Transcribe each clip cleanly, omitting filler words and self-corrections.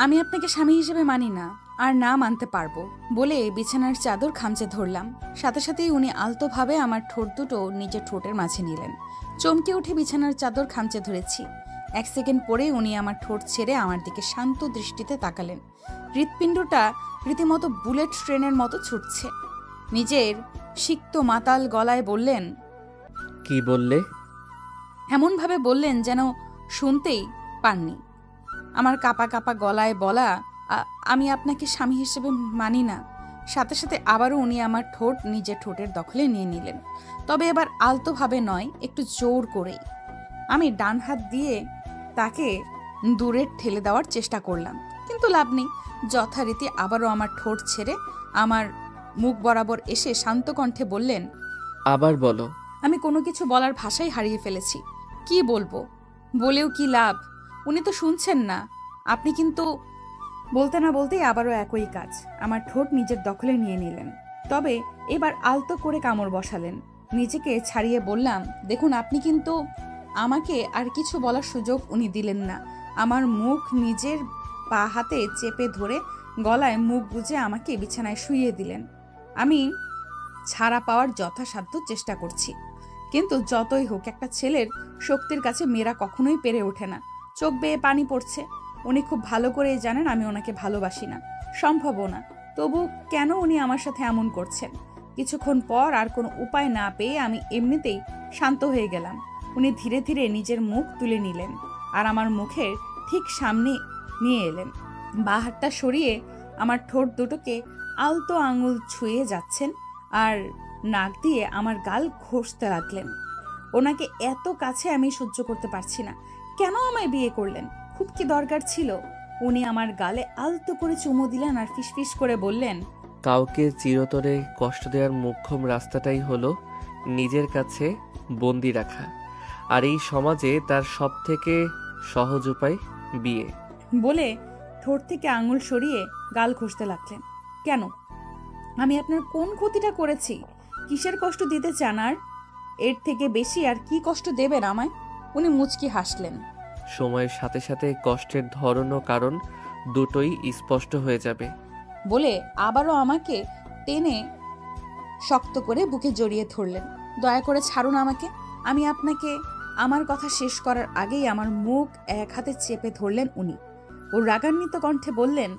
আমি আপনাকে স্বামী হিসেবে মানি না, আর না মানতে পারবো বলে বিছানার চাদর খামচে ধরলাম। সাথে সাথেই উনি আলতোভাবে আমার ঠোঁট দুটো নিজের ঠোঁটের মাঝে নিলেন। চমকে উঠে বিছানার চাদর খামচে ধরেছি। 1 সেকেন্ড পরে উনি আমার ঠোঁট ছেড়ে আমার দিকে শান্ত দৃষ্টিতে তাকালেন। হৃৎপিণ্ডটা রীতিমতো বুলেট ট্রেনের মতো ছুটছে। নিজের সিক্ত মাতাল গলায় বললেন, কি বললে? এমনভাবে বললেন যেন শুনতেই পাননি। আমার কাপা কাপা গলায় বলা, আমি আপনাকে স্বামী হিসেবে মানি না। সাথে সাথে আবারও উনি আমার ঠোঁট নিজের ঠোঁটের দখলে নিয়ে নিলেন, তবে এবার আলতোভাবে নয়, একটু জোর করেই। আমি ডান হাত দিয়ে তাকে দূরে ঠেলে দেওয়ার চেষ্টা করলাম, কিন্তু লাভ নেই। যথারীতি আবারও আমার ঠোঁট ছেড়ে আমার মুখ বরাবর এসে শান্ত কণ্ঠে বললেন, আবার বলো। আমি কোনো কিছু বলার ভাষাই হারিয়ে ফেলেছি। কি বলবো, বলেও কি লাভ? উনি তো শুনছেন না। আপনি কিন্তু। বলতে না বলতেই আবারও একই কাজ, আমার ঠোঁট নিজের দখলে নিয়ে নিলেন, তবে এবার আলতো করে কামড় বসালেন। নিজেকে ছাড়িয়ে বললাম, দেখুন আপনি কিন্তু। আমাকে আর কিছু বলার সুযোগ উনি দিলেন না। আমার মুখ নিজের পা হাতে চেপে ধরে গলায় মুখ গুজে আমাকে বিছানায় শুইয়ে দিলেন। আমি ছাড়া পাওয়ার যথাসাধ্য চেষ্টা করছি, কিন্তু যতই হোক একটা ছেলের শক্তির কাছে মেয়েরা কখনোই পেরে ওঠে না। চোখ বেয়ে পানি পড়ছে। উনি খুব ভালো করেই জানেন আমি ওনাকে ভালোবাসি না, সম্ভবও না। তবু কেন উনি আমার সাথে এমন করছেন? কিছুক্ষণ পর আর কোনো উপায় না পেয়ে আমি এমনিতেই শান্ত হয়ে গেলাম। উনি ধীরে ধীরে নিজের মুখ তুলে নিলেন আর আমার মুখের ঠিক সামনে নিয়ে এলেন। বাঁ হাতটা সরিয়ে আমার ঠোঁট দুটোকে আলতো আঙুল ছুঁয়ে যাচ্ছেন আর নাক দিয়ে আমার গাল ঘষতে লাগলেন। ওনাকে এত কাছে আমি সহ্য করতে পারছি না। কেন আমায় বিয়ে করলেন? খুব কি দরকার ছিল? উনি আমার গালে আলতো করে চুমু দিলেন আর ফিসফিস করে বললেন, কাউকে চিরতরে কষ্ট দেওয়ার মোক্ষম রাস্তাটাই হলো নিজের কাছে বন্দি রাখা, আর এই সমাজে তার সব থেকে সহজ উপায় বিয়ে। বলে ঠোঁট থেকে আঙুল সরিয়ে গাল ঘষতে লাগলেন। কেন? আমি আপনার কোন ক্ষতিটা করেছি? কিসের কষ্ট দিতে চান? আর এর থেকে বেশি আর কি কষ্ট দেবেন আমায়? উনি মুচকি হাসলেন। সময়ের সাথে সাথে কষ্টের ধরন ও কারণ দুটোই স্পষ্ট হয়ে যাবে। বলে আবারও আমাকে টেনে শক্ত করে বুকে জড়িয়ে ধরলেন। দয়া করে ছাড়ুন আমাকে। আমি আপনাকে। আমার কথা শেষ করার আগেই আমার মুখ এক হাতে চেপে ধরলেন উনি। ও রাগান্বিত কণ্ঠে বললেন,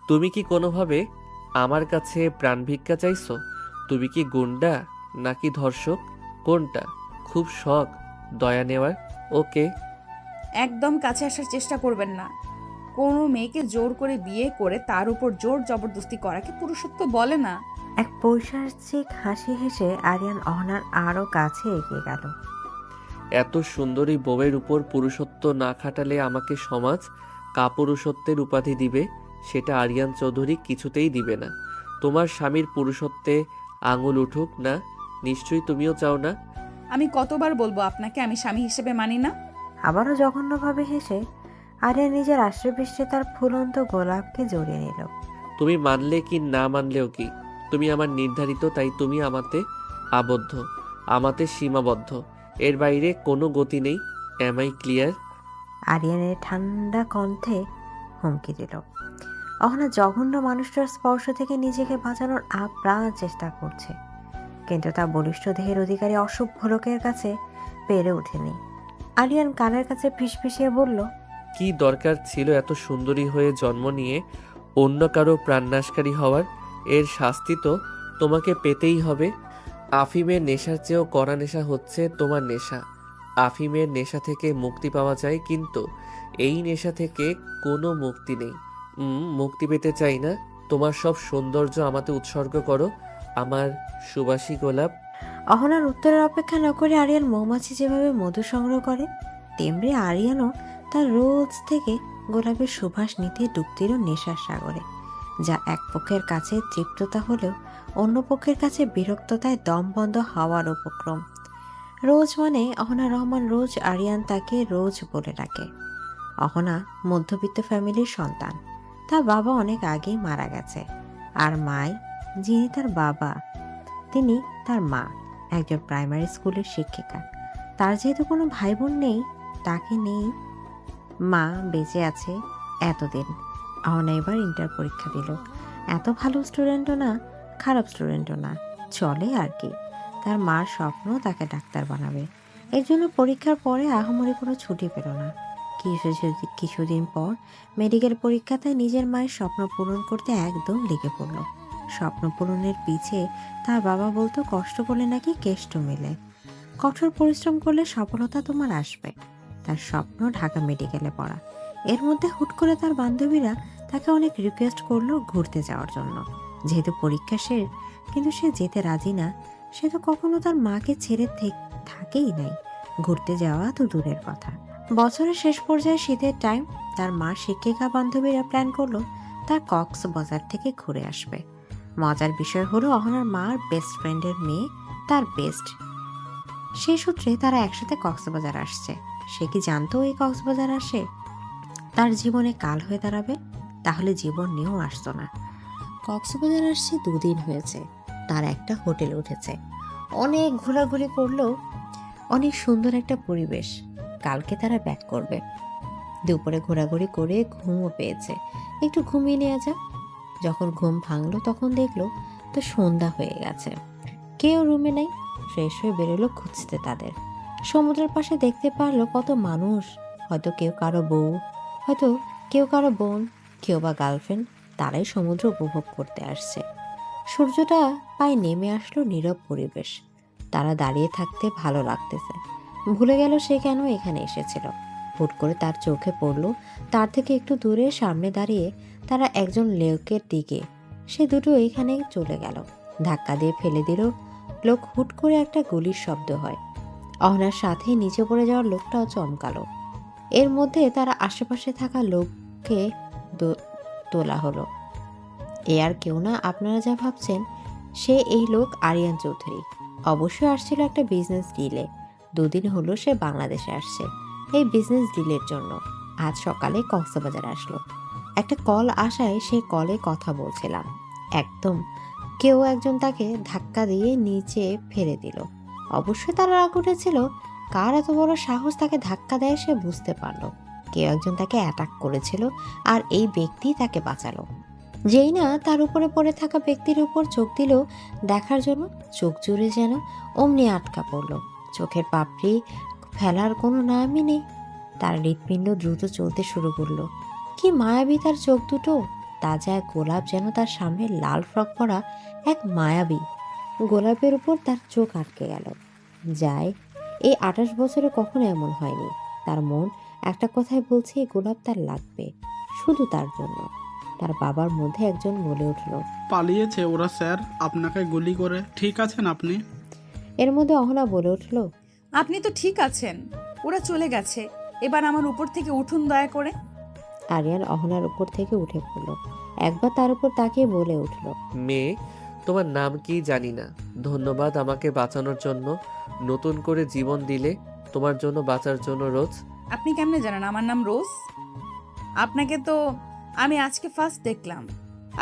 তুমি কি কোনোভাবে আমার কাছে প্রাণ ভিক্ষা চাইছো? তুমি কি গুন্ডা নাকি ধর্ষক? কোনটা? খুব শখ দয়া নেওয়ার? ওকে। একদম কাছে আসার চেষ্টা করবেন না। কোনো মেয়েকে জোর করে বিয়ে করে তার উপর জোর জবরদস্তি করাকে পুরুষত্ব বলে না। এক পৈশাচিক হাসি হেসে আরিয়ান অহনার আরো কাছে এগিয়ে গেল। এত সুন্দরী বউয়ের উপর পুরুষত্ব না খাটালে আমাকে সমাজ কাপুরুষত্বের উপাধি দিবে, সেটা আরিয়ান চৌধুরী কিছুতেই দিবে না। তোমার স্বামীর পুরুষত্বে আঙুল উঠুক না, নিশ্চয়ই তুমিও চাও না। আমি কতবার বলবো আপনাকে আমি স্বামী হিসেবে মানি না? আবারও জঘন্যভাবে হেসে আরিয়ান নিজের আশ্রয়পৃষ্ঠে তার ফুলন্ত গোলাপকে জড়িয়ে নিল। তুমি মানলে কি না মানলেও কি, তুমি আমার নির্ধারিত, তাই তুমি আমাতে আবদ্ধ, আমাতে সীমাবদ্ধ। এর বাইরে কোনো গতি নেই। Am I clear? আরিয়ানের ঠান্ডা কণ্ঠে হুমকি দিল। অহনা জঘন্য মানুষটার স্পর্শ থেকে নিজেকে বাঁচানোর আপ্রাণ চেষ্টা করছে, কিন্তু তা বলিষ্ঠ দেহের অধিকারী অসভ্য লোকের কাছে পেরে ওঠেনি। আরিয়ান কানের কাছে ফিসফিসিয়ে বলল, কি দরকার ছিল এত সুন্দরী হয়ে জন্ম নিয়ে অন্য কারো প্রাণনাশকারী হওয়ার? এর শাস্তি তো তোমাকে পেতেই হবে। আফিমের নেশার চেয়েও কড়া নেশা হচ্ছে তোমার নেশা। আফিমের নেশা থেকে মুক্তি পাওয়া যায়, কিন্তু এই নেশা থেকে কোনো মুক্তি নেই। মুক্তি পেতে চাই না। তোমার সব সৌন্দর্য আমাতে উৎসর্গ করো, আমার সুবাসী গোলাপ। অহনার উত্তরের অপেক্ষা না করে আরিয়ান মৌমাছি যেভাবে মধু সংগ্রহ করে, তেমনি আরিয়ানও তার রোজ থেকে গোলাপের সুবাস নিতে ডুব দিল নেশার সাগরে, যা এক পক্ষের কাছে তৃপ্ততা হলেও অন্য পক্ষের কাছে বিরক্ততায় দম বন্ধ হওয়ার উপক্রম। রোজ মানে অহনা রহমান রোজ। আরিয়ান তাকে রোজ বলে ডাকে। অহনা মধ্যবিত্ত ফ্যামিলির সন্তান। তার বাবা অনেক আগেই মারা গেছে, আর মাই, যিনি তার বাবা, তিনি তার মা, একজন প্রাইমারি স্কুলের শিক্ষিকা। তার যেহেতু কোনো ভাই বোন নেই, তাকে নেই। মা বেঁচে আছে এতদিন, অহনা এবার ইন্টার পরীক্ষা দিল। এত ভালো স্টুডেন্টও না, খারাপ স্টুডেন্টও না, চলে আর কি। তার মার স্বপ্ন তাকে ডাক্তার বানাবে। এর জন্য পরীক্ষার পরে আহামরি কোনো ছুটি পেল না। কিছুদিন পর মেডিকেল পরীক্ষাতে নিজের মায়ের স্বপ্ন পূরণ করতে একদম লেগে পড়ল। স্বপ্ন পূরণের পিছে তার বাবা বলতো কষ্ট করলে নাকি কেষ্ট মেলে, কঠোর পরিশ্রম করলে সফলতা তোমার আসবে। তার স্বপ্ন ঢাকা মেডিকেলে পড়া। এর মধ্যে হুট করে তার বান্ধবীরা তাকে অনেক রিকোয়েস্ট করলো ঘুরতে যাওয়ার জন্য। যেহেতু পরীক্ষা শেষ, কিন্তু সে যেতে রাজি না। সে তো কখনো তার মাকে ছেড়ে থাকেই নাই, ঘুরতে যাওয়া তো দূরের কথা। বছরের শেষ পর্যায়ে শীতের টাইম, তার মা শিক্ষিকা বান্ধবীরা প্ল্যান করলো তার কক্সবাজার থেকে ঘুরে আসবে। মজার বিষয় হলো অহনার মার বেস্ট ফ্রেন্ডের মেয়ে তার বেস্ট। সেই সূত্রে তারা একসাথে কক্সবাজার আসছে। সে কি জানতো এই কক্সবাজার আসে তার জীবনে কাল হয়ে দাঁড়াবে? তাহলে জীবন নিয়েও আসতো না। কক্সবাজার আসছে 2 দিন হয়েছে। তার একটা হোটেল উঠেছে, অনেক ঘোরাঘুরি করলো, অনেক সুন্দর একটা পরিবেশ। কালকে তারা ব্যাক করবে। দুপুরে ঘোরাঘুরি করে ঘুমও পেয়েছে, একটু ঘুমিয়ে নেওয়া যাক। যখন ঘুম ভাঙলো তখন দেখলো তো সন্ধ্যা হয়ে গেছে, কেউ রুমে নেই। ফ্রেশ হয়ে বেরোলো খুঁজতে তাদের। সমুদ্রের পাশে দেখতে পারলো কত মানুষ, হয়তো কেউ কারো বউ, হয়তো কেউ কারো বোন, কেউ বা গার্লফ্রেন্ড। তারাই সমুদ্র উপভোগ করতে আসছে। সূর্যটা প্রায় নেমে আসলো, নীরব পরিবেশ। তারা দাঁড়িয়ে থাকতে ভালো লাগতেছে। ভুলে গেল সে কেন এখানে এসেছিল। হুট করে তার চোখে পড়ল তার থেকে একটু দূরে সামনে দাঁড়িয়ে তারা একজন লোকের দিকে। সে দুটো এখানে চলে গেল, ধাক্কা দিয়ে ফেলে দিল। লোক হুট করে একটা গুলির শব্দ হয়। অহনার সাথে নিচে পড়ে যাওয়ার লোকটাও চমকালো। এর মধ্যে তারা আশেপাশে থাকা লোককে তোলা হলো। এ আর কেউ না, আপনারা যা ভাবছেন সে এই লোক আরিয়ান চৌধুরী। অবশ্যই আসছিল একটা বিজনেস ডিলে। 2 দিন হলো সে বাংলাদেশে আসছে এই বিজনেস ডিলের জন্য। আজ সকালে কক্সবাজার আসলো। একটা কল আসায় সে কলে কথা বলছিলাম, একদম কেউ একজন তাকে ধাক্কা দিয়ে নিচে ফেলে দিল। অবশ্যই তার রাগ উঠেছিল। কার এত বড় সাহস তাকে ধাক্কা দেয় সে বুঝতে পারলো। কেউ একজন তাকে অ্যাটাক করেছিল আর এই ব্যক্তি তাকে বাঁচালো। যেই না তার উপরে পড়ে থাকা ব্যক্তির উপর চোখ দিল দেখার জন্য, চোখ জুড়ে যেন অমনি আটকা পড়ল। চোখের পাপড়ি ফেলার কোনো নামই নেই। তার হৃৎপিণ্ড দ্রুত চলতে শুরু করলো। কি মায়াবী তার চোখ দুটো! তাজা এক গোলাপ যেন তার সামনে লাল ফ্রক পরা এক মায়াবী গোলাপের উপর তার চোখ আটকে গেল। যায় এই 28 বছরে কখনো এমন হয়নি। তার মন একটা কথাই বলছে এই গোলাপ তার লাগবে, শুধু তার জন্য। তার বাবার মধ্যে একজন বলে উঠল, পালিয়েছে ওরা স্যার, আপনাকে গুলি করে। ঠিক আছেন আপনি? এর মধ্যে অহনা বলে উঠল, আপনি তো ঠিক আছেন, ওরা চলে গেছে, এবার আমার উপর থেকে উঠুন দয়া করে। আরিয়ান অহনার উপর থেকে উঠে পড়ল। একবার তার উপর তাকিয়ে বলে উঠল, মেয়ে, তোমার নাম কি জানি না। ধন্যবাদ আমাকে বাঁচানোর জন্য। নতুন করে জীবন দিলে তোমার জন্য, বাঁচার জন্য রোজ। আপনি কেমনে জানেন আমার নাম রোজ? আপনাকে তো আমি আজকে ফার্স্ট দেখলাম।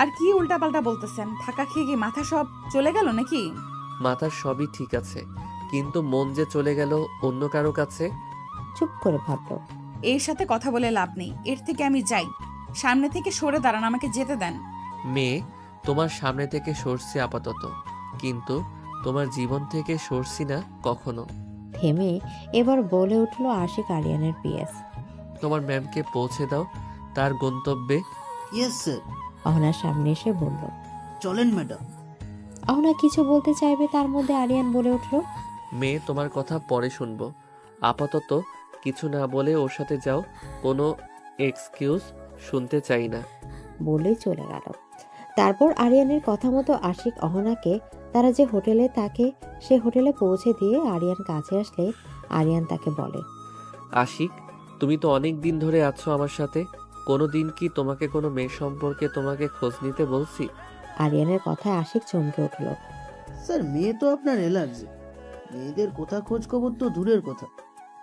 আর কি উল্টাপাল্টা বলতেছেন? ধাক্কা খেয়ে কি মাথা সব চলে গেল নাকি? মাথার সবই ঠিক আছে, কিন্তু মন যে চলে গেল অন্য কারো কাছে। চুপ করে ভাবল। এর সাথে কথা বলে লাভ নেই, এর থেকে আমি যাই। সামনে থেকে সরে দাঁড়ান, আমাকে যেতে দেন। মেয়ে, তোমার সামনে থেকে সরছি আপাতত, কিন্তু তোমার জীবন থেকে সরছি না কখনো। থেমে এবার বলে উঠল আশিক আরিয়ানের পিএস। তোমার ম্যামকে পৌঁছে দাও তার গন্তব্যে। Yes sir. অহনার সামনে এসে বলল। চলেন ম্যাডাম। অহনা কিছু বলতে চাইবে, তার মধ্যে আরিয়ান বলে উঠল, মেয়ে, তোমার কথা পরে শুনবো, আপাতত কিছু না বলে ওর সাথে যাও, কোনো এক্সকিউজ শুনতে চাই না। বলেই চলে গেল। তারপর আরিয়ানের কথা মতো আশিক অহনাকে তারা যে হোটেলে থাকে সে হোটেলে পৌঁছে দিয়ে আরিয়ান কাছে আসলে আরিয়ান তাকে বলে, আশিক, তুমি তো অনেক দিন ধরে আছো আমার সাথে, কোনো দিন কি তোমাকে কোনো মেয়ে সম্পর্কে তোমাকে খোঁজ নিতে বলছি? আরিয়ানের কথায় আশিক চমকে উঠল। স্যার, মেয়ে তো আপনার অ্যালার্জি। মেয়েদের কোথা খোঁজ খবর তো দূরের কথা,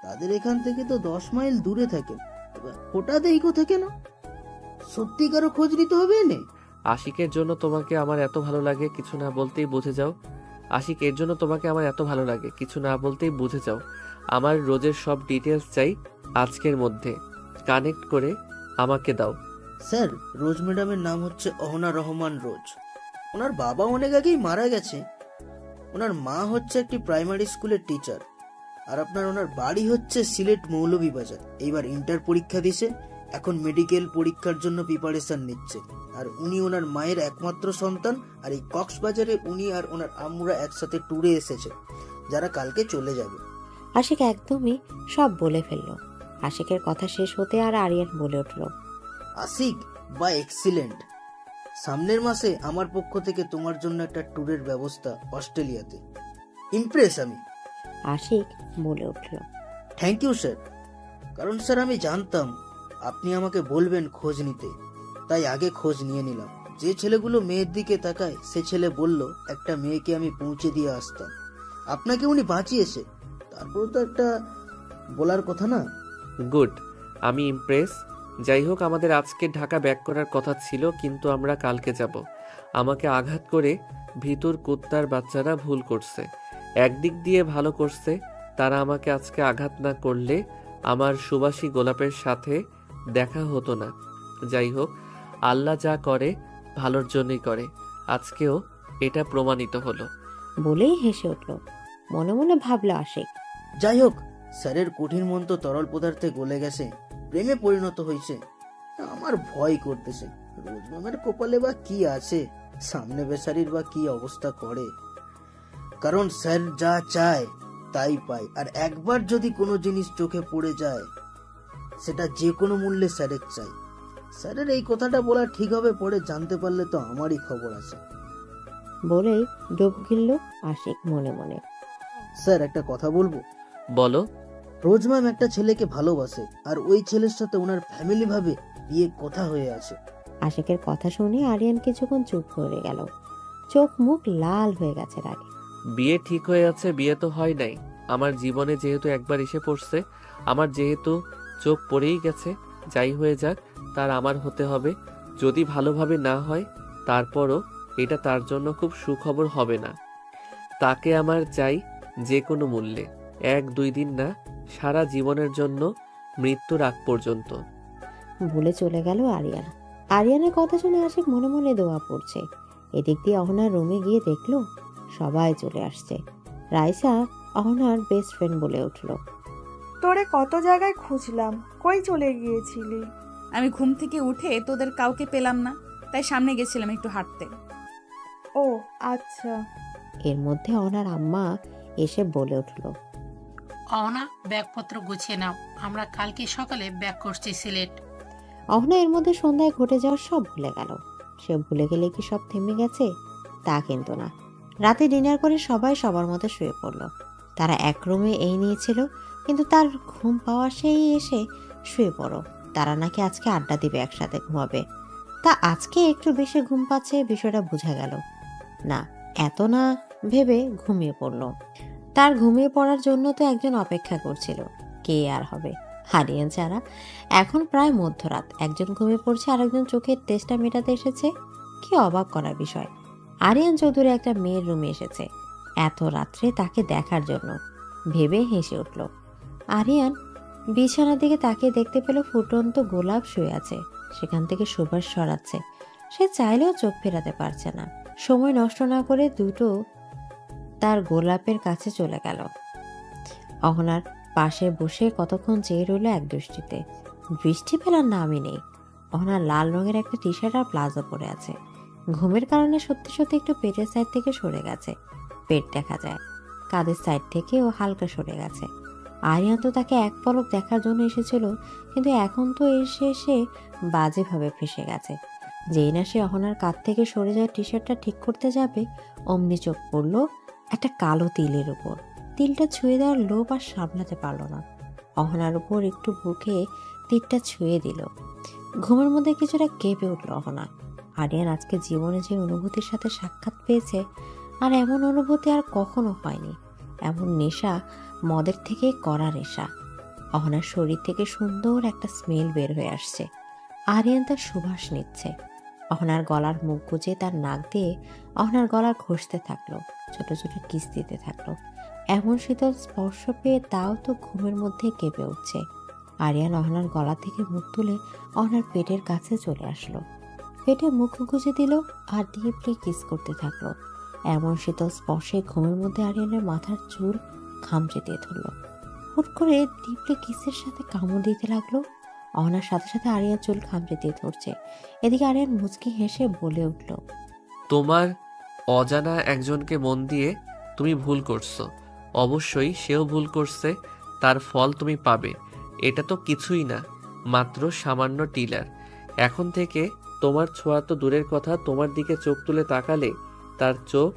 তাদের এখান থেকে তো 10 মাইল দূরে থাকেন। হঠাৎ এই কথা কেন? সত্যিকারও খোঁজ নিতে হবে এনে? আশিকের জন্য তোমাকে আমার এত ভালো লাগে কিছু না বলতেই বুঝে যাও। আশিক, এর জন্য তোমাকে আমার এত ভালো লাগে কিছু না বলতেই বুঝে যাও। আমার রোজের সব ডিটেলস চাই আজকের মধ্যে, কানেক্ট করে আমাকে দাও। স্যার, রোজ ম্যাডামের নাম হচ্ছে অহনা রহমান রোজ। ওনার বাবা অনেক আগেই মারা গেছে। ওনার মা হচ্ছে একটি প্রাইমারি স্কুলের টিচার। আর ওনার বাড়ি হচ্ছে সিলেট মৌলভীবাজার। এইবার ইন্টার পরীক্ষা দিছে, এখন মেডিকেল পরীক্ষার জন্য প্রিপারেশন নিচ্ছে। আর উনি ওনার মায়ের একমাত্র সন্তান। আর এই কক্সবাজারে উনি আর ওনার আম্মুরা একসাথে ট্যুরে এসেছে, যারা কালকে চলে যাবে। আশিক একদমই সব বলে ফেলল। আশিকের কথা শেষ হতে আর আরিয়ান বলে উঠল, আশিক বা এক্সিলেন্ট। সামনের মাসে আমার পক্ষ থেকে তোমার জন্য একটা ট্যুরের ব্যবস্থা অস্ট্রেলিয়াতে। ইমপ্রেস আমি। আশিক বলে উঠল, থ্যাংক ইউ স্যার। কারণ স্যার আমি জানতাম আপনি আমাকে বলবেন খোঁজ নিতে, তাই আগে খোঁজ নিয়ে নিলাম। যে ছেলেগুলো মেয়ের দিকে তাকায়, সে ছেলে বলল একটা মেয়েকে আমি পৌঁছে দিয়ে আসতাম। আপনাকে উনি বাঁচিয়েছে, তারপর তো একটা বলার কথা না? গুড, আমি ইমপ্রেস। যাই হোক, আমাদের আজকে ঢাকা ব্যাক করার কথা ছিল, কিন্তু আমরা কালকে যাব। আমাকে আঘাত করে ভিতর কুত্তার বাচ্চারা ভুল করছে। একদিক দিয়ে ভালো করছে, তারা আমাকে আজকে আঘাত না করলে আমার সুবাসী গোলাপের সাথে দেখা হতো না। যাই হোক, আল্লাহ যা করে ভালোর জন্যই করে। আজকেও এটা প্রমাণিত হলো। বলেই হেসে উঠল। মনে মনে ভাবল আশিক, যাই হোক, স্যারের কঠিন মন তো তরল পদার্থে গলে গেছে, প্রেমে পরিণত হয়েছে। আমার ভয় করতেছে, রোজ ম্যামের কপালে বা কি আছে, সামনে বেচারির বা কি অবস্থা করে। কারণ স্যার যা চায় তাই পায়। আর একবার যদি কোনো জিনিস চোখে পড়ে যায়, সেটা যে কোনো মূল্যে স্যারের চাই। স্যারের এই কথাটা বলা ঠিক হবে, পরে জানতে পারলে তো আমারই খবর আছে। বলেই ডুব গিলল আশিক মনে মনে। স্যার, একটা কথা বলবো? বলো। রোজ ম্যাম একটা ছেলেকে ভালোবাসে, আর ওই ছেলের সাথে ওনার ফ্যামিলি ভাবে বিয়ে কথা হয়ে আছে। আশিকের কথা শুনে আরিয়ান কিছুক্ষণ চুপ করে গেল। চোখ মুখ লাল হয়ে গেছে রাগে। বিয়ে ঠিক হয়ে আছে, বিয়ে তো হয় নাই। আমার জীবনে যেহেতু একবার এসে পড়ছে, আমার যেহেতু চোখ পড়েই গেছে, যাই হয়ে যাক তার আমার হতে হবে। যদি ভালোভাবে না হয়, তারপরও এটা তার জন্য খুব সুখবর হবে না। তাকে আমার চাই যে কোনো মূল্যে, 1-2 দিন না, সারা জীবনের জন্য, মৃত্যুর আগ পর্যন্ত। বলে চলে গেল আরিয়ান। আরিয়ানের কথা শুনে আশিক মনে মনে দোয়া পড়ছে। এদিক দিয়ে অহনার রুমে গিয়ে দেখলো সবাই চলে আসছে। রাইসা অহনার বেস্ট ফ্রেন্ড বলে উঠল, তোরে কত জায়গায় খুঁজলাম, কই চলে গিয়েছিলি? আমি ঘুম থেকে উঠে তোদের কাউকে পেলাম না, তাই সামনে গেছিলাম একটু হাঁটতে। ও আচ্ছা। এর মধ্যে অহনার আম্মা এসে বলে উঠল, অহনা, ব্যাগপত্র গুছিয়ে নাও, আমরা কালকে সকালে ব্যাক করছি সিলেট। অহনা এর মধ্যে সন্ধ্যায় ঘটে যাওয়ার সব ভুলে গেল। সে ভুলে গেলে কি সব থেমে গেছে? তা কিন্তু না। রাতে ডিনার করে সবাই সবার মতো শুয়ে পড়ল। তারা এক রুমে এই নিয়েছিল, কিন্তু তার ঘুম পাওয়া সেই এসে শুয়ে পড়ো। তারা নাকি আজকে আড্ডা দিবে, একসাথে ঘুমাবে। তা আজকে একটু বেশি ঘুম পাচ্ছে, বিষয়টা বোঝা গেল না। এত না ভেবে ঘুমিয়ে পড়ল। তার ঘুমিয়ে পড়ার জন্য তো একজন অপেক্ষা করছিল, কে আর হবে? আরিয়ান ছাড়া। এখন প্রায় মধ্যরাত, একজন ঘুমিয়ে পড়ছে, আরেকজন চোখের তেষ্টা মেটাতে এসেছে। কি অবাক করার বিষয়! আরিয়ান চৌধুরী একটা মেয়ের রুমে এসেছে এত রাত্রে তাকে দেখার জন্য, ভেবে হেসে উঠল। আরিয়ান বিছানার দিকে তাকিয়ে দেখতে পেল ফুটন্ত গোলাপ শুয়ে আছে, সেখান থেকে সুবাস সরাচ্ছে। সে চাইলেও চোখ ফেরাতে পারছে না। সময় নষ্ট না করে দুটো তার গোলাপের কাছে চলে গেল। অহনার পাশে বসে কতক্ষণ চেয়ে রইল এক দৃষ্টিতে। বৃষ্টি ফেলার নামই নেই। অহনার লাল রঙের একটা টি শার্ট আর প্লাজো পরে আছে। ঘুমের কারণে সত্যি সত্যি একটু পেটের সাইড থেকে সরে গেছে, পেট দেখা যায়। কাঁধের সাইড থেকে ও হালকা সরে গেছে। আরিয়ান তো তাকে এক পলক দেখার জন্য এসেছিল, কিন্তু এখন তো এসে বাজেভাবে ফেসে গেছে। যেই না সে অহনার কাঁধ থেকে সরে যায় টি শার্টটা ঠিক করতে যাবে, অমনি চোখ পড়ল একটা কালো তিলের উপর। তিলটা ছুঁয়ে দেওয়ার লোভ আর সামলাতে পারল না। অহনার উপর একটু বুকে তীরটা ছুঁয়ে দিল। ঘুমের মধ্যে কিছুটা কেঁপে উঠল অহনা। আরিয়ান আজকে জীবনে যে অনুভূতির সাথে সাক্ষাৎ পেয়েছে, আর এমন অনুভূতি আর কখনো হয়নি। এমন নেশা মদের থেকে করা নেশা। অহনার শরীর থেকে সুন্দর একটা স্মেল বের হয়ে আসছে। আরিয়ান তার সুবাস নিচ্ছে। অহনার গলার মুখ গুজে তার নাক দিয়ে অহনার গলা ঘষতে থাকলো, ছোট ছোট কিস দিতে থাকলো। এমন শীতল স্পর্শ পেয়ে তাও তো ঘুমের মধ্যে কেঁপে উঠছে। আরিয়ান অহনার গলা থেকে মুখ তুলে অহনার পেটের কাছে চলে আসলো। পেটে মুখ গুজে দিল আর ডিপলি কিস করতে থাকলো। এমন শীতল স্পর্শে ঘুমের মধ্যে আরিয়ানের মাথার চুল খামচে দিয়ে ধরল। হুট করে ডিপলি কিসের সাথে কামড় দিতে লাগলো। অহনার সাথে সাথে আরিয়ান চুল খামচে দিয়ে ধরছে। এদিকে আরিয়ান মুচকি হেসে বলে উঠল, তোমার অজানা একজনকে মন দিয়ে তুমি ভুল করছো। অবশ্যই সেও ভুল করছে, তার ফল তুমি পাবে। এটা তো কিছুই না, মাত্র সামান্য টিলার। এখন থেকে তোমার ছোঁয়া তো দূরের কথা, তোমার দিকে চোখ তুলে তাকালে তার চোখ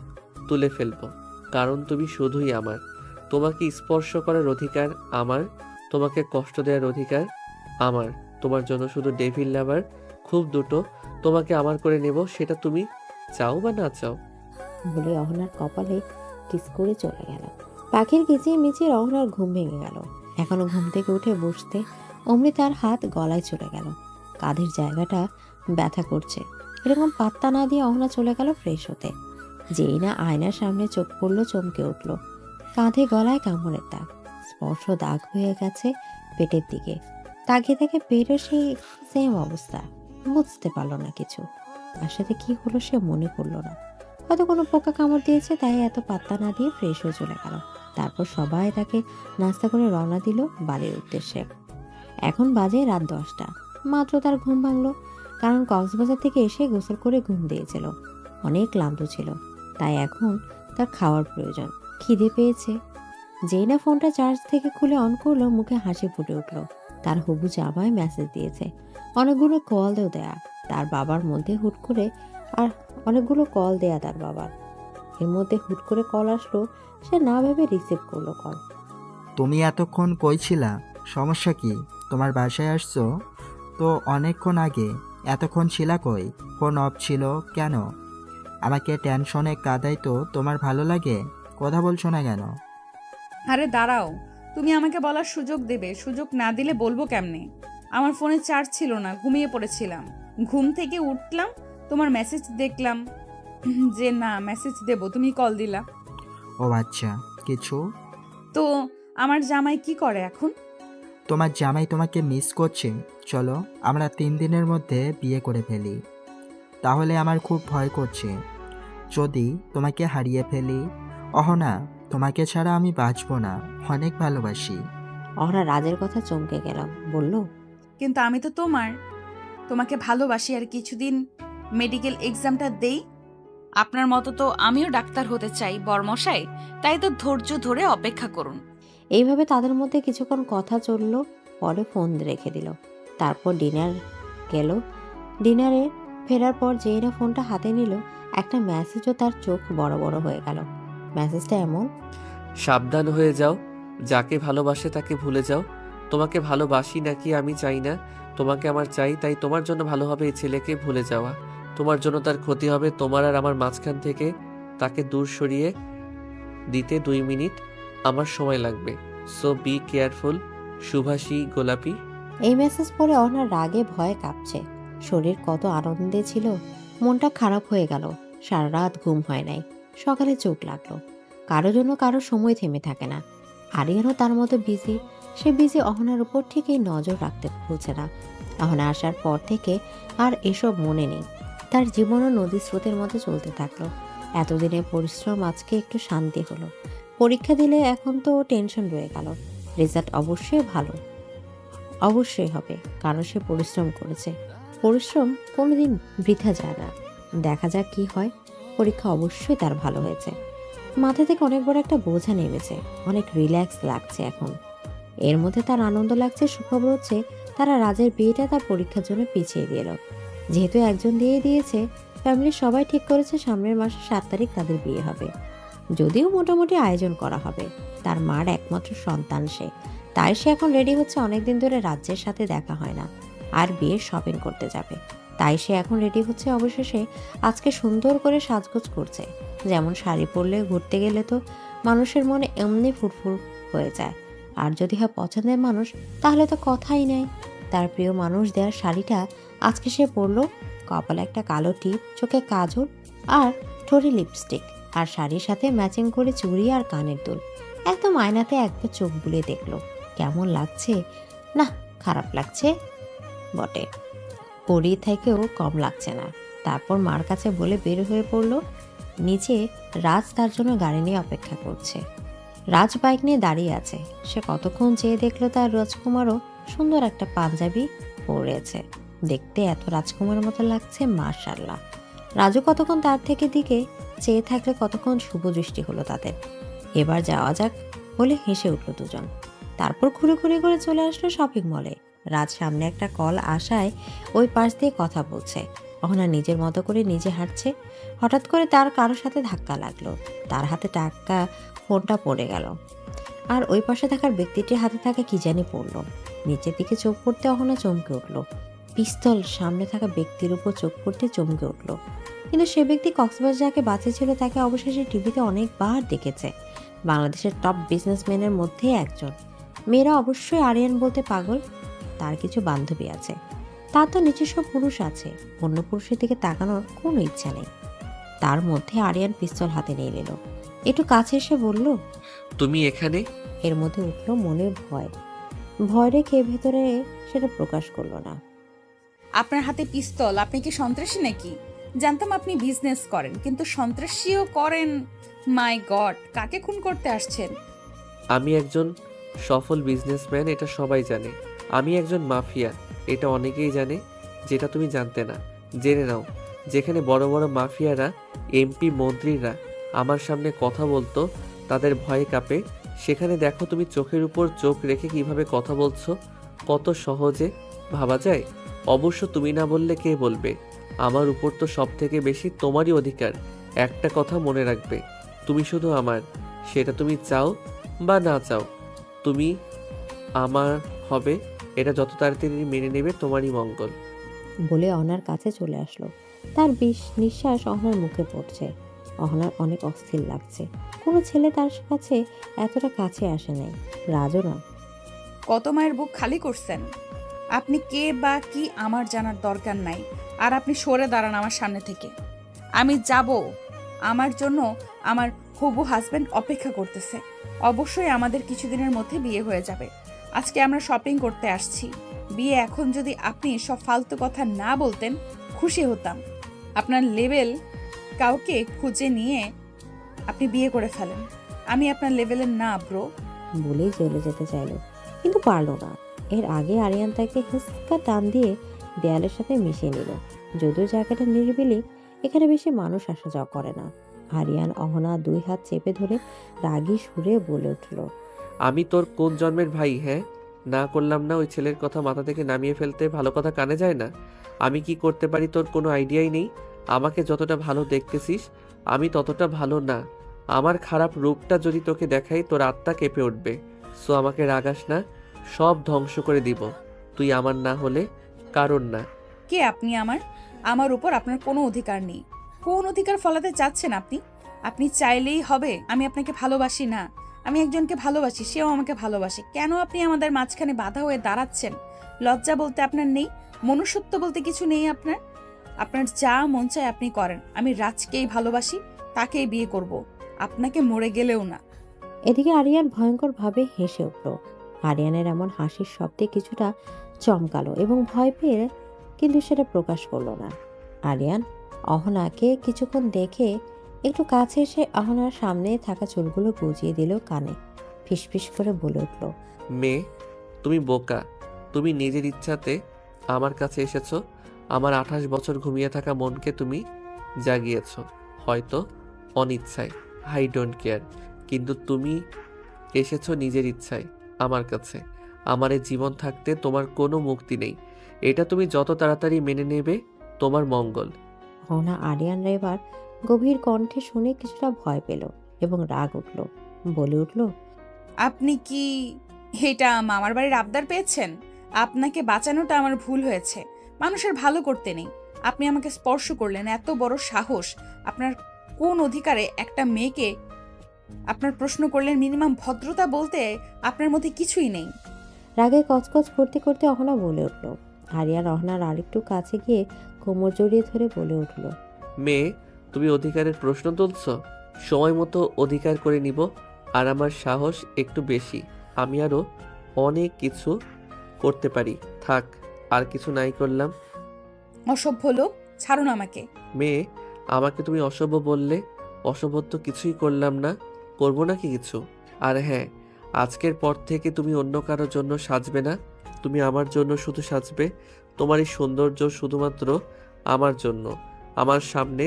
তুলে ফেলবো। কারণ তুমি শুধুই আমার। তোমাকে স্পর্শ করার অধিকার আমার, তোমাকে কষ্ট দেওয়ার অধিকার আমার। তোমার জন্য শুধু ডেভিল লাভার খুব দুটো, তোমাকে আমার করে নেব, সেটা তুমি চাও বা না চাও। বলে অহনার কপালে কিস করে চলে গেল। পাখির কিচিয়ে মিচিয়ে অহনার ঘুম ভেঙে গেল। এখনো ঘুম থেকে উঠে বসতে অমনি তার হাত গলায় চলে গেল। কাঁধের জায়গাটা ব্যথা করছে। এরকম পাত্তা না দিয়ে অহনা চলে গেল ফ্রেশ হতে। যেই না আয়নার সামনে চোখ পড়লো চমকে উঠল। কাঁধে গলায় কামড়ের দাগ, স্পর্শ দাগ হয়ে গেছে পেটের দিকে। তাকিয়ে থেকে পেটও সেই সেম অবস্থা। বুঝতে পারলো না কিছু। তার সাথে কি হলো সে মনে করলো না। হয়তো কোনো পোকা কামড় দিয়েছে, তাই এত পাত্তা না দিয়ে ফ্রেশ হয়ে চলে গেল। তারপর সবাই তাকে নাস্তা করে রওনা দিল বাড়ির উদ্দেশ্যে। এখন বাজে রাত 10টা। মাত্র তার ঘুম ভাঙলো, কারণ কক্সবাজার থেকে এসে গোসল করে ঘুম দিয়েছিল। অনেক ক্লান্ত ছিল, তাই এখন তার খাওয়ার প্রয়োজন। খিদে পেয়েছে। যেই না ফোনটা চার্জ থেকে খুলে অন করলো, মুখে হাসি ফুটে উঠলো। তার হবু জামাই মেসেজ দিয়েছে, অনেকগুলো কলও দেয়া তার বাবার মধ্যে হুট করে, আর অনেকগুলো কল দেয়া তার বাবার। এর মধ্যে হুট করে কল আসলো, সে না ভেবে রিসিভ করলো কল। তুমি এতক্ষণ কই ছিলা? সমস্যা কি? তোমার বাসায় আসছো তো অনেকক্ষণ আগে। এতক্ষণ ছিলা কই? ফোন অফ ছিল কেন? আমাকে টেনশনে কাদাই তো তোমার ভালো লাগে? কথা বলছো না কেন? আরে দাঁড়াও, তুমি আমাকে বলার সুযোগ দেবে। সুযোগ না দিলে বলবো কেমনে? আমার ফোনে চার্জ ছিল না, ঘুমিয়ে পড়েছিলাম। ঘুম থেকে উঠলাম, তোমার মেসেজ দেখলাম যে না মেসেজ দেব, তুমি কল দিলা। ও আচ্ছা, কিছু? তো আমার জামাই কি করে এখন? তোমার জামাই তোমাকে মিস করছে। চলো আমরা 3 দিনের মধ্যে বিয়ে করে ফেলি। তাহলে আমার খুব ভয় করছে যদি তোমাকে হারিয়ে ফেলি। অহনা, তোমাকে ছাড়া আমি বাঁচব না। অনেক ভালোবাসি। অহনা রাজের কথা চমকে গেলাম, বলল, কিন্তু আমি তো তোমাকে ভালোবাসি। আর কিছুদিন মেডিকেল এক্সামটা দেই। আপনার মতো তো আমিও ডাক্তার হতে চাই বরমশাই, তাই তো ধৈর্য ধরে অপেক্ষা করুন। এইভাবে তাদের মধ্যে কিছুক্ষণ কথা চলল। পরে ফোন রেখে দিল। তারপর ডিনার গেল। ডিনারে ফেরার পর যেই না ফোনটা হাতে নিল, একটা মেসেজও তার চোখ বড় বড় হয়ে গেল। মেসেজটা এমন, সাবধান হয়ে যাও, যাকে ভালোবাসে তাকে ভুলে যাও। তোমাকে ভালোবাসি নাকি আমি চাই না, তোমাকে আমার চাই। তাই তোমার জন্য ভালো হবে এই ছেলেকে ভুলে যাওয়া। তোমার জন্য তার ক্ষতি হবে। তোমার আর আমার মাঝখান থেকে তাকে দূর সরিয়ে দিতে 2 মিনিট আমার সময় লাগবে। So be careful. সুভাষী গোলাপি। এই মেসেজ পড়ে অহনার রাগে ভয়ে কাঁপছে। শরীর কত আনন্দে ছিল, মনটা খারাপ হয়ে গেল। সারা রাত ঘুম হয় নাই। সকালে চোখ লাগলো। কারো জন্য কারো সময় থেমে থাকে না। আরিয়ানও তার মতো বিজি। সে বিজি অহনার উপর ঠিকই নজর রাখতে ভুলছে না। অহনা আসার পর থেকে আর এসব মনে নেই। তার জীবনও নদী স্রোতের মতো চলতে থাকলো। এতদিনের পরিশ্রম আজকে একটু শান্তি হলো। পরীক্ষা দিলে এখন তো টেনশন রয়ে গেল। রেজাল্ট অবশ্যই ভালো অবশ্যই হবে, কারণ সে পরিশ্রম করেছে। পরিশ্রম কোনোদিন বৃথা যায় না। দেখা যাক কি হয়। পরীক্ষা অবশ্যই তার ভালো হয়েছে। মাথা থেকে অনেক বড় একটা বোঝা নেমেছে। অনেক রিল্যাক্স লাগছে এখন। এর মধ্যে তার আনন্দ লাগছে। সুখবর হচ্ছে তারা রাজের বিয়েটা তার পরীক্ষার জন্য পিছিয়ে দিল। যেহেতু একজন দিয়ে দিয়েছে, ফ্যামিলির সবাই ঠিক করেছে সামনের মাসে 7 তারিখ তাদের বিয়ে হবে। যদিও মোটামুটি আয়োজন করা হবে। তার মার একমাত্র সন্তান সে, তাই সে এখন রেডি হচ্ছে। অনেকদিন ধরে রাজ্যের সাথে দেখা হয় না, আর বিয়ের শপিং করতে যাবে। তাই সে এখন রেডি হচ্ছে। অবশেষে আজকে সুন্দর করে সাজগোজ করছে। যেমন শাড়ি পরলে ঘুরতে গেলে তো মানুষের মনে এমনি ফুরফুর হয়ে যায়। আর যদি হয় পছন্দের মানুষ, তাহলে তো কথাই নেই। তার প্রিয় মানুষ দেওয়ার শাড়িটা আজকে সে পরলো। কপালে একটা কালো টিপ, চোখে কাজল আর ঠোঁটে লিপস্টিক, আর শাড়ির সাথে ম্যাচিং করে চুড়ি আর কানের দুল। একদম আয়নাতে একবার চোখ বুলিয়ে দেখলো কেমন লাগছে। না, খারাপ লাগছে বটে, পরি থেকেও কম লাগছে না। তারপর মার কাছে বলে বের হয়ে পড়ল। নিচে রাজ তার জন্য গাড়ি নিয়ে অপেক্ষা করছে। রাজ বাইক নিয়ে দাঁড়িয়ে আছে। সে কতক্ষণ চেয়ে দেখলো তার রাজকুমারও সুন্দর একটা পাঞ্জাবি পরেছে। দেখতে এত রাজকুমারের মতো লাগছে, মাশাআল্লাহ। রাজু কতক্ষণ তার থেকে দিকে চেয়ে থাকলে কতক্ষণ শুভ দৃষ্টি হলো তাদের। এবার যাওয়া যাক বলে হেসে উঠল দুজন। তারপর ঘুরে ঘুরে করে চলে আসলো শপিং মলে। রাজ সামনে একটা কল আসায় ওই পাশ দিয়ে কথা বলছে। অহনা নিজের মতো করে নিজে হাঁটছে। হঠাৎ করে তার কারোর সাথে ধাক্কা লাগলো। তার হাতে টাকা ফোনটা পড়ে গেল, আর ওই পাশে থাকার ব্যক্তিটির হাতে থাকা কি জানি পড়লো। নিচের দিকে চোখ পড়তে অহনা চমকে উঠলো। পিস্তল সামনে থাকা ব্যক্তির উপর চোখ পড়তে চমকে উঠলো। কিন্তু সে ব্যক্তি কক্সবাজার যাকে বাঁচিয়েছিল তাকে অবশেষে টিভিতে অনেকবার দেখেছে। বাংলাদেশের টপ বিজনেসম্যানের মধ্যে একজন। মেয়েরা অবশ্যই আরিয়ান বলতে পাগল। তার কিছু বান্ধবী আছে, তার তো নিজস্ব পুরুষ আছে। অন্য পুরুষের দিকে তাকানোর কোনো ইচ্ছা নেই। তার মধ্যে আরিয়ান পিস্তল হাতে নিয়ে নিল। একটু কাছে এসে বলল, তুমি এখানে? এর মধ্যে উঠল মনের ভয়। ভয় রেখে ভেতরে সেটা প্রকাশ করলো না। আপনার হাতে পিস্তল, আপনি কি সন্ত্রাসী নাকি? জানতাম আপনি বিজনেস করেন, কিন্তু সন্ত্রাসীও করেন। মাই গড, কাকে খুন করতে আসছেন? আমি একজন সফল বিজনেসম্যান, এটা সবাই জানে। আমি একজন মাফিয়া, এটা অনেকেই জানে, যেটা তুমি জানতে না। জেনে নাও, যেখানে বড় বড় মাফিয়ারা, এমপি, মন্ত্রীরা আমার সামনে কথা বলতো তাদের ভয়ে কাঁপে, সেখানে দেখো তুমি চোখের উপর চোখ রেখে কিভাবে কথা বলছো। কত সহজে ভাবা যায়। অবশ্য তুমি না বললে কে বলবে? আমার উপর তো সব থেকে বেশি তোমারই অধিকার। একটা কথা মনে রাখবে, তুমি শুধু আমার, সেটা তুমি চাও বা না চাও। তুমি আমার হবে, এটা যত তাড়াতাড়ি মেনে নেবে তোমারই মঙ্গল। বলে অহনার কাছে চলে আসলো। তার নিঃশ্বাস অহনার মুখে পড়ছে। অহনার অনেক অস্থির লাগছে। কোনো ছেলে তার কাছে এতটা কাছে আসে নাই, রাজও না। কত মায়ের বুক খালি করছেন? আপনি কে বা কি আমার জানার দরকার নাই। আর আপনি সরে দাঁড়ান আমার সামনে থেকে। আমি যাব, আমার জন্য আমার হবু হাজবেন্ড অপেক্ষা করতেছে। অবশ্যই আমাদের কিছুদিনের মধ্যে বিয়ে হয়ে যাবে। আজকে আমরা শপিং করতে আসছি। বিয়ে এখন যদি আপনি সব ফালতু কথা না বলতেন খুশি হতাম। আপনার লেভেল কাউকে খুঁজে নিয়ে আপনি বিয়ে করে ফেলেন। আমি আপনার লেভেলের না ব্রো। বলেই চলে যেতে চাইল, কিন্তু পারল না। এর আগে আরিয়ান তাকে হিসকা টান দিয়ে দেয়ালের সাথে মিশিয়ে নিল। যদিও জায়গাটা নিরিবিলি, এখানে বেশি মানুষ আসা যাওয়া করে না। আরিয়ান অহনা দুই হাত চেপে ধরে রাগী সুরে বলে উঠল, আমি তোর কোন জন্মের ভাই? হ্যাঁ, না করলাম না ওই ছেলের কথা মাথা থেকে নামিয়ে ফেলতে? ভালো কথা কানে যায় না? আমি কি করতে পারি তোর কোনো আইডিয়াই নেই। আমাকে যতটা ভালো দেখতেছিস আমি ততটা ভালো না। আমার খারাপ রূপটা যদি তোকে দেখাই তোর আত্মা কেঁপে উঠবে। সো আমাকে রাগাস না, সব ধ্বংস করে দিব। তুই আমার না হলে কারণ না। কে আপনি? আমার উপর আপনার কোনো অধিকার নেই। কোন অধিকার ফলাতে চাচ্ছেন আপনি? আপনি চাইলেই হবে? আমি আপনাকে ভালোবাসি না। আমি একজনকে ভালোবাসি, সেও আমাকে ভালোবাসে। কেন আপনি আমাদের মাঝখানে বাধা হয়ে দাঁড়াচ্ছেন? লজ্জা বলতে আপনার নেই? মনুষ্যত্ব বলতে কিছু নেই আপনার? আপনার যা মন চায় আপনি করেন। আমি রাজকেই ভালোবাসি, তাকেই বিয়ে করব, আপনাকে মরে গেলেও না। এদিকে আরিয়ান ভয়ঙ্কর ভাবে হেসে উঠল। আরিয়ানের এমন হাসির শব্দে কিছুটা চমকালো এবং ভয় পেয়ে কিন্তু সেটা প্রকাশ করলো না। আরিয়ান অহনাকে কিছুক্ষণ দেখে একটু কাছে এসে অহনার সামনে থাকা চুলগুলো গুজিয়ে দিল কানে। ফিসফিস করে বলে উঠল, মেয়ে, তুমি বোকা। তুমি নিজের ইচ্ছাতে আমার কাছে এসেছো। আমার 28 বছর ঘুমিয়ে থাকা মনকে তুমি জাগিয়েছ, হয়তো অনিচ্ছায়, আই ডোন্ট কেয়ার। কিন্তু তুমি এসেছো নিজের ইচ্ছায় আমার কাছে। আমার এই জীবন থাকতে তোমার কোনো মুক্তি নেই। এটা তুমি যত তাড়াতাড়ি মেনে নেবে তোমার মঙ্গল। অহনা আরিয়ানরা এবার গভীর কণ্ঠে শুনে কিছুটা ভয় পেল এবং রাগ উঠল। বলে উঠল, আপনি কি এটা মামার বাড়ির আবদার পেয়েছেন? আপনাকে বাঁচানোটা আমার ভুল হয়েছে। মানুষের ভালো করতে নেই। আপনি আমাকে স্পর্শ করলেন, এত বড় সাহস আপনার? কোন অধিকারে একটা মেয়েকে আপনার প্রশ্ন করলেন? মিনিমাম ভদ্রতা বলতে আপনার মধ্যে কিছুই নেই। রাগে কচকচ করতে করতে অহনা বলে উঠল। আরিয়ান অহনার আরেকটু কাছে গিয়ে কোমর জড়িয়ে ধরে বলে উঠল, মেয়ে, তুমি অধিকারের প্রশ্ন তুলছ? সময় মতো অধিকার করে নিব। আর আমার সাহস একটু বেশি। আমি আরো অনেক কিছু করতে পারি। থাক, আর কিছু নাই করলাম। অসভ্য লোক, ছাড়ুন আমাকে। মেয়ে, আমাকে তুমি অসভ্য বললে? অসভ্য তো কিছুই করলাম না, করবো নাকি কিছু? আর হ্যাঁ, আজকের পর থেকে তুমি অন্য কারোর জন্য সাজবে না, তুমি আমার জন্য শুধু সাজবে। তোমার এই সৌন্দর্য শুধুমাত্র আমার জন্য। আমার সামনে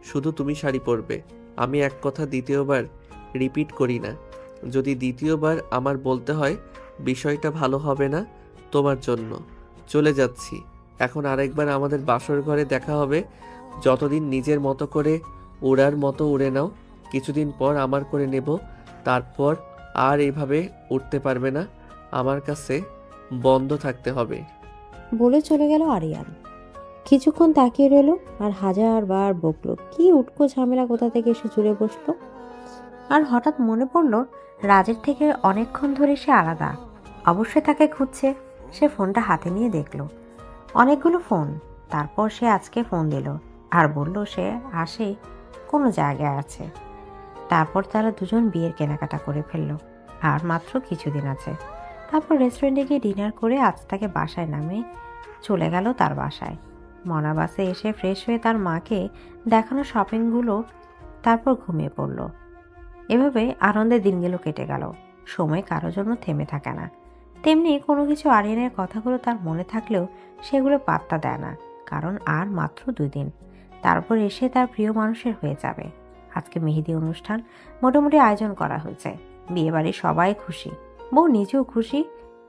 শুধু তুমি শাড়ি পরবে। আমি এক কথা দ্বিতীয়বার রিপিট করি না। যদি দ্বিতীয়বার আমার বলতে হয়, বিষয়টা ভালো হবে না তোমার জন্য। চলে যাচ্ছি। এখন আরেকবার আমাদের বাসর ঘরে দেখা হবে। যতদিন নিজের মতো করে উড়ার মতো উড়ে নাও, কিছুদিন পর আমার করে নেব, তারপর আর এইভাবে উঠতে পারবে না। আমার কাছে বন্ধ থাকতে হবে। বলে চলে গেল আরিয়ান। কিছুক্ষণ তাকিয়ে রইল আর হাজারবার বকলো, কি উটকো ঝামেলা কোথা থেকে এসে জুড়ে বসলো। আর হঠাৎ মনে পড়ল রাজের থেকে অনেকক্ষণ ধরে সে আলাদা, অবশ্যই তাকে খুঁজছে। সে ফোনটা হাতে নিয়ে দেখলো অনেকগুলো ফোন। তারপর সে আজকে ফোন দিল আর বলল সে আসে কোনো জায়গায় আছে। তারপর তারা দুজন বিয়ের কেনাকাটা করে ফেললো, আর মাত্র কিছুদিন আছে। তারপর রেস্টুরেন্টে গিয়ে ডিনার করে আজ তাকে বাসায় নামে চলে গেল তার বাসায়। মনা বাসে এসে ফ্রেশ হয়ে তার মাকে দেখানো শপিংগুলো, তারপর ঘুমিয়ে পড়ল। এভাবে আনন্দে দিনগুলো কেটে গেল। সময় কারোর জন্য থেমে থাকে না। তেমনি কোনো কিছু আরিয়ানের কথাগুলো তার মনে থাকলেও সেগুলো পাত্তা দেয় না, কারণ আর মাত্র 2 দিন, তারপর এসে তার প্রিয় মানুষের হয়ে যাবে। আজকে মেহেদি অনুষ্ঠান মোটামুটি আয়োজন করা হয়েছে। বিয়েবাড়ির সবাই খুশি, বউ নিজেও খুশি।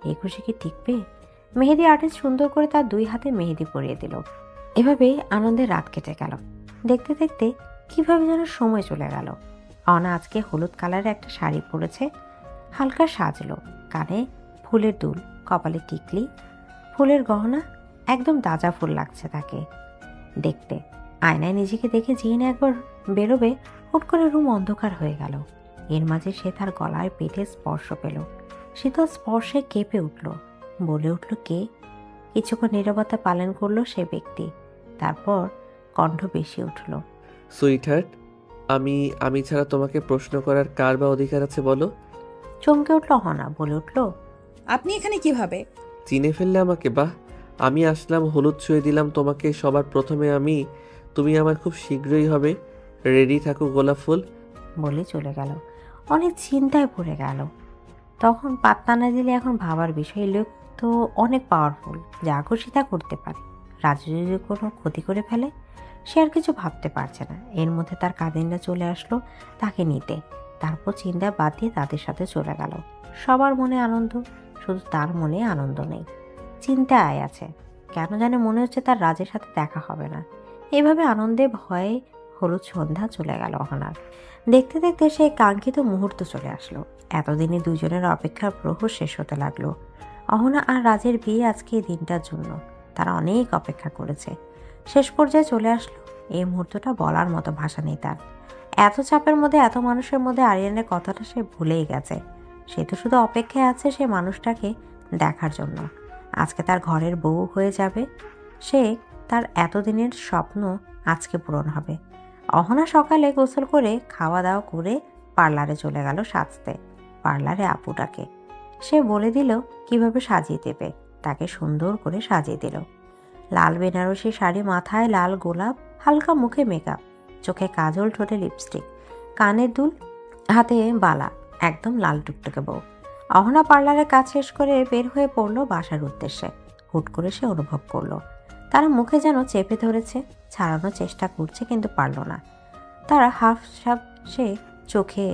এই খুশি কি টিকবে? মেহেদি আর্টিস্ট সুন্দর করে তার 2 হাতে মেহেদি পরিয়ে দিল। এভাবেই আনন্দের রাত কেটে গেল। দেখতে দেখতে কিভাবে যেন সময় চলে গেল। অনা আজকে হলুদ কালারের একটা শাড়ি পরেছে, হালকা সাজলো, কানে ফুলের দুল, কপালে টিকলি, ফুলের গহনা, একদম তাজা ফুল লাগছে তাকে দেখতে। আয়নায় নিজেকে দেখে জিনে একবার বেরোবে, হুট করে রুম অন্ধকার হয়ে গেল। এর মাঝে সে তার গলায় পেটে স্পর্শ পেল। শীতল স্পর্শে কেঁপে উঠল, বলে উঠল কে। কিছুক্ষণ নীরবতা পালন করলো সে ব্যক্তি, তারপর কণ্ঠ বেশি উঠল। সুইটহার্ট, আমি ছাড়া তোমাকে প্রশ্ন করার কার বা অধিকার আছে বলো? চমকে উঠল অহনা, বলে উঠল আপনি এখানে কিভাবে? চিনে ফেললে আমাকে? বাহ, আমি আসলাম, হলুদ ছুঁয়ে দিলাম তোমাকে সবার প্রথমে আমি। তুমি আমার খুব শীঘ্রই হবে। রেডি থাকো গোলাপ ফুল। বলে চলে গেল। অনেক চিন্তায় পড়ে গেল। তখন পাত্তা না দিলে এখন ভাবার বিষয়, লোক তো অনেক পাওয়ারফুল, যা খুশি তা করতে পারে। রাজু যদি কোনো ক্ষতি করে ফেলে, সে আর কিছু ভাবতে পারছে না। এর মধ্যে তার কাজিনরা চলে আসলো তাকে নিতে। তারপর চিন্তা বাদ দিয়ে তাদের সাথে চলে গেল। সবার মনে আনন্দ, শুধু তার মনে আনন্দ নেই, চিন্তায় আছে। কেন জানে মনে হচ্ছে তার রাজের সাথে দেখা হবে না। এভাবে আনন্দে ভয়ে হলুদ সন্ধ্যা চলে গেল অহনার। দেখতে দেখতে সেই কাঙ্ক্ষিত মুহূর্ত চলে আসলো। এতদিনে দুজনের অপেক্ষার প্রহর শেষ হতে লাগলো। অহনা আর রাজের বিয়ে আজকে এই দিনটার জন্য তারা অনেক অপেক্ষা করেছে। শেষ পর্যায়ে চলে আসলো। এই মুহূর্তটা বলার মতো ভাষা নেই তার। এত চাপের মধ্যে, এত মানুষের মধ্যে আরিয়ানের কথাটা সে ভুলেই গেছে। সে তো শুধু অপেক্ষায় আছে সে মানুষটাকে দেখার জন্য। আজকে তার ঘরের বউ হয়ে যাবে সে, তার এতদিনের স্বপ্ন আজকে পূরণ হবে। অহনা সকালে গোসল করে খাওয়া দাওয়া করে পার্লারে চলে গেল সাজতে। পার্লারে আপুটাকে সে বলে দিল কিভাবে সাজিয়ে দেবে। তাকে সুন্দর করে সাজিয়ে দিল। লাল বেনারসি শাড়ি, মাথায় লাল গোলাপ, হালকা মুখে মেকআপ, চোখে কাজল, ঠোঁটে লিপস্টিক, কানের দুল, হাতে বালা, একদম লাল টুকটুকে বউ। অহনা পার্লারের কাজ শেষ করে বের হয়ে পড়লো বাসার উদ্দেশ্যে। হুট করে সে অনুভব করলো তারা মুখে যেন চেপে ধরেছে। ছাড়ানোর চেষ্টা করছে কিন্তু পারল না। তারা হাফ সাপ সে চোখে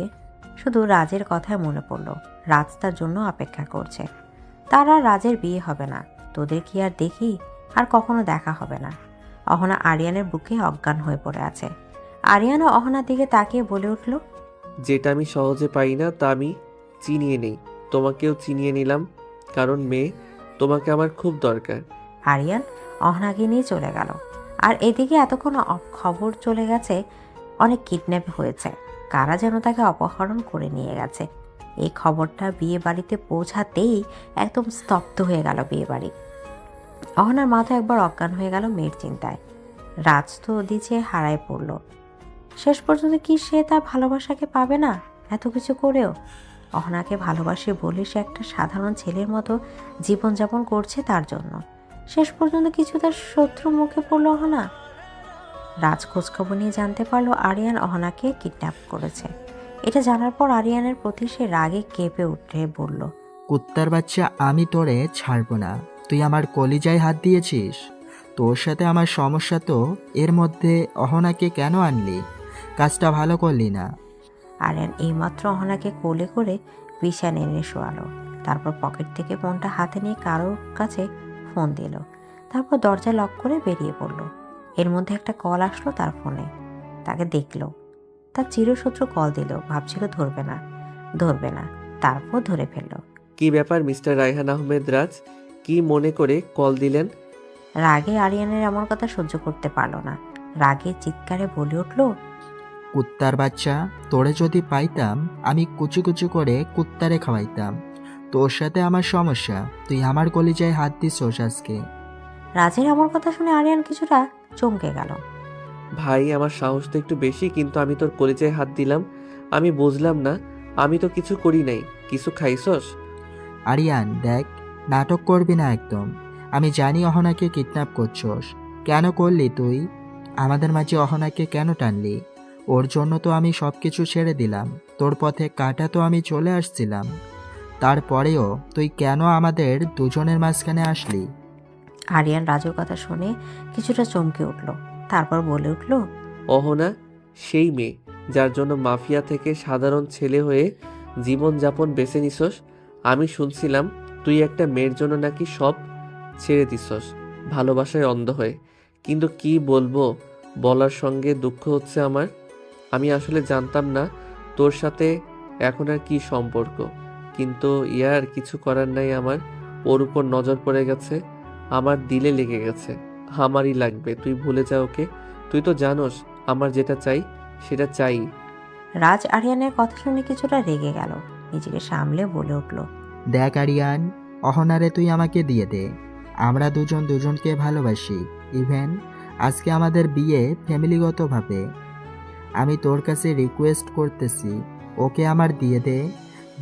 শুধু রাজের কথাই মনে পড়ল। রাজ তার জন্য অপেক্ষা করছে। তার আর রাজের বিয়ে হবে না। তোদের কি আর দেখি? আর কখনো দেখা হবে না। অহনা আরিয়ানের বুকে অজ্ঞান হয়ে পড়ে আছে। আরিয়ানও অহনার দিকে তাকিয়ে বলে উঠল, যেটা আমি সহজে পাই না তা আমি চিনিয়ে নেই। তোমাকেও চিনিয়ে নিলাম, কারণ মেয়ে, তোমাকে আমার খুব দরকার। আরিয়ান অহনাকে নিয়ে চলে গেল। আর এদিকে এতক্ষণ খবর চলে গেছে অনেক কিডন্যাপ হয়েছে, কারা যেন তাকে অপহরণ করে নিয়ে গেছে। এই খবরটা বিয়ে বাড়িতে পৌঁছাতেই একদম স্তব্ধ হয়ে গেল বিয়ে বাড়ি। অহনার মাথা একবার অজ্ঞান হয়ে গেল মেয়ের চিন্তায়। রাজ তো ওদিকে হারায় পড়ল। শেষ পর্যন্ত কি সে তার ভালোবাসাকে পাবে না? এত কিছু করেও অহনাকে ভালোবাসে বলে সে একটা সাধারণ ছেলের মতো জীবনযাপন করছে তার জন্য। শেষ পর্যন্ত কিছু তার শত্রু মুখে পড়ল অহনা। রাজ খোঁজখবর নিয়ে জানতে পারলো আরিয়ান অহনাকে কিডন্যাপ করেছে। এটা জানার পর আরিয়ানের প্রতি সে রাগে কেঁপে উঠে বলল, কুত্তার বাচ্চা, আমি তোরে ছাড়বো না। তুই আমার কলিজায় হাত দিয়েছিস। তোর সাথে আমার সমস্যা তো, এর মধ্যে অহনাকে কেন আনলি? কাজটা ভালো করলি না। আরিয়ান এইমাত্র অহনাকে কোলে করে বিছানায় এনে শোয়ালো। তারপর পকেট থেকে ফোনটা হাতে নিয়ে কারোর কাছে ফোন দিল। তারপর দরজা লক করে বেরিয়ে পড়ল। এর মধ্যে একটা কল আসলো তার ফোনে। তাকে দেখলো। তার চিরশত্রু কল দিল, ভাবছিল ধরবে না, তারপর ধরে ফেললো। কি ব্যাপার মিস্টার রায়হান আহমেদ রাজ, কি মনে করে কল দিলেন? রাগে আরিয়ানের এমন কথা সহ্য করতে পারল না। রাগে চিৎকারে বলে উঠল, কুত্তার বাচ্চা, তোরে যদি পাইতাম আমি কুচু কুচু করে কুত্তারে খাওয়াইতাম। তোর সাথে আমার সমস্যা, তুই আমার কলিজায় হাত দিছোস আজকে। রাজের এমন কথা শুনে আরিয়ান কিছুটা চমকে গেল। ভাই, আমার সাহস তো একটু বেশি, কিন্তু আমি তোর কলিজায় হাত দিলাম? আমি বুঝলাম না, আমি তো কিছু করি নাই। কিছু খাইছস? আরিয়ান দেখ, নাটক করবি না একদম। আমি জানি অহনাকে কিডন্যাপ করছস। কেন করলি তুই? আমাদের মাঝে অহনাকে কেন টানলি? ওর জন্য তো আমি সব কিছু ছেড়ে দিলাম। তোর পথে কাটা তো আমি চলে আসছিলাম। তারপরেও তুই কেন আমাদের দুজনের মাঝখানে আসলি? আরিয়ান রাজুর কথা শুনে কিছুটা চমকে উঠল। তারপর বলে উঠল, অহনা সেই মেয়ে যার জন্য মাফিয়া থেকে সাধারণ ছেলে হয়ে জীবনযাপন বেছে নিছস। আমি শুনছিলাম তুই একটা মেয়ের জন্য নাকি সব ছেড়ে দিছস, ভালোবাসায় অন্ধ হয়ে। কিন্তু কি বলবো, বলার সঙ্গে দুঃখ হচ্ছে আমার। আমি আসলে জানতাম না তোর সাথে এখন আর কি সম্পর্ক, কিন্তু ইয়ার কিছু করার নাই আমার। ওর উপর নজর পড়ে গেছে, আমার দিলে লেগে গেছে। আমারই লাগবে, তুই ভুলে যা ওকে। তুই তো জানোস আমার যেটা চাই সেটা চাই। রাজ আরিয়ানের কথা শুনে কিছুটা রেগে গেল। নিজেকে সামলে বলে উঠল, দেখ আরিয়ান, অহনারে তুই আমাকে দিয়ে দে। আমরা দুজন দুজনকে ভালোবাসি। ইভেন আজকে আমাদের বিয়ে ফ্যামিলিগতভাবে। আমি তোর কাছে রিকোয়েস্ট করতেছি, ওকে আমার দিয়ে দে।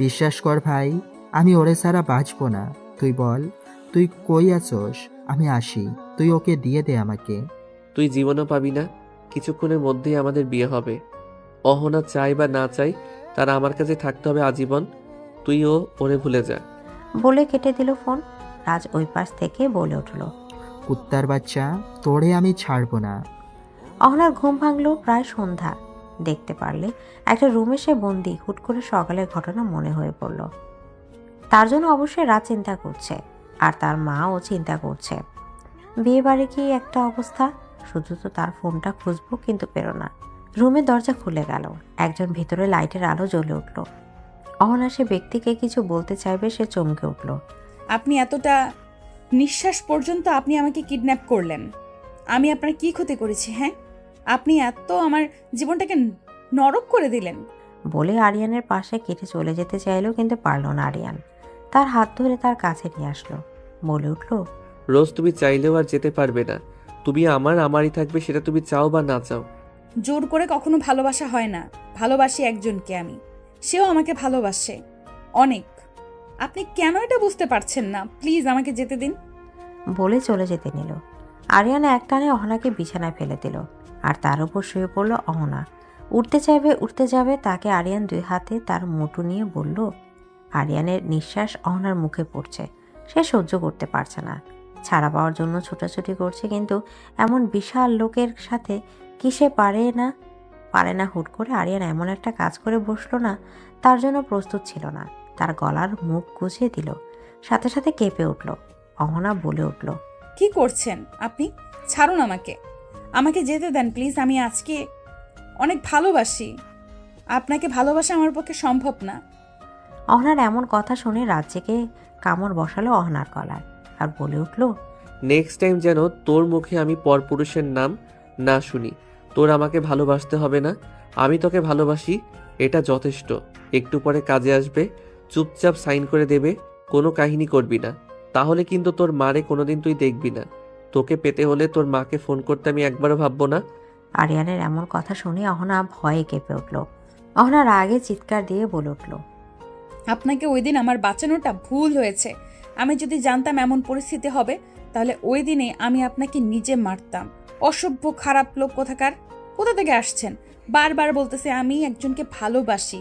বিশ্বাস কর ভাই, আমি ওরে ছাড়া বাঁচবো না। তুই বল, তুই কই আছোস? আমি আসি, তুই ওকে দিয়ে দে আমাকে। তুই জীবনও পাবি না, কিছুক্ষণের মধ্যেই আমাদের বিয়ে হবে। অহনা চাই বা না চাই, তারা আমার কাছে থাকতে হবে আজীবন। তুইও ওরে ভুলে যা। বলে কেটে দিল ফোন। রাজ ওই পাশ থেকে বলে উঠল, কুত্তার বাচ্চা, তোরে আমি ছাড়বো না। অহনার ঘুম ভাঙলো প্রায় সন্ধ্যা। দেখতে পারলে একটা রুমে সে বন্দি। হুট করে সকালের ঘটনা মনে হয়ে পড়ল। তার জন্য অবশ্যই রাত চিন্তা করছে, আর তার মাও চিন্তা করছে। বিয়ে বাড়ি কি একটা অবস্থা! শুধু তো তার ফোনটা খুঁজবো, কিন্তু পেরো না। রুমের দরজা খুলে গেল। একজন ভেতরে লাইটের আলো জ্বলে উঠল। অহনা সে ব্যক্তিকে কিছু বলতে চাইবে, সে চমকে উঠল। আপনি এতটা নিঃশ্বাস পর্যন্ত আপনি আমাকে কিডন্যাপ করলেন। আমি আপনার কি ক্ষতি করেছি? হ্যাঁ, আপনি এত আমার জীবনটাকে নরক করে দিলেন। বলে আরিয়ানের পাশে কেটে চলে যেতে চাইলো, কিন্তু পারল না আরিয়ান। তার হাত ধরে তার কাছে নিয়ে আসলো। বলে উঠল, রোজ তুমি চাইলেও আর যেতে পারবে না। তুমি আমারই থাকবে, সেটা তুমি চাও বা না চাও। জোর করে কখনো ভালোবাসা হয় না। ভালোবাসি একজনকে আমি, সেও আমাকে ভালোবাসে অনেক। আপনি কেন এটা বুঝতে পারছেন না? প্লিজ আমাকে যেতে দিন। বলে চলে যেতে নিল। আরিয়ানা একটানে অহনাকে বিছানায় ফেলে দিল, আর তার উপর শুয়ে পড়ল অহনা। উঠতে যাবে, তাকে আরিয়ান দুই হাতে তার মুঠো নিয়ে বলল। আরিয়ানের নিঃশ্বাস অহনার মুখে পড়ছে। সে সহ্য করতে পারছে না। ছাড়া পাওয়ার জন্য ছোটাছুটি করছে, কিন্তু এমন বিশাল লোকের সাথে কি সে পারে না। হুট করে আরিয়ান এমন একটা কাজ করে বসলো না, তার জন্য প্রস্তুত ছিল না। তার গলার মুখ গুছিয়ে দিল, সাথে সাথে কেঁপে উঠল। অহনা বলে উঠল, কি করছেন আপনি? ছাড়ুন আমাকে, আমাকে যেতে দেন প্লিজ। আমি আজকে অনেক ভালোবাসি আপনাকে। ভালোবাসা আমার পক্ষে সম্ভব না। অহনার এমন কথা শুনে রাজ্যকে কামড় বসালো অহনার গলায়, আর বলে উঠল, নেক্সট টাইম যেন তোর মুখে আমি পরপুরুষের নাম না শুনি। তোর আমাকে ভালোবাসতে হবে না, আমি তোকে ভালোবাসি, এটা যথেষ্ট। একটু পরে কাজে আসবে, চুপচাপ সাইন করে দেবে, কোনো কাহিনী করবি না। তাহলে কিন্তু তোর মারে কোনোদিন তুই দেখবি না। তোকে পেতে হলে তোর মাকে ফোন করতে আমি একবারও ভাববো না। আরিয়ানের এমন কথা শুনে অহনা ভয়ে কেঁপে উঠল। অহনা রাগে চিৎকার দিয়ে বলে উঠল, আপনাকে ওই দিন আমার বাঁচানোটা ভুল হয়েছে। আমি যদি জানতাম এমন পরিস্থিতি হবে, তাহলে ওই দিনে আমি আপনাকে নিজে মারতাম। অসভ্য খারাপ লোক কোথাকার। কোথা থেকে আসছেন? বারবার বলতেছে আমি একজনকে ভালোবাসি,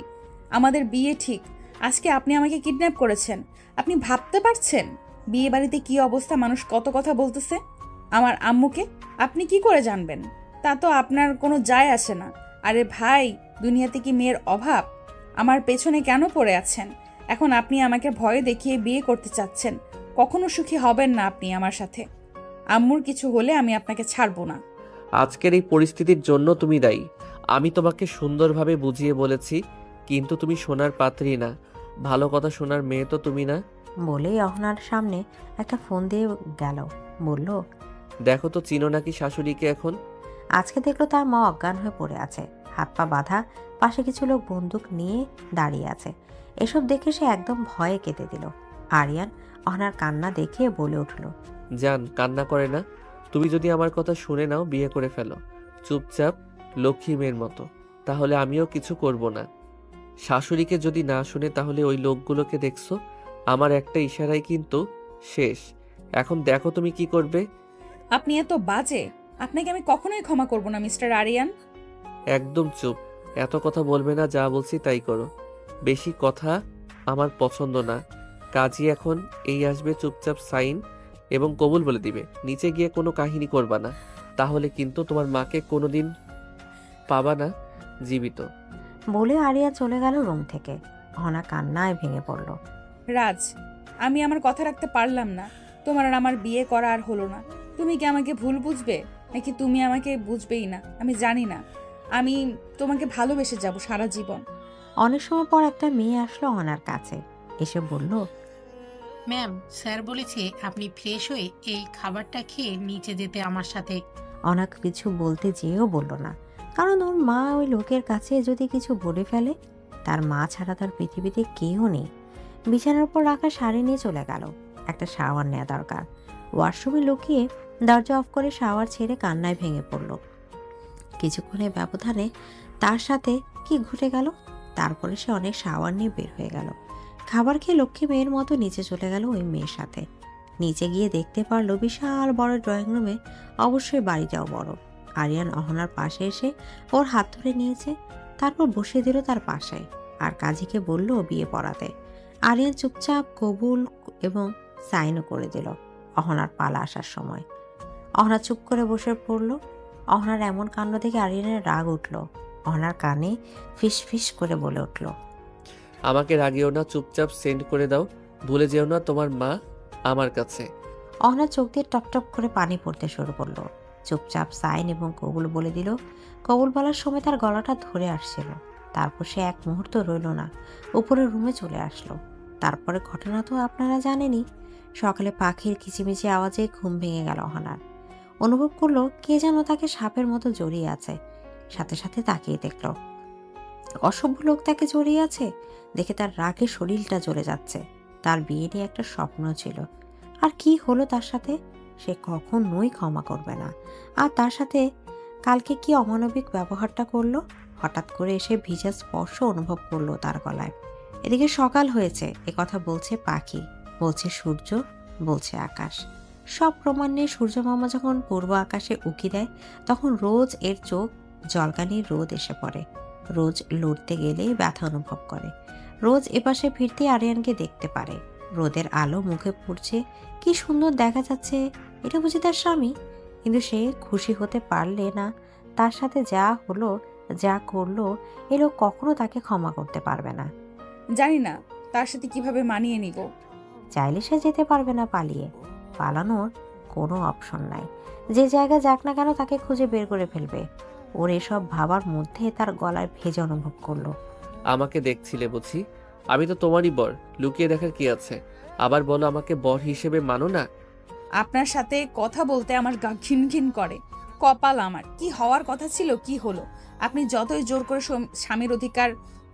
আমাদের বিয়ে ঠিক। আজকে আপনি আমাকে কিডন্যাপ করেছেন। আপনি ভাবতে পারছেন বিয়ে বাড়িতে কি অবস্থা? মানুষ কত কথা বলতেছে। আমার আম্মুকে আপনি কি করে জানবেন? তা তো আপনার কোনো যায় আসে না। আরে ভাই, দুনিয়াতে কি মেয়ের অভাব? আমার পেছনে কেন পড়ে আছেন? এখন আপনি আমাকে ভয় দেখিয়ে বিয়ে করতে চাচ্ছেন। কখনো সুখী হবেন না আপনি আমার সাথে। আম্মুর কিছু হলে আমি আপনাকে ছাড়বো না। আজকের এই পরিস্থিতির জন্য তুমি দায়ী। আমি তোমাকে সুন্দরভাবে বুঝিয়ে বলেছি, কিন্তু তুমি শোনার পাত্রী না। ভালো কথা শোনার মেয়ে তো তুমি না। বলেই অহনার সামনে একটা ফোন দিয়ে গেল। বলল, দেখো তো চিনো নাকি শাশুড়িকে এখন? আজকে দেখলো তার মা অজ্ঞান হয়ে পড়ে আছে, হাত পা বাঁধা। পাশে কিছু লোক বন্দুক নিয়ে দাঁড়িয়ে আছে। এসব দেখে সে একদম ভয়ে কেঁদে দিল। আরিয়ান অহনার কান্না দেখে বলে উঠল, জান, কান্না করে না। তুমি যদি আমার কথা শুনে নাও, বিয়ে করে ফেলো চুপচাপ, লক্ষ্মী মেয়ের মতো। তাহলে আমিও কিছু করব না। শাশুড়িকে যদি না শুনে, তাহলে ওই লোকগুলোকে দেখছো, আমার একটা ইশারায় কিন্তু শেষ। এখন দেখো তুমি কি করবে। আপনি এত বাজে, আপনাকে আমি কখনোই ক্ষমা করব না মিস্টার আরিয়ান। একদম চুপ। এত কথা বলবে না, যা বলছি তাই করো। বেশি কথা আমার পছন্দ না। কাজী এখন এই আসবে, চুপচাপ সাইন এবং কবুল বলে দিবে। নিচে গিয়ে কোনো কাহিনী করবা না, তাহলে কিন্তু তোমার মাকে কোনোদিন পাবা না জীবিত। বলে আরিয়া চলে গেল রুম থেকে। অহনা কান্নায় ভেঙে পড়ল। রাজ, আমি আমার কথা রাখতে পারলাম না। তোমার আর আমার বিয়ে করা আর হলো না। তুমি কি আমাকে ভুল বুঝবে, নাকি তুমি আমাকে বুঝবেই না? আমি জানি না। আমি তোমাকে ভালোবেসে যাব সারা জীবন। অনেক সময় পর একটা মেয়ে আসলো অহনার কাছে, এসে বলল, ম্যাম, স্যার বলেছে আপনি ফ্রেশ হয়ে এই খাবারটা খেয়ে নিচে যেতে আমার সাথে। অনাক কিছু বলতে যেয়েও বলল না, কারণ ওর মা ওই লোকের কাছে যদি কিছু বলে ফেলে, তার মা ছাড়া তার পৃথিবীতে কেউ নেই। বিছানার উপর রাখা শাড়ি নিয়ে চলে গেল। একটা শাওয়ার নেওয়া দরকার। ওয়াশরুমে লুকিয়ে দরজা অফ করে শাওয়ার ছেড়ে কান্নায় ভেঙে পড়ল। কিছুক্ষণের ব্যবধানে তার সাথে কি ঘটে গেল। তারপরে সে অনেক শাওয়ার নিয়ে বের হয়ে গেল। খাবার খেয়ে লক্ষ্মী মেয়ের মতো নিচে চলে গেল ওই মেয়ের সাথে। নিচে গিয়ে দেখতে পারলো বিশাল বড় ড্রয়িং রুমে, অবশ্যই বাড়িটাও বড়। আরিয়ান অহনার পাশে এসে ওর হাত ধরে নিয়েছে, তারপর বসিয়ে দিল তার পাশে, আর কাজীকে বলল বিয়ে পড়াতে। আরিয়ান চুপচাপ কবুল এবং সাইনও করে দিল। অহনার পালা আসার সময় অহনা চুপ করে বসে পড়ল। অহনার এমন কাণ্ড দেখে আরিয়ানের রাগ উঠল। অহনার কানে ফিস ফিস করে বলে উঠল, আমাকে রাগিও না, চুপচাপ সেন্ড করে দাও। ভুলে যেও না তোমার মা আমার কাছে। অহনার চোখ দিয়ে টপটপ করে পানি পড়তে শুরু করলো। চুপচাপ সাইন এবং কবুল বলে দিল। কবুল বলার সময় তার গলাটা ধরে আসছিল। তারপর সে এক মুহূর্ত রইল না, উপরের রুমে চলে আসলো। তারপরে ঘটনা তো আপনারা জানেনই। সকালে পাখির কিচিমিচি আওয়াজে ঘুম ভেঙে গেল অহনার। অনুভব করলো কে যেন তাকে সাপের মতো জড়িয়ে আছে। সাথে সাথে তাকিয়ে দেখল অসভ্য লোক তাকে জড়িয়ে আছে। দেখে তার রাগে শরীরটা জ্বলে যাচ্ছে। তার বিয়ে নিয়ে একটা স্বপ্ন ছিল, আর কি হলো তার সাথে, সে কখনোই ক্ষমা করবে না। আর তার সাথে কালকে কি অমানবিক ব্যবহারটা করলো। হঠাৎ করে এসে ভিজা স্পর্শ অনুভব করলো তার গলায়। এদিকে সকাল হয়েছে, কথা বলছে পাখি, বলছে সূর্য, বলছে আকাশ। সব প্রমাণ নিয়ে সূর্য মামা যখন পূর্ব আকাশে উকি দেয়, তখন রোজ এর চোখ জলকানির রোদ এসে পড়ে। রোজ লড়তে গেলেই ব্যথা অনুভব করে। রোজ এপাশে ফিরতে আরিয়ানকে দেখতে পারে। রোদের আলো মুখে পড়ছে, কি সুন্দর দেখা যাচ্ছে। এটা বুঝি তার স্বামী? কিন্তু সে খুশি হতে পারলে না। তার সাথে যা হলো, যা করলো, এ লোক কখনো তাকে ক্ষমা করতে পারবে না। জানি না তার সাথে কিভাবে মানিয়ে নিব। চাইলে সে যেতে পারবে না পালিয়ে। পালানোর কোনো অপশন নাই। যে জায়গা যাক না কেন তাকে খুঁজে বের করে ফেলবে। ওর এসব ভাবার মধ্যে তার গলায় ভেজা অনুভব করলো। আমাকে দেখছিলে বুঝি? আমি তো তোমারই বর, লুকিয়ে দেখার কি আছে? আবার বলো আমাকে বর হিসেবে মানো না। আপনার সাথে কথা বলতে আমার গা ঘিন ঘিন করে। কপাল আমার, কি হওয়ার কথা ছিল কি হলো। আপনি যতই জোর করে স্বামীর অধিকার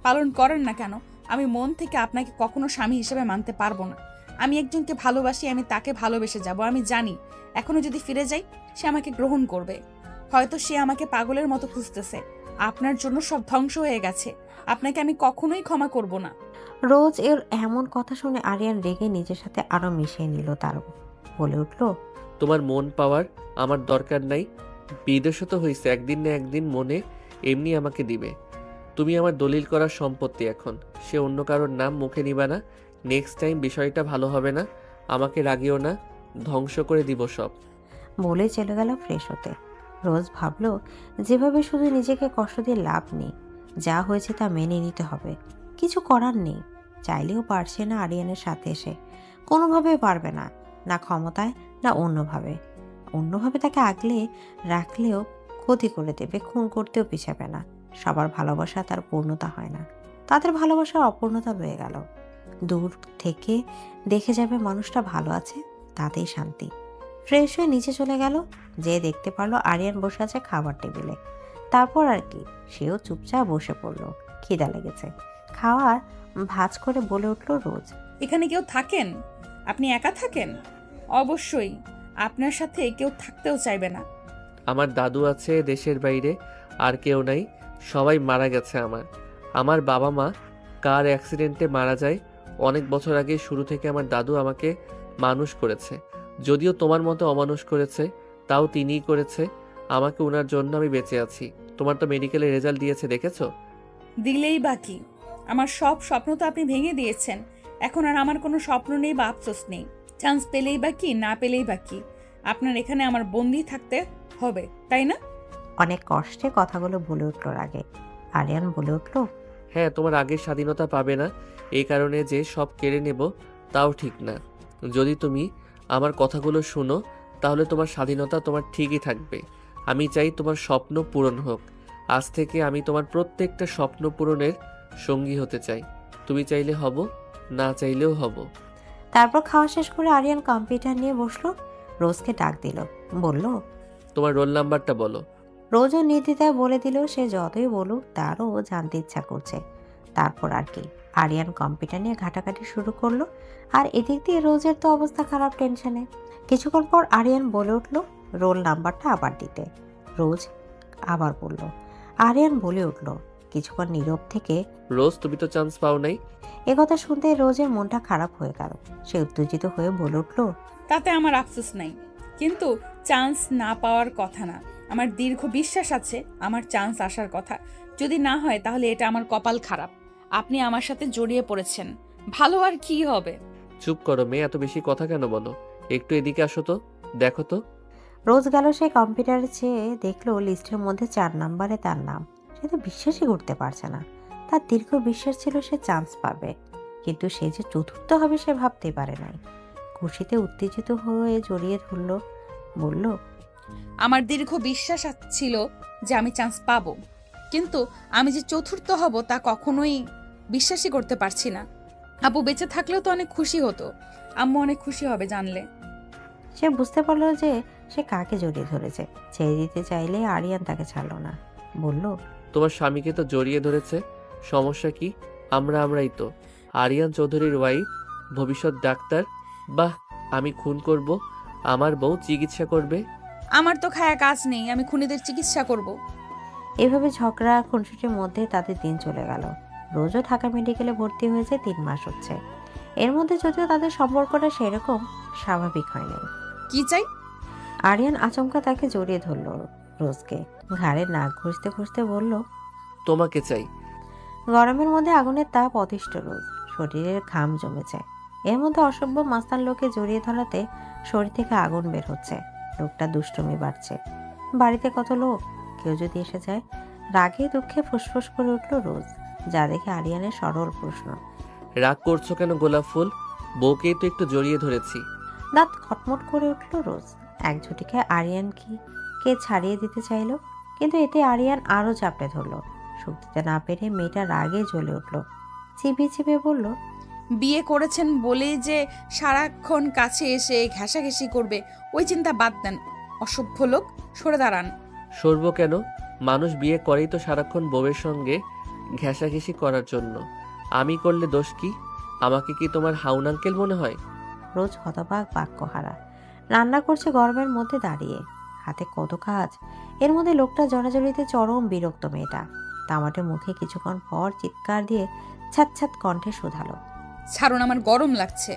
পালন করেন না কেন, আমি মন থেকে আপনাকে কখনো স্বামী হিসেবে মানতে পারবো না। আমি একজনকে ভালোবাসি, আমি তাকে ভালোবেসে যাব। আমি জানি এখনো যদি ফিরে যাই, সে আমাকে গ্রহণ করবে। হয়তো সে আমাকে পাগলের মতো খুঁজতেছে। আপনার জন্য সব ধ্বংস হয়ে গেছে। আপনাকে আমি কখনোই ক্ষমা করব না। রোজ এর এমন কথা শুনে আরিয়ান রেগে নিজের সাথে আরো মিশিয়ে নিল। তার বলে উঠল, তোমার মন পাওয়ার আমার দরকার নাই। বিদেশও তো হয়েছে, একদিন না একদিন মনে এমনি আমাকে দিবে। তুমি আমার দলিল করার সম্পত্তি। এখন সে অন্য কারোর নাম মুখে নিবা না। নেক্সট টাইম বিষয়টা ভালো হবে না। আমাকে রাগিও না, ধ্বংস করে দিব সব। বলে চলে গেল ফ্রেশ হতে। রোজ ভাবলো, যেভাবে শুধু নিজেকে কষ্ট দিয়ে লাভ নেই, যা হয়েছে তা মেনে নিতে হবে। কিছু করার নেই, চাইলেও পারছে না আরিয়ানের সাথে এসে, কোনোভাবে পারবে না, না ক্ষমতায় না অন্যভাবে। অন্যভাবে তাকে আগলে রাখলেও ক্ষতি করে দেবে, খুন করতেও পিছাবে না। সবার ভালোবাসা তার পূর্ণতা হয় না, তাদের ভালোবাসার অপূর্ণতা রয়ে গেল। দূর থেকে দেখে যাবে মানুষটা ভালো আছে, তাতেই শান্তি। ফ্রেশ হয়ে নিচে চলে গেল, যে দেখতে পারলো আরিয়ান বসে আছে খাবার টেবিলে। তারপর আর কি, সেও চুপচাপ বসে পড়লো। খিদা লেগেছে, খাওয়ার ভাঁজ করে বলে উঠল রোজ, এখানে কেউ থাকেন? আপনি একা থাকেন? অবশ্যই, আপনার সাথে কেউ থাকতেও চাইবে না। আমার দাদু আছে দেশের বাইরে, আর কেউ নাই। সবাই মারা গেছে। আমার বাবা মা কার অ্যাক্সিডেন্টে মারা যায় অনেক বছর আগে। শুরু থেকে আমার দাদু আমাকে মানুষ করেছে, যদিও তোমার মতো অমানুষ করেছে, তাও তিনিই করেছে আমাকে। ওনার জন্য আমি বেঁচে আছি। তোমার তো মেডিকেলের রেজাল্ট দিয়েছে, দেখেছো? দিলেই বাকি, আমার সব স্বপ্ন তো আপনি ভেঙে দিয়েছেন। এখন আর আমার কোনো স্বপ্ন নেই বা আফসোস নেই। চান্স পেলেই বাকি, না পেলেই বাকি। আপনার এখানে আমার বন্দি থাকতে হবে, তাই না? অনেক কষ্টে কথাগুলো বলে উঠল রাগে। আরিয়ান বলে উঠল, হ্যাঁ, তোমার আগের স্বাধীনতা পাবে না এই কারণে যে সব কেড়ে নেব, তাও ঠিক না। যদি তুমি আমার কথাগুলো শুনো, তাহলে তোমার স্বাধীনতা তোমার ঠিকই থাকবে। আমি চাই তোমার স্বপ্ন পূরণ হোক। আজ থেকে আমি তোমার প্রত্যেকটা স্বপ্ন পূরণের সঙ্গী হতে চাই। তুমি চাইলে হব, না চাইলেও হব। তারপর খাওয়া শেষ করে আরিয়ান কম্পিউটার নিয়ে বসলো। রোজকে ডাক দিল, বলল, তোমার রোল নাম্বারটা বলো। রোজও নির্দ্বিধায় বলে দিল। সে যতই বলুক তারও জানতে ইচ্ছা করছে। তারপর আর কি, আরিয়ান কম্পিউটার নিয়ে ঘাটাঘাটি শুরু করলো। আর এদিক দিয়ে রোজের তো অবস্থা খারাপ টেনশনে। কিছুক্ষণ পর আরিয়ান বলে উঠল রোল নাম্বারটা আবার দিতে। রোজ আবার বলল। আরিয়ান বলে উঠল, কিছুক্ষণ নীরব থেকে, রোজ, তুমি তো চান্স পাও নাই। একথা শুনতে রোজের মনটা খারাপ হয়ে গেল। সে উত্তেজিত হয়ে বলে উঠল, তাতে আমার আফসোস নাই, কিন্তু চান্স না পাওয়ার কথা না। আমার দীর্ঘ বিশ্বাস আছে আমার চান্স আসার কথা। যদি না হয় তাহলে এটা আমার কপাল খারাপ। আপনি আমার সাথে জড়িয়ে পড়েছেন, ভালো আর কি হবে? চুপ করো মেয়ে, এত বেশি কথা কেন বলো? একটু এদিকে আসো তো, দেখো তো। রোজ গেল সে কম্পিউটারে, চেয়ে দেখলো লিস্টের মধ্যে 4 নম্বরে তার নাম। সে তো বিশ্বাসই করতে পারছে না। তার দীর্ঘ বিশ্বাস ছিল সে চান্স পাবে, কিন্তু সে যে চতুর্থ হবে সে ভাবতেই পারে নাই। খুশিতে উত্তেজিত হয়ে জড়িয়ে ধরল, বলল, আমার দীর্ঘ বিশ্বাস ছিল যে আমি চান্স পাবো, কিন্তু আমি যে চতুর্থ হব তা কখনোই বিশ্বাসই করতে পারছি না। আপু বেঁচে থাকলেও তো অনেক খুশি হতো, আম্মু অনেক খুশি হবে জানলে। সে বুঝতে পারলো যে সে কাকে জড়িয়ে ধরেছে। ছেড়ে দিতে চাইলে আরিয়ান তাকে ছাড়লো না। বলল, তোমার স্বামীকে তো জড়িয়ে ধরেছে, সমস্যা কি? আমরাই তো। আরিয়ান চৌধুরীর ওয়াইফ, ভবিষ্যৎ ডাক্তার। বাহ, আমি খুন করব, আমার বউ চিকিৎসা করবে। আমার তো খায়া কাজ নেই, আমি খুনিদের চিকিৎসা করব। এভাবে ঝগড়া খুনসুটির মধ্যে তাদের দিন চলে গেল। রোজও ঢাকা মেডিকেলে ভর্তি হয়েছে, 3 মাস হচ্ছে। এর মধ্যে যদিও তাদের সম্পর্কটা সেরকম স্বাভাবিক হয়নি। কি চাই? আরিয়ান আচমকা তাকে জড়িয়ে ধরল রোজকে। ঘাড়ে নাক ঘষতে ঘষতে বলল, তোমাকে চাই। গরমের মধ্যে আগুনের তাপ অতিষ্ঠ রোজ, শরীরের ঘাম জমেছে। এর মধ্যে অসভ্য মাস্তান লোকে জড়িয়ে ধরাতে শরীর থেকে আগুন বের হচ্ছে। লোকটা দুষ্টুমি বাড়ছে। বাড়িতে কত লোক, কেউ যদি এসে যায়। রাগে দুঃখে ফুসফুস করে উঠল রোজ, যা দেখে আরিয়ানের সরল প্রশ্ন, রাগ করছো কেন গোলাপ ফুল? বউকেই তো একটু জড়িয়ে ধরেছি। দাঁত খটমট করে উঠল রোজ। এক ঝটিকে আরিয়ান কে ছাড়িয়ে দিতে চাইল, কিন্তু এতে আরিয়ান আরো চাপড়ে ধরল। সুখ দিতে না পেরে মেয়েটা রাগে জ্বলে উঠল। চিবিয়ে চিবিয়ে বলল, বিয়ে করেছেন বলেই যে সারাক্ষণ কাছে এসে ঘেঁষাঘেঁষি করবে, ওই চিন্তা বাদ দেন। অসভ্য লোক, সরে দাঁড়ান। সরবো কেন? মানুষ বিয়ে করেই তো সারাক্ষণ বউয়ের সঙ্গে ঘেঁষাঘেঁষি করার জন্য। আমি করলে দোষ কি? আমাকে কি তোমার হাউন আঙ্কেল মনে হয়? রোজ হতবাক বাক্যহারা। রান্না করছে গরমের মধ্যে দাঁড়িয়ে, হাতে কত কাজ। এর মধ্যে লোকটা জড়াজড়িতে চরম বিরক্ত মেয়েটা। তামাটে মুখে কিছুক্ষণ পর চিৎকার দিয়ে ছ্যাঁত কণ্ঠে শুধালো। ছাড়ুন, আমার গরম লাগছে।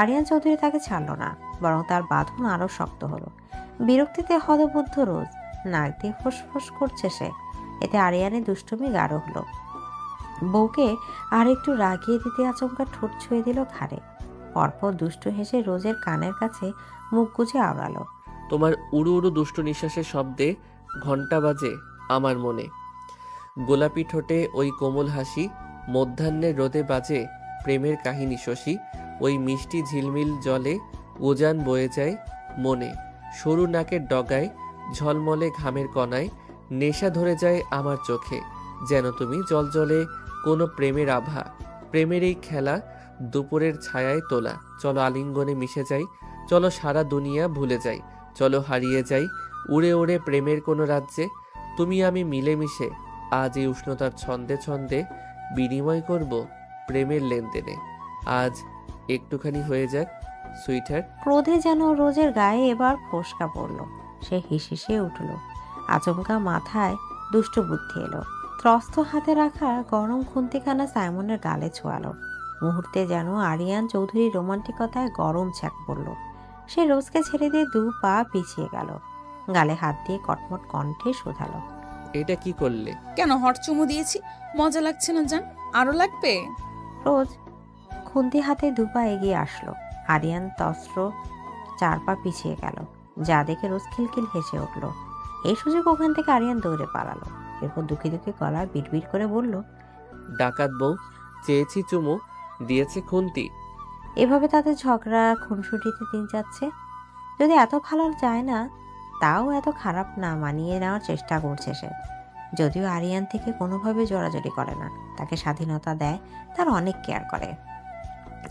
আরিয়ান চৌধুরী তাকে ছাড়ল না, বরং তার বাঁধন আরো শক্ত হলো। বিরক্তিতে হতবুদ্ধ রোজ, নাক দিয়ে ফুসফুস করছে সে। এতে আরিয়ানের দুষ্টুমি গাঢ় হলো। বউকে আর একটু রাগিয়ে দিতে আচমকা ঠোঁট ছুঁয়ে দিল ঘাড়ে। পরপর দুষ্টু হেসে রোজের কানের কাছে মুখ গুজে আওড়ালো। তোমার উড়ু উড়ু দুষ্টু নিঃশ্বাসের শব্দে ঘন্টা বাজে আমার মনে। গোলাপি ঠোঁটে ওই কোমল হাসি, মধ্যাহ্নের রোদে বাজে প্রেমের কাহিনী শশী। ওই মিষ্টি ঝিলমিল জলে উজান বয়ে যায় মনে। সরু নাকের ডগায় ঝলমলে ঘামের কণায় নেশা ধরে যায় আমার চোখে। যেন তুমি জলজলে কোনো প্রেমের আভা। প্রেমের এই খেলা দুপুরের ছায়ায় তোলা। চলো আলিঙ্গনে মিশে যাই, চলো সারা দুনিয়া ভুলে যাই, চলো হারিয়ে যাই উড়ে উড়ে প্রেমের কোনো রাজ্যে। তুমি আমি মিলেমিশে আজ এই উষ্ণতার ছন্দে ছন্দে বিনিময় করব প্রেমের লেনদেনে। আজ একটুখানি হয়ে যাক সুইটার। ক্রোধে যেন রোজের গায়ে এবার ফোসকা পড়ল। সে হিসিসে উঠল। আচমকা মাথায় দুষ্ট বুদ্ধি এলো। ত্রস্ত হাতে রাখা গরম খুন্তিখানা সাইমনের গালে ছোঁয়ালো। মুহূর্তে যেন আরিয়ান চৌধুরীর রোমান্টিকতায় গরম ছ্যাক পড়ল। সে রোজকে ছেড়ে দিয়ে 2 পা পিছিয়ে গেল। গালে হাত দিয়ে কটমট কণ্ঠে শোধালো। এটা কি করলে? কেন, হট চুমু দিয়েছি, মজা লাগছে না জান? আরো লাগবে? রোজ খুন্তি হাতে 2 পা এগিয়ে আসলো। আরিয়ান তস্ত্র 4 পা পিছিয়ে গেল। যা দেখে রোজ খিলখিল হেসে উঠল। এই সুযোগ ওখান থেকে আরিয়ান দৌড়ে পালালো। এরপর দুঃখী গলা বিড়বিড় করে বলল, ডাকাত বউ, চেয়েছি চুমু, দিয়েছে খুন্তি। এভাবে তাদের ঝগড়া খুনসুটিতে দিন যাচ্ছে। যদি এত ভালো যায় না, তাও এত খারাপ না মানিয়ে নেওয়ার চেষ্টা করছে সে। যদিও আরিয়ান থেকে কোনোভাবে জোরাজোরি করে না, তাকে স্বাধীনতা দেয়, তার অনেক কেয়ার করে।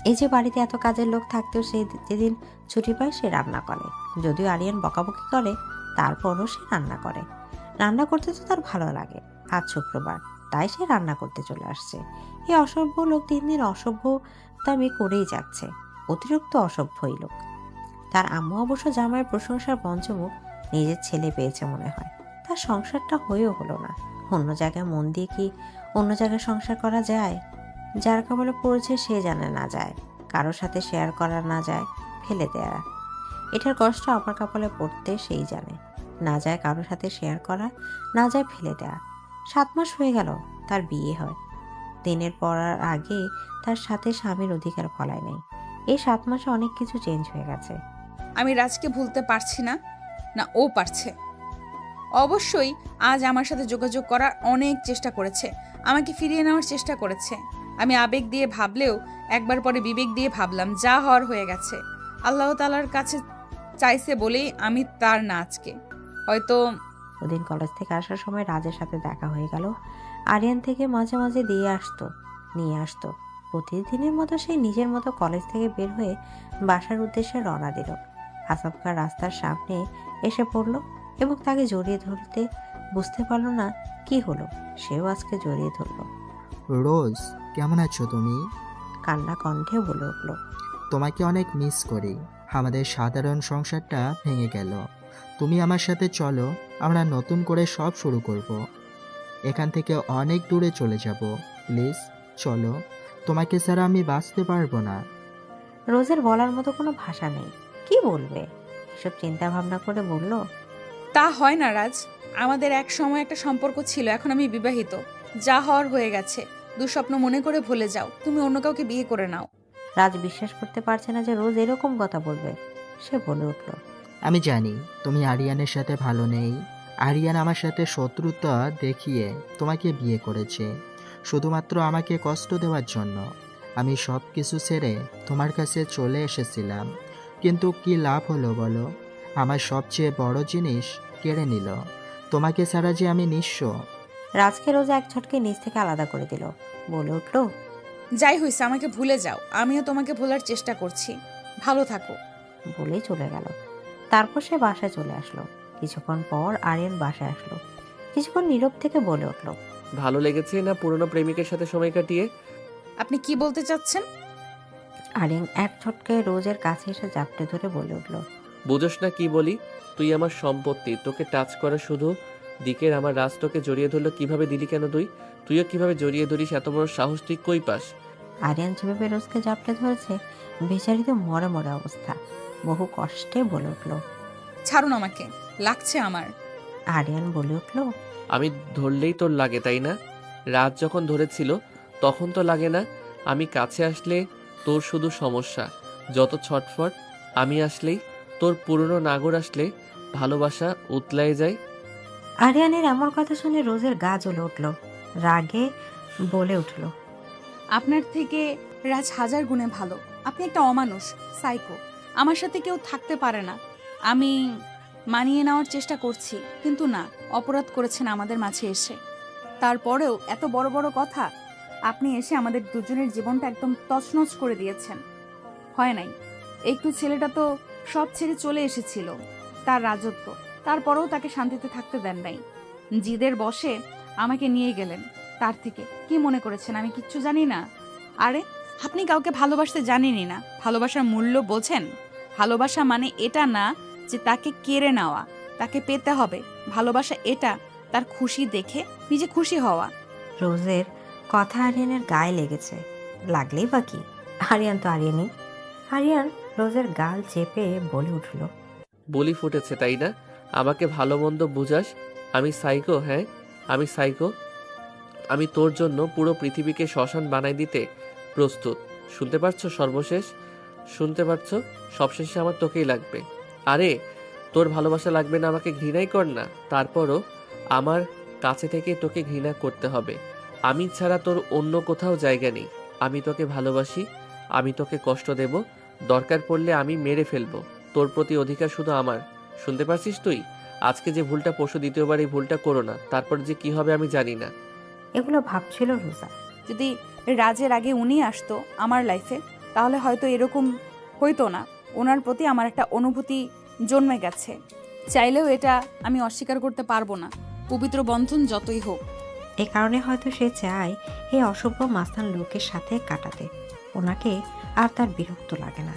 এই যে বাড়িতে এত কাজের লোক থাকতেও সে যেদিন ছুটি পায় সে রান্না করে। যদিও আরিয়ান বকাবকি করে, তারপরও সে রান্না করে। রান্না করতে তো তার ভালো লাগে। আজ শুক্রবার, তাই সে রান্না করতে চলে আসছে। এই অসভ্য লোক দিন দিন অসভ্যতামি করেই যাচ্ছে। অতিরিক্ত অসভ্যই লোক। তার আম্মু অবশ্য জামাইয়ের প্রশংসার পঞ্চমুখ নিজের ছেলে পেয়েছে মনে হয়। তার সংসারটা হয়েও হলো না। অন্য জায়গায় মন দিয়ে কি অন্য জায়গায় সংসার করা যায়? যার কপালে পড়েছে সে জানে না যায়, কারোর সাথে শেয়ার করা না যায়, ফেলে দেয়া। এটার কষ্ট আমার কপালে পড়তে সেই জানে। না যায় কারোর সাথে শেয়ার করা, না যায় ফেলে দেয়া। 7 মাস হয়ে গেল তার বিয়ে হয়। দিনের পড়ার আগে তার সাথে স্বামীর অধিকার ফলায় নাই। এই 7 মাসে অনেক কিছু চেঞ্জ হয়ে গেছে। আমি রাজকে ভুলতে পারছি না, না ও পারছে। অবশ্যই আজ আমার সাথে যোগাযোগ করার অনেক চেষ্টা করেছে, আমাকে ফিরিয়ে নেওয়ার চেষ্টা করেছে। আমি আবেগ দিয়ে ভাবলেও একবার পরে বিবেক দিয়ে ভাবলাম, যা হওয়ার হয়ে গেছে। আল্লাহ তাআলার কাছে চাইছে বলেই আমি তার না আজকে। হয়তো ওদিন কলেজ থেকে আসার সময় রাজের সাথে দেখা হয়ে গেল। আরিয়ান থেকে মাঝে মাঝে নিয়ে আসতো। প্রতিদিনের মতো সেই নিজের মতো কলেজ থেকে বের হয়ে বাসার উদ্দেশ্যে রওনা দিল। আসাফকা রাস্তার সামনে এসে পড়ল এবং তাকে জড়িয়ে ধরতে বুঝতে পারল না কি হলো। সেও আজকে জড়িয়ে ধরল। রোজ, কেমন আছো তুমি? কান্না কণ্ঠে বলে উঠল, তোমাকে অনেক মিস করি। আমাদের সাধারণ সংসারটা ভেঙে গেল। তুমি আমার সাথে চলো, আমরা নতুন করে সব শুরু করব। এখান থেকে অনেক দূরে চলে যাব। প্লিজ চলো, তোমাকে ছাড়া আমি বাঁচতে পারবো না। রোজের বলার মতো কোনো ভাষা নেই। কি বলবে? এসব চিন্তা ভাবনা করে বলল, তা হয় না রাজ। আমাদের এক সময় একটা সম্পর্ক ছিল, এখন আমি বিবাহিত। যা হওয়ার হয়ে গেছে। দুঃস্বপ্ন মনে করে ভুলে যাও। তুমি অন্য কাউকে বিয়ে করে নাও। রাজ বিশ্বাস করতে পারছে না যে রোজ এরকম কথা বলবে। সে বলে উঠল, আমি জানি তুমি আরিয়ানের সাথে ভালো নেই। আরিয়ান আমার সাথে শত্রুতা দেখিয়ে তোমাকে বিয়ে করেছে শুধুমাত্র আমাকে কষ্ট দেওয়ার জন্য। আমি সব কিছু ছেড়ে তোমার কাছে চলে এসেছিলাম, কিন্তু কি লাভ হলো বলো? আমার সবচেয়ে বড় জিনিস কেড়ে নিল। তোমাকে ছাড়া যে আমি নিঃস্ব। রাজকে রোজ এক ঝটকে নিজ থেকে আলাদা করে দিল। বলে উঠল, যাই হয়েছে, আমাকে ভুলে যাও। আমিও তোমাকে ভোলার চেষ্টা করছি। ভালো থাকো। বলেই চলে গেল। তারপর সে বাসায় চলে আসলো। কিছুক্ষণ পর আরিয়ান বাসায় আসলো। কিছুক্ষণ নীরব থেকে বলে উঠল, ভালো লেগেছে না পুরনো প্রেমিকের সাথে সময় কাটিয়ে? আপনি কি বলতে চাচ্ছেন? আরিয়ান এক ঝটকায় রোজের কাছে এসে জাপটে ধরে বলে উঠল, বুঝোস না কি বলি? তুই আমার সম্পত্তি। তোকে টাচ করা শুধু দিকের আমার রাজ তোকে জড়িয়ে ধরলো কিভাবে দিলি কেন তুইও কিভাবে জড়িয়ে ধরিস? এত বড় সাহস তুই কই পাস? আরিয়ান যেভাবে রোজকে জাপটে ধরেছে, বেচারি তো মরে মরে অবস্থা। বহু কষ্টে বলে উঠল। ছাড়ুন আমাকে, লাগছে আমার। আরিয়ান বলে উঠল। আমি ধরলেই তোর লাগে তাই না? রাত যখন ধরেছিল তখন তো লাগে না? আমি কাছে আসলে তোর শুধু সমস্যা, যত ছটফট। আমি আসলেই, তোর পুরনো নাগর আসলে ভালোবাসা উতলায় যায়। আরিয়ানের এমন কথা শুনে রোজের গা জ্বলে উঠল। রাগে বলে উঠল। আপনার থেকে রাজ হাজার গুণে ভালো। আপনি একটা অমানুষ, সাইকো। আমার সাথে কেউ থাকতে পারে না। আমি মানিয়ে নেওয়ার চেষ্টা করছি, কিন্তু না, অপরাধ করেছেন আমাদের মাঝে এসে। তারপরেও এত বড় বড় কথা। আপনি এসে আমাদের দুজনের জীবনটা একদম তছনছ করে দিয়েছেন। হয় নাই, একটু ছেলেটা তো সব ছেড়ে চলে এসেছিল, তার রাজত্ব। তারপরেও তাকে শান্তিতে থাকতে দেন নাই। জিদের বশে আমাকে নিয়ে গেলেন। তার থেকে কি মনে করেছেন আমি কিচ্ছু জানি না? আরে, আপনি কাউকে ভালোবাসতে জানেনই না। ভালোবাসার মূল্য বোঝেন? ভালোবাসা মানে এটা না যে তাকে কেড়ে নেওয়া, তাকে পেতে হবে। ভালোবাসা এটা, তার খুশি দেখে নিজে খুশি হওয়া। রোজের কথা আরিয়ানের গায়ে লেগেছে। লাগলেই বা কি, আরিয়ান তো আরিয়ানই। আরিয়ান রোজের গাল চেপে বলে উঠল। বলি ফুটেছে তাই না? আমাকে ভালো মন্দ বুঝাস? আমি সাইকো? হ্যাঁ, আমি সাইকো। আমি তোর জন্য পুরো পৃথিবীকে শ্মশান বানাই দিতে প্রস্তুত। শুনতে পারছো? সর্বশেষ শুনতে পারছো? সবশেষে আমার তোকেই লাগবে। আরে, তোর ভালোবাসা লাগবে না, আমাকে ঘৃণাই কর না। তারপরও আমার কাছে থেকে তোকে ঘৃণা করতে হবে। আমি ছাড়া তোর অন্য কোথাও জায়গা নেই। আমি তোকে ভালোবাসি, আমি তোকে কষ্ট দেব, দরকার পড়লে আমি মেরে ফেলবো। তোর প্রতি অধিকার শুধু আমার। শুনতে পারছিস তুই? আজকে যে ভুলটা, পরশু দ্বিতীয়বার এই ভুলটা করো না। তারপর যে কি হবে আমি জানি না। এগুলো ভাবছিল রোজা। যদি রাজের আগে উনি আসতো আমার লাইফে, তাহলে হয়তো এরকম হইতো না। ওনার প্রতি আমার একটা অনুভূতি জন্মে গেছে। চাইলেও এটা আমি অস্বীকার করতে পারবো না, পবিত্র বন্ধন যতই হোক। এ কারণে হয়তো সে চায় এই অসভ্য মাস্তান লোকের সাথে কাটাতে। ওনাকে আর তার বিরক্ত লাগে না।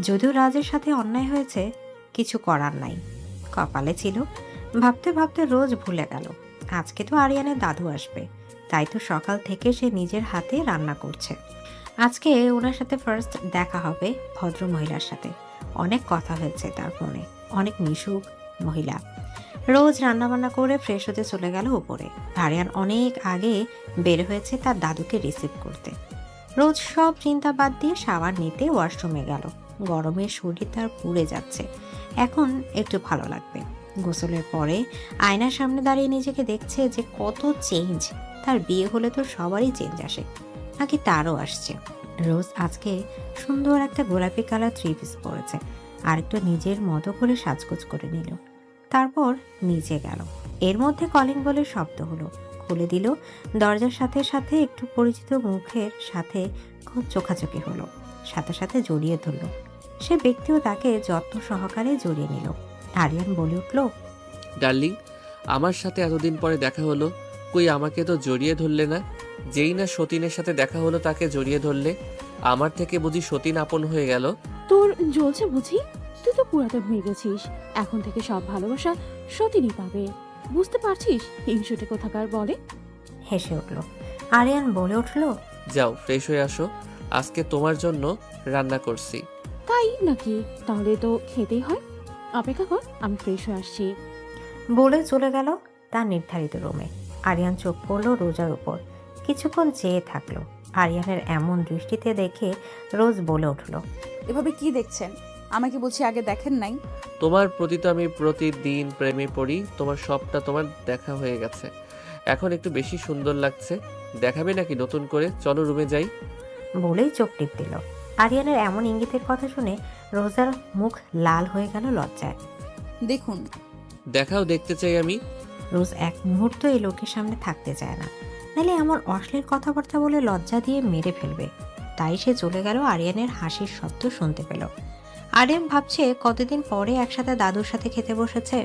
যদিও রাজের সাথে অন্যায় হয়েছে, কিছু করার নাই, কপালে ছিল। ভাবতে ভাবতে রোজ ভুলে গেল আজকে তো আরিয়ানের দাদু আসবে। তাই তো সকাল থেকে সে নিজের হাতে রান্না করছে। আজকে ওনার সাথে ফার্স্ট দেখা হবে ভদ্র মহিলার সাথে। অনেক কথা হয়েছে তার ফোনে, অনেক মিশুক মহিলা। রোজ রান্নাবান্না করে ফ্রেশ হতে চলে গেল উপরে। আরিয়ান অনেক আগে বের হয়েছে তার দাদুকে রিসিভ করতে। রোজ সব চিন্তা বাদ দিয়ে শাওয়ার নিতে ওয়াশরুমে গেল। গরমে শরীর তার পুড়ে যাচ্ছে, এখন একটু ভালো লাগবে। গোসলের পরে আয়নার সামনে দাঁড়িয়ে নিজেকে দেখছে যে কত চেঞ্জ। তার বিয়ে হলে তো সবারই চেঞ্জ আসে, নাকি তারও আসছে। রোজ আজকে সুন্দর একটা গোলাপি কালার থ্রি পিস পরেছে, আর একটু নিজের মতো করে সাজগোজ করে নিল। তারপর নিচে গেল। এর মধ্যে কলিং বেলের শব্দ হলো। খুলে দিল। দরজার সাথে সাথে একটু পরিচিত মুখের সাথে খুব চোখাচোখি হলো, সাথে সাথে জড়িয়ে ধরল। সে ব্যক্তিও তাকে যত্ন সহকারে জড়িয়ে নিল। আরিয়ান বলে উঠল। ডার্লিং, আমার সাথে এতদিন পরে দেখা হলো, কই আমাকে তো জড়িয়ে ধরলে না? যেই না সতীনের সাথে দেখা হলো তাকে জড়িয়ে ধরলে। আমার থেকে বুঝি সতীন আপন হয়ে গেল? তোর জ্বলছে বুঝি? তুই তো পুরাতন হয়ে গেছিস। এখন থেকে সব ভালোবাসা সতীনই পাবে, বুঝতে পারছিস? হিংসুটে কোথাকার বলে। হেসে উঠল। আরিয়ান বলে উঠল। যাও ফ্রেশ হয়ে আসো, আজকে তোমার জন্য রান্না করছি। তাই নাকি? তাহলে তো খেতেই হয়। অপেক্ষা কর, আমি ফ্রেশ হয়ে আসছি। বলে চলে গেল তার নির্ধারিত রুমে। আরিয়ান চোখ পড়ল রোজার উপর, কিছুক্ষণ চেয়ে থাকলো। আরিয়ানের এমন দৃষ্টিতে দেখে রোজ বলে উঠল। এভাবে কি দেখছেন? আমাকে বলছি আগে দেখেন নাই? তোমার প্রতি তো আমি প্রতিদিন প্রেমে পড়ি, তোমার সবটা তোমার দেখা হয়ে গেছে, এখন একটু বেশি সুন্দর লাগছে। দেখাবে নাকি নতুন করে? চলো রুমে যাই। বলেই চোখ টিপ দিল। আরিয়ানের এমন ইঙ্গিতের কথা শুনে রোজার মুখ লাল হয়ে গেল লজ্জায়। দেখুন। দেখাও, দেখতে চাই আমি। রোজ এক মুহূর্ত এই লোকের সামনে থাকতে চায় না, নাহলে এমন অশ্লীল কথাবার্তা বলে লজ্জা দিয়ে মেরে ফেলবে। তাই সে চলে গেল। আরিয়ানের হাসির শব্দ শুনতে পেল। আরিয়ান ভাবছে কতদিন পরে একসাথে দাদুর সাথে খেতে বসেছে।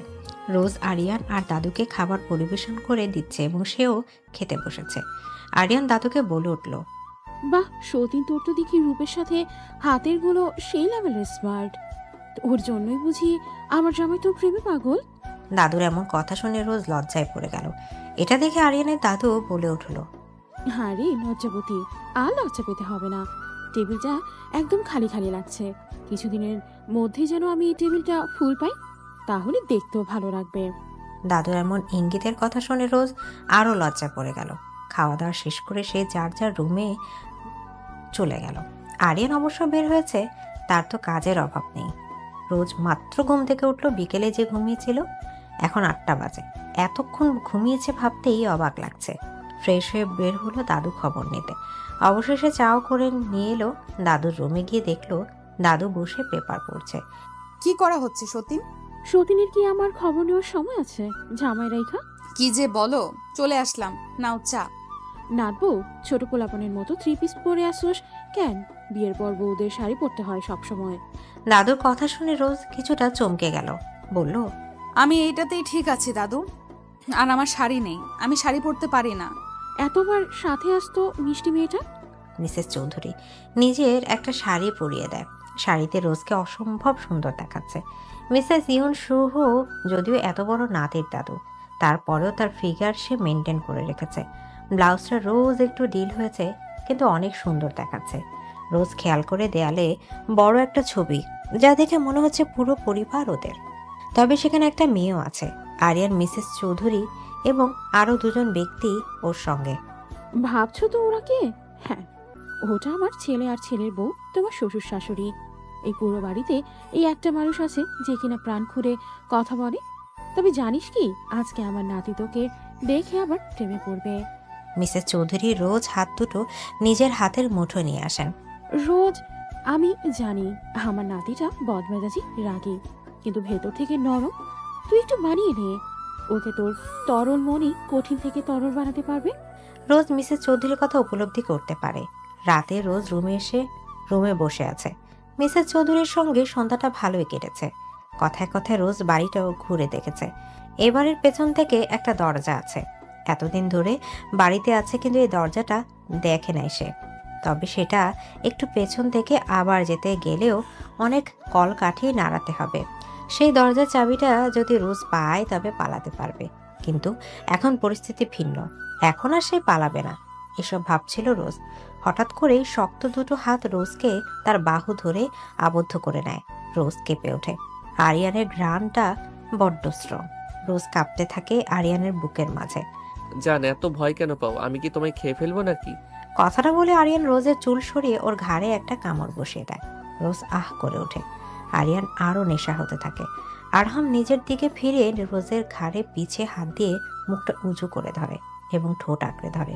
রোজ আরিয়ান আর দাদুকে খাবার পরিবেশন করে দিচ্ছে এবং সেও খেতে বসেছে। আরিয়ান দাদুকে বলে উঠল। বাহ, সতীন তোর তো দেখি রূপের সাথে হাতের গুলো সেই লেভেলের স্মার্ট। ওর জন্যই বুঝি আমার জামাই তোর প্রেমে পাগল। দাদুর এমন কথা শুনে রোজ লজ্জায় পড়ে গেল। এটা দেখে আরিয়ানের দাদু বলে উঠল, হ্যাঁ রে লজ্জাবতী, আর লজ্জা পেতে হবে না। টেবিলটা একদম খালি খালি লাগছে। কিছুদিনের মধ্যে যেন আমি এই টেবিলটা ফুল পাই, তাহলে দেখতেও ভালো লাগবে। দাদুর এমন ইঙ্গিতের কথা শুনে রোজ আরো লজ্জা পড়ে গেল। খাওয়া দাওয়া শেষ করে সে যার যার রুমে চলে গেল। আরিয়ান অবশ্য বের হয়েছে, তার তো কাজের অভাব নেই। রোজ মাত্র ঘুম থেকে উঠলো, বিকেলে যে ঘুমিয়েছিল। এখন 8টা বাজে, এতক্ষণ ঘুমিয়েছে ভাবতেই অবাক লাগছে। ফ্রেশ হয়ে বের হলো দাদু খবর নিতে। অবশেষে চাও করে নিয়ে এলো। দাদুর রুমে গিয়ে দেখলো দাদু বসে পেপার পড়ছে। কি করা হচ্ছে সতীন? সতীনের কি আমার খবর নেওয়ার সময় আছে? জামাই রাইখা কি যে বলো, চলে আসলাম, নাও চা। নাচবো? ছোট পোলাপনের মতো 3 পিস পরে আসোস কেন? বিয়ের পর বউদের শাড়ি পরতে হয় সব সময়। দাদুর কথা শুনে রোজ কিছুটা চমকে গেল, বলল, আমি এইটাতেই ঠিক আছি দাদু, আর আমার শাড়ি নেই, আমি শাড়ি পরতে পারি না। এতবার সাথে আসতো মিষ্টি মেয়েটা। মিসেস চৌধুরী নিজের একটা শাড়ি পরিয়ে দেয়। শাড়িতে রোজকে অসম্ভব সুন্দর দেখাচ্ছে। মিসেস ইউন শুহ যদিও এত বড় নাতির দাদু, তারপরেও তার ফিগার সে মেনটেন করে রেখেছে। ব্লাউজটা রোজ একটু ডিল হয়েছে, কিন্তু অনেক সুন্দর দেখাচ্ছে। রোজ খেয়াল করে দেয়ালে বড় একটা ছবি, যা দেখে মনে হচ্ছে পুরো পরিবার ওদের। তবে সেখানে একটা মেয়েও আছে, আরিয়ান, মিসেস চৌধুরী এবং আরও 2জন ব্যক্তি ওর সঙ্গে। ভাবছো তো ওরা কে? হ্যাঁ, ওটা আমার ছেলে আর ছেলের বউ, তোমার শ্বশুর শাশুড়ি। এই পুরো বাড়িতে এই একটা মানুষ আছে যে কিনা প্রাণ খুঁড়ে কথা বলে। তবে জানিস কি, আজকে আমার নাতি তোকে দেখে আবার প্রেমে পড়বে। মিসেস চৌধুরী রোজ হাত দুটো নিজের হাতের মুঠো নিয়ে আসেন। রোজ, আমি জানি আমার নাতিটা বদমেজাজি, রাগী, কিন্তু ভেতর থেকে নরম। তুই একটু মানিয়ে নে ওকে, তোর তরল মনই কঠিন থেকে তরল বানাতে পারবে। রোজ মিসেস চৌধুরীর কথা উপলব্ধি করতে পারে। রাতে রোজ রুমে বসে আছে। মিসেস চৌধুরীর সঙ্গে সন্ধ্যাটা ভালোই কেটেছে। কথায় কথায় রোজ বাড়িটাও ঘুরে দেখেছে। এবারের পেছন থেকে একটা দরজা আছে। এতদিন ধরে বাড়িতে আছে, কিন্তু এই দরজাটা দেখে নাই সে। তবে সেটা একটু পেছন থেকে আবার যেতে গেলেও অনেক কলকাঠি নাড়াতে হবে। সেই দরজার চাবিটা যদি রোজ পায় তবে পালাতে পারবে, কিন্তু এখন পরিস্থিতি ভিন্ন। এখন আর সে পালাবে না, এসব ভাবছিল রোজ। হঠাৎ করেই শক্ত দুটো হাত রোজকে তার বাহু ধরে আবদ্ধ করে নেয়। রোজ কেঁপে ওঠে। আরিয়ানের ঘ্রাণটা বড্ড স্ট্রং। রোজ কাঁপতে থাকে আরিয়ানের বুকের মাঝে। জান, এত ভয় কেন পাও? আমি কি তোমায় খেয়ে ফেলবো নাকি? কথাটা বলে আরিয়ান রোজের চুল সরিয়ে ওর ঘাড়ে একটা কামড় বসিয়ে দেয়। রোজ আহ করে ওঠে। আরিয়ান আরও নেশা হতে থাকে। আরহাম নিজের দিকে ফিরে রোজের ঘাড়ে পিছে হাত দিয়ে মুখটা উঁচু করে ধরে এবং ঠোঁট আঁকড়ে ধরে।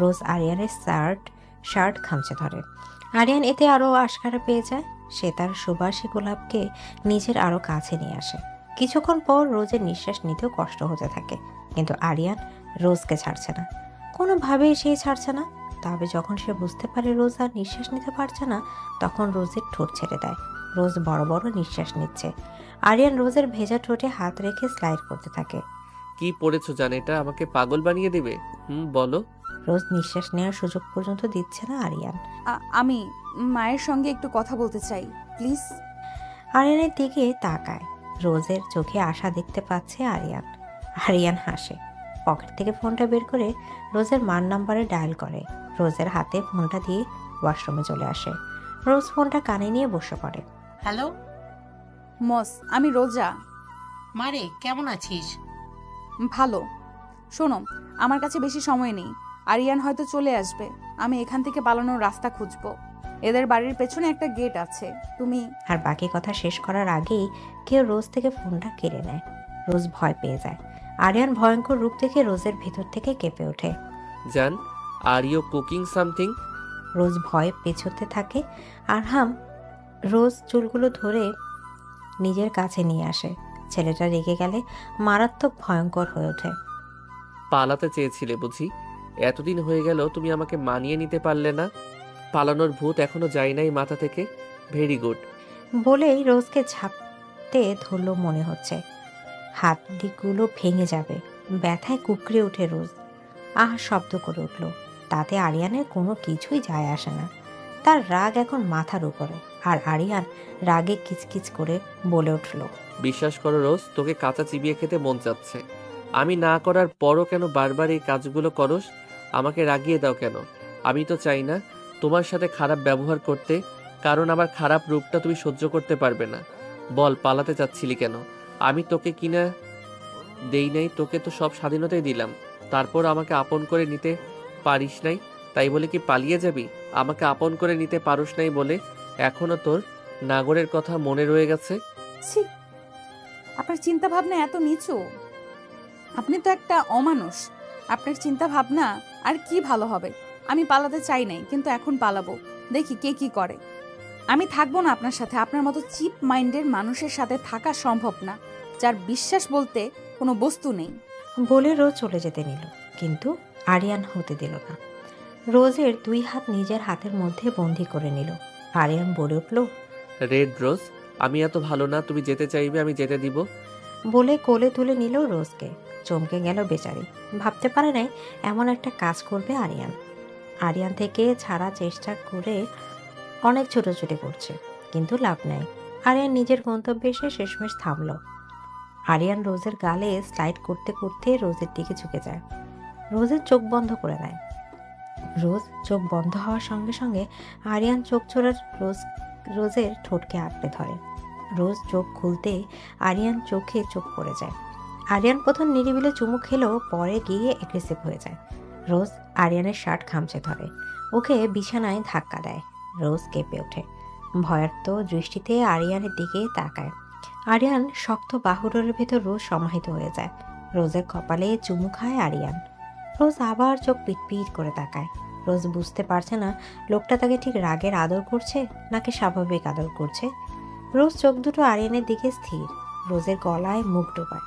রোজ আরিয়ানের শার্ট খামচে ধরে। আরিয়ান এতে আরও আশকারা পেয়ে যায়। সে তার সুবাসী গোলাপকে নিজের আরও কাছে নিয়ে আসে। কিছুক্ষণ পর রোজের নিঃশ্বাস নিতেও কষ্ট হতে থাকে, কিন্তু আরিয়ান রোজকে ছাড়ছে না, কোনোভাবেই সেই ছাড়ছে না। তবে যখন সে বুঝতে পারে রোজ আর নিঃশ্বাস নিতে পারছে না, তখন রোজের ঠোঁট ছেড়ে দেয়। রোজ বড় বড় নিঃশ্বাস নিচ্ছে। আরিয়ান রোজের ভেজা ঠোঁটে হাত রেখে স্লাইড করতে থাকে। কি পড়েছো জান? এটা আমাকে পাগল বানিয়ে দিবে। বলো। রোজ নিঃশ্বাস নেওয়ার সুযোগ পর্যন্ত দিচ্ছে না আরিয়ান। আমি মায়ের সঙ্গে একটু কথা বলতে চাই, প্লিজ। আরিয়ানের দিকে তাকায়। রোজের চোখে আশা দেখতে পাচ্ছে আরিয়ান। আরিয়ান হাসে। পকেট থেকে ফোনটা বের করে রোজের মার নাম্বারে ডায়াল করে। রোজের হাতে ফোনটা দিয়ে ওয়াশরুমে চলে আসে। রোজ ফোনটা কানে নিয়ে বসে পড়ে। হ্যালো মস, আমি রোজা। মারে, কেমন আছিস? ভালো। শোনো, আমার কাছে বেশি সময় নেই। আরিয়ান হয়তো চলে আসবে। আমি এখান থেকে পালানোর রাস্তা খুঁজবো। এদের বাড়ির পেছনে একটা গেট আছে, তুমি। আর বাকি কথা শেষ করার আগেই কেউ রোজ থেকে ফোনটা কেড়ে নেয়। রোজ ভয় পেয়ে যায়। আরিয়ান ভয়ঙ্কর রূপ দেখে রোজের ভেতর থেকে কেঁপে ওঠে। জান, আর ইউ কুকিং সামথিং? রোজ ভয়ে পেছোতে থাকে। আরহাম রোজ চুলগুলো ধরে নিজের কাছে নিয়ে আসে। ছেলেটা রেগে গেলে মারাত্মক ভয়ঙ্কর হয়ে ওঠে। পালাতে চেয়েছিলে বুঝি? এতদিন হয়ে গেল তুমি আমাকে মানিয়ে নিতে পারলে না। পালানোর ভূত এখনো যায় নাই মাথা থেকে। Very good. বলেই রোজকে ঝাপটে ধরল মনে হচ্ছে। হাতগুলো ভেঙে যাবে। ব্যথায় কুকড়ে ওঠে রোজ। আহ শব্দ করে উঠল। তাতে আরিয়ানের কোনো কিছুই যায় আসে না। তার রাগ এখন মাথার উপরে। আর আরিয়ান রাগে কিচকিচ করে বলে উঠল, বিশ্বাস করো রোজ, তোকে কাঁচা চিবিয়ে খেতে মন চাচ্ছে। আমি না করার পরও কেন বারবার এই কাজগুলো করস? আমাকে রাগিয়ে দাও কেন? আমি তো চাই না তোমার সাথে খারাপ ব্যবহার করতে, কারণ আমার খারাপ রূপটা তুমি সহ্য করতে পারবে না। বল, পালাতে চাচ্ছিলি কেন? আমি তোকে কিনা দেই নাই, তোকে তো সব স্বাধীনতাই দিলাম। তারপর আমাকে আপন করে নিতে পারিস নাই, তাই বলে কি পালিয়ে যাবি? আমাকে আপন করে নিতে পারুস নাই বলে এখনো তোর নাগরের কথা মনে রয়ে গেছে? ছি, আপনার চিন্তা ভাবনা এত নিচু। আপনি তো একটা অমানুষ। আপনার চিন্তা ভাবনা আর কি ভালো হবে? আমি পালাতে চাই নাই, কিন্তু এখন পালাবো। দেখি কে কি করে। আমি থাকবো না আপনার সাথে। আপনার মতো চিপ মাইন্ডের মানুষের সাথে থাকা সম্ভব না, যার বিশ্বাস বলতে কোনো বস্তু নেই। বলে রোজ চলে যেতে নিল, কিন্তু আরিয়ান হতে দিল না। রোজের 2 হাত নিজের হাতের মধ্যে বন্দি করে নিল। আরিয়ান বলে উঠল, রেড রোজ, আমি এত ভালো না, তুমি যেতে চাইবে আমি যেতে দিব। বলে কোলে তুলে নিল রোজকে। চমকে গেল বেচারি, ভাবতে পারে নাই এমন একটা কাজ করবে আরিয়ান। আরিয়ান থেকে ছাড়ার চেষ্টা করে অনেক ছোটাছুটি করছে, কিন্তু লাভ নাই। আরিয়ান নিজের গন্তব্যে এসে শেষমেশ থামল। আরিয়ান রোজের গালে স্লাইড করতে করতে রোজের দিকে ঝুঁকে যায়। রোজের চোখ বন্ধ করে নেয়। রোজ চোখ বন্ধ হওয়ার সঙ্গে সঙ্গে আরিয়ান চোখ ছোড়ার রোজের ঠোঁটকে আঁকড়ে ধরে। রোজ চোখ খুলতে আরিয়ান চোখে চোখ পড়ে যায়। আরিয়ান প্রথম নিরিবিলে চুমু খেলেও পরে গিয়ে এগ্রেসিভ হয়ে যায়। রোজ আরিয়ানের শার্ট খামচে ধরে, ওকে বিছানায় ধাক্কা দেয়। রোজ কেঁপে ওঠে, ভয়ার্ত দৃষ্টিতে আরিয়ানের দিকে তাকায়। আরিয়ান শক্ত বাহুডোরের ভেতর রোজ সমাহিত হয়ে যায়। রোজের কপালে চুমু খায় আরিয়ান। রোজ আবার চোখ পিটপিট করে তাকায়। রোজ বুঝতে পারছে না লোকটা তাকে ঠিক রাগের আদর করছে নাকি স্বাভাবিক আদর করছে। রোজ চোখ দুটো আরিয়ানের দিকে স্থির। রোজের গলায় মুখ ডোবায়,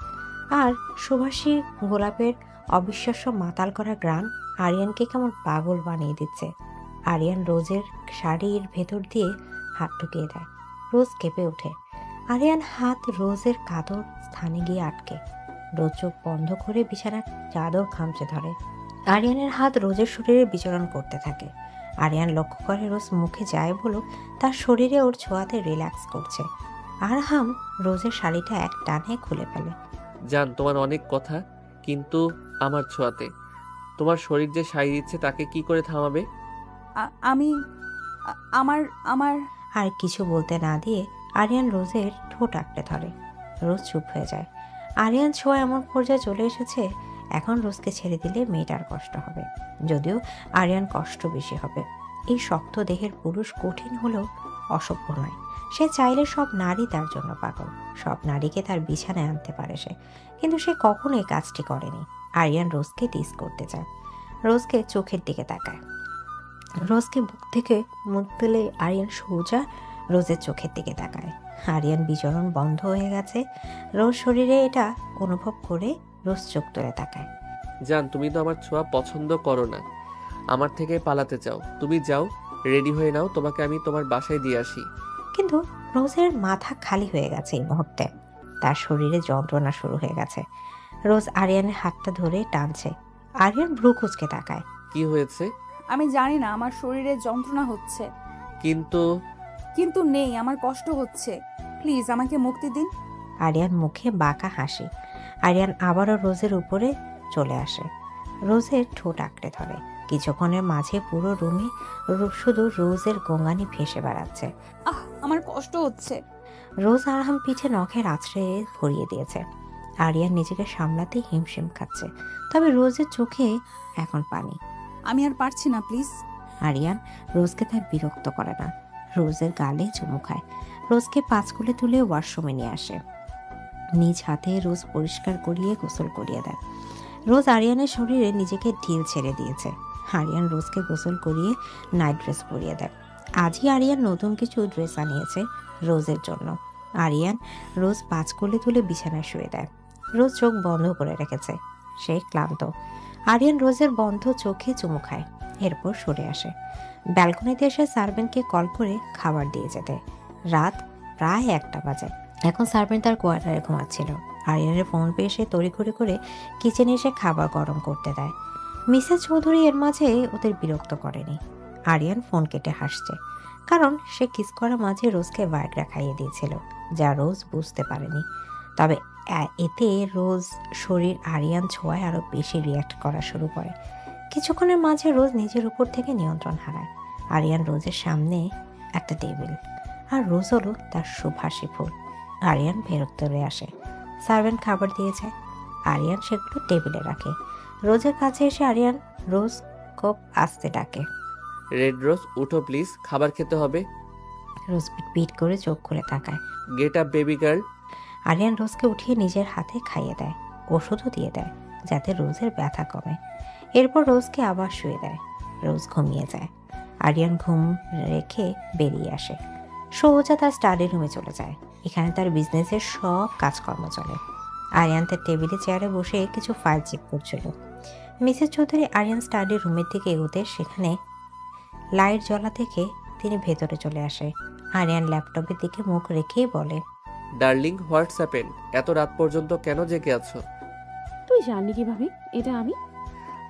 আর সুবাসী গোলাপের অবিশ্বাস্য মাতাল করা গ্রান আরিয়ানকে কেমন পাগল বানিয়ে দিচ্ছে। আরিয়ান রোজের শাড়ির ভেতর দিয়ে হাত ঢুকিয়ে দেয়। রোজ কেঁপে ওঠে। আরিয়ান হাত রোজের কাতর স্থানে গিয়ে আটকে। রোজ চোখ বন্ধ করে বিছানার চাদর খামচে ধরে। আরিয়ানের হাত রোজের শরীরে বিচরণ করতে থাকে। আরিয়ান লক্ষ্য করে রোজ মুখে যায় বলুক তার শরীরে ওর ছোঁয়াতে রিল্যাক্স করছে। আরহাম রোজের শাড়িটা এক টানে খুলে ফেলে। জান, তোমার অনেক কথা, কিন্তু আমার ছোঁয়াতে তোমার শরীর যে সাই দিচ্ছে তাকে কি করে থামাবে? আমি আমার আমার আর কিছু বলতে না দিয়ে আরিয়ান রোজের ঠোঁট আঁকড়ে ধরে। রোজ চুপ হয়ে যায়। আরিয়ান ছোঁয়া এমন পর্যায়ে চলে এসেছে, এখন রোজকে ছেড়ে দিলে মেয়েটার কষ্ট হবে, যদিও আরিয়ান কষ্ট বেশি হবে। এই শক্ত দেহের পুরুষ কঠিন হলেও অসভ্য নয়। সে চাইলে সব নারী তার জন্য পাগল, সব নারীকে তার বিছানায় আনতে পারে সে, কিন্তু সে কখনো এই কাজটি করেনি। আরিয়ান রোজকে টিস করতে চায়। রোজকে চোখের দিকে তাকায়। রোজকে বুক থেকে মুখ তুলে আরিয়ান সোজা রোজের চোখের দিকে তাকায়। আরিয়ান বিচরণ বন্ধ হয়ে গেছে। রোজ শরীরে এটা অনুভব করে রোজ চোখ তুলে তাকায়। জান, তুমি তো আমার ছোঁয়া পছন্দ করো না, আমার থেকে পালাতে চাও। তুমি যাও, রেডি হয়ে নাও, তোমাকে আমি তোমার বাসায় দিয়ে আসি। কিন্তু রোজের মাথা খালি হয়ে গেছে এই মুহূর্তে। তার শরীরে যন্ত্রণা শুরু হয়ে গেছে। রোজ আরিয়ানের হাতটা ধরে টানছে। আরিয়ান ভ্রু কুঁচকে তাকায়। কি হয়েছে? আমি জানি না, আমার শরীরে যন্ত্রণা হচ্ছে। কিন্তু নেই, আমার কষ্ট হচ্ছে। প্লিজ আমাকে মুক্তি দিন। আরিয়ান মুখে বাঁকা হাসি। আরিয়ান আবারও রোজের উপরে চলে আসে। রোজের ঠোঁট আঁকড়ে ধরে। কিছুক্ষণের মাঝে পুরো রুমে শুধু রোজের গোঙানি ভেসে বেড়াচ্ছে। আমার কষ্ট হচ্ছে। রোজ আরহাম পিঠে নখের আছড়ে ভরিয়ে দিয়েছে। আরিয়ান নিজেকে সামলাতে হিমশিম খাচ্ছে, তবে রোজের চোখে এখন পানি। আমি আর পারছি না, প্লিজ। আরিয়ান রোজকে তার বিরক্ত করে না। রোজের গালে চুমু খায়। রোজকে পাঁচকুলে তুলে ওয়াশরুমে নিয়ে আসে। নিজ হাতে রোজ পরিষ্কার করিয়ে গোসল করিয়ে দেয়। রোজ আরিয়ানের শরীরে নিজেকে ঢিল ছেড়ে দিয়েছে। আরিয়ান রোজকে গোসল করিয়ে নাইট ড্রেস পরিয়ে দেয়। আজই আরিয়ান নতুন কিছু ড্রেস আনিয়েছে রোজের জন্য। আরিয়ান রোজ পাঁচকুলে তুলে বিছানায় শুয়ে দেয়। রোজ চোখ বন্ধ করে রেখেছে, সে ক্লান্ত। আরিয়ান রোজের বন্ধ চোখে চুমু খায়, এরপর সরে আসে। ব্যালকনিতে এসে সার্ভেন্টকে কল করে খাবার দিয়ে যেতে। রাত প্রায় 1টা বাজে। এখন সার্ভেন্ট তার কোয়ার্টারে ঘুমাচ্ছিল। আরিয়ানের ফোন পেয়ে সে তড়িঘড়ি করে কিচেনে এসে খাবার গরম করতে দেয়। মিসেস চৌধুরী এর মাঝে ওদের বিরক্ত করেনি। আরিয়ান ফোন কেটে হাসছে, কারণ সে কিস করা মাঝে রোজকে ভায়াগ্রা খাইয়ে দিয়েছিল, যা রোজ বুঝতে পারেনি। তবে এতে রোজ শরীর আরিয়ান ছোঁয়ায় আরো বেশি রিয়াক্ট করা শুরু করে। কিছুক্ষণের মাঝে রোজ নিজের উপর থেকে নিয়ন্ত্রণ হারায়। আরিয়ান রোজের সামনে একটা টেবিল, আর রোজ হলো তার সুভাষী ফুল। আরিয়ান ফেরত চলে আসে, সার্ভেন্ট খাবার দিয়েছে। আরিয়ান সেগুলো টেবিলে রাখে। রোজের কাছে এসে আরিয়ান রোজ খুব আস্তে ডাকে, রেড রোজ উঠো প্লিজ, খাবার খেতে হবে। রোজ পিট করে চোখ খুলে তাকায়। Get up baby girl. Aryan রোজকে উঠিয়ে নিজের হাতে খাইয়ে দেয়, ওষুধও দিয়ে দেয় যাতে রোজের ব্যথা কমে। এরপর রোজকে আবার শুয়ে দেয়। রোজ ঘুমিয়ে যায়। আরিয়ান ঘুম রেখে বেরিয়ে আসে, সোজা তার স্টাডি রুমে চলে যায়। এখানে তার বিজনেসের সব কাজকর্ম চলে। আরিয়ান তার টেবিলে চেয়ারে বসে কিছু ফাইল চেক করছিল। মিসেস চৌধুরী আরিয়ান স্টাডি রুমের দিকে এগোতে সেখানে লাইট জ্বলা থেকে তিনি ভেতরে চলে আসে। আরিয়ান ল্যাপটপের দিকে মুখ রেখেই বলে, ডার্লিং হোয়াটসঅ্যাপেন, এত রাত পর্যন্ত কেন জেগে আছো? তুই জানলি কিভাবে এটা আমি?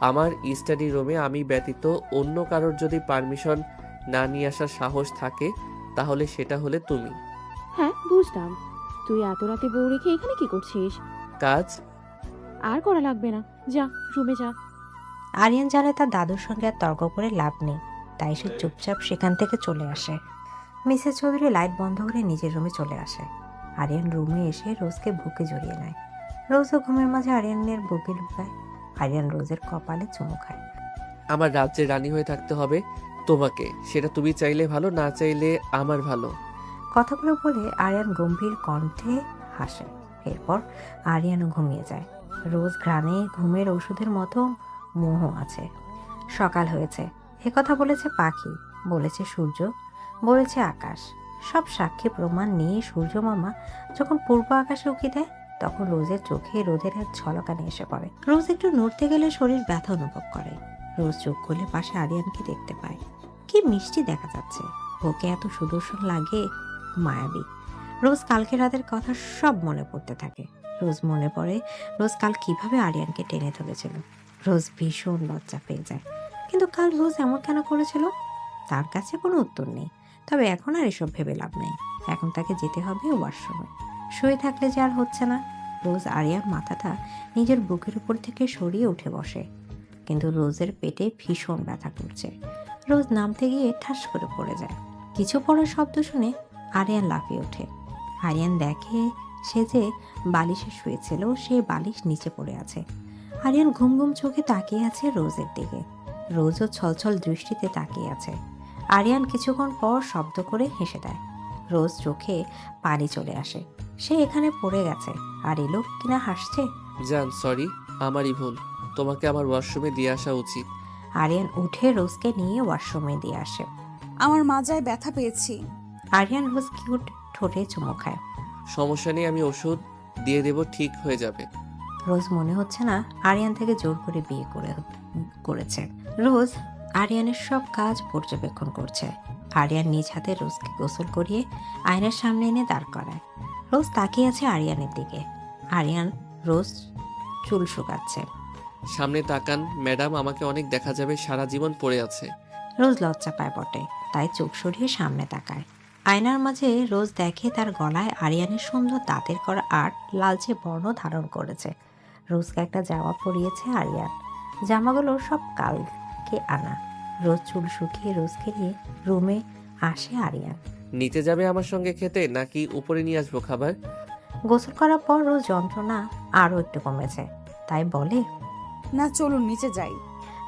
আমার স্টাডি রুমে আমি ব্যতীত অন্য কারোর যদি পারমিশন না নিয়ে আসার সাহস থাকে তাহলে সেটা হলে তুমি। হ্যাঁ বুঝলাম, তুই এত রাতে বউ রেখে এখানে কি করছিস? কাজ আর করা লাগবে না, যা রুমে যা। আরিয়ান জানে তার দাদুর সঙ্গে আর তর্ক করে লাভ নেই, তাই সে চুপচাপ সেখান থেকে চলে আসে। মিসেস চৌধুরী লাইট বন্ধ করে নিজের রুমে চলে আসে। আরিয়ান রুমে এসে রোজকে বুকে জড়িয়ে নেয়। রোজও ঘুমের মাঝে আরিয়ানের বুকে লুকায়। আরিয়ান রোজের কপালে চুমু খায়। আমার রাজ্যের রানী হয়ে থাকতে হবে তোমাকে, সেটা তুমি চাইলে ভালো, না চাইলে আমার ভালো। কথাগুলো বলে আরিয়ান গম্ভীর কণ্ঠে হাসে। এরপর আরিয়ানও ঘুমিয়ে যায়। রোজ ঘ্রাণে ঘুমের ওষুধের মতো মোহ আছে। সকাল হয়েছে, কথা বলেছে পাখি, বলেছে সূর্য, বলেছে আকাশ। সব সাক্ষী প্রমাণ নিয়ে সূর্য মামা যখন পূর্ব আকাশে উঁকি দেয় তখন রোজের চোখে রোদের এক ঝলকানি এসে পড়ে। রোজ একটু নড়তে গেলে শরীর ব্যথা অনুভব করে। রোজ চোখ খুলে পাশে আরিয়ানকে দেখতে পায়। কি মিষ্টি দেখা যাচ্ছে, ওকে এত সুদর্শন লাগে, মায়াবী। রোজ কালকে রাতের কথা সব মনে পড়তে থাকে। রোজ মনে পড়ে রোজ কাল কিভাবে আরিয়ানকে টেনে ধরেছিল। রোজ ভীষণ লজ্জা পেয়ে যায়। কিন্তু কাল রোজ এমন কেন করেছিল? তার কাছে কোনো উত্তর নেই। তবে এখন আর এসব ভেবে লাভ নেই। এখন তাকে যেতে হবে ওয়াশরুমে। শুয়ে থাকলে যে আর হচ্ছে না। রোজ আরিয়ার মাথাটা নিজের বুকের উপর থেকে সরিয়ে উঠে বসে, কিন্তু রোজের পেটে ভীষণ ব্যথা করছে। রোজ নামতে গিয়ে ঠাস করে পড়ে যায়। কিছু পড়ার শব্দ শুনে আরিয়ান লাফিয়ে ওঠে। আরিয়ান দেখে সে যে বালিশে শুয়েছিল সে বালিশ নিচে পড়ে আছে। আরিয়ান ঘুম ঘুম চোখে তাকিয়ে আছে রোজের দিকে। রোজও ছলছল দৃষ্টিতে তাকিয়ে আছে। আরিয়ান কিছুক্ষণ পর শব্দ করে হেসে দেয়। রোজ চোখে পানি চলে আসে। সে এখানে পড়ে গেছে আর এলো কিনা হাসছে। জান সরি, আমারই ভুল, তোমাকে আমার ওয়াশরুমে দিয়ে আসা উচিত। আরিয়ান উঠে রোজকে নিয়ে ওয়াশরুমে দিয়ে আসে। আমার মাজায় ব্যথা পেয়েছি। আরিয়ান রোজ কিউট ঠোঁটে চুমু খায়। সমস্যা নেই, আমি ওষুধ দিয়ে দেব, ঠিক হয়ে যাবে। রোজ মনে হচ্ছে না আরিয়ান থেকে জোর করে বিয়ে করেছে। রোজ আরিয়ানের সব কাজ পর্যবেক্ষণ করছে। আরিয়ান নিজ হাতে রোজকে গোসল করিয়ে আয়নার সামনে এনে দাঁড় করায়। রোজ তাকিয়ে আছে আরিয়ানের দিকে। আরিয়ান রোজ চুল শুকাচ্ছে। সামনে তাকান ম্যাডাম, আমাকে অনেক দেখা যাবে, সারা জীবন পড়ে আছে। রোজ লজ্জা পায় বটে, তাই চোখ সরিয়ে সামনে তাকায়। আয়নার মাঝে রোজ দেখে তার গলায় আরিয়ানের সুন্দর দাঁতের করা আর্ট লালচে বর্ণ ধারণ করেছে। রোজকে একটা জামা পরিয়েছে আরিয়ান। জামাগুলো সব কালকে আনা। রোজ চুল শুকিয়ে রোজকে নিয়ে রুমে আসে আরিয়ান। নিচে যাবে আমার সঙ্গে খেতে, নাকি উপরে নিয়ে আসবো খাবার? গোসল করার পর রোজ যন্ত্রণা আরও একটু কমেছে, তাই বলে, না চলুন নিচে যাই।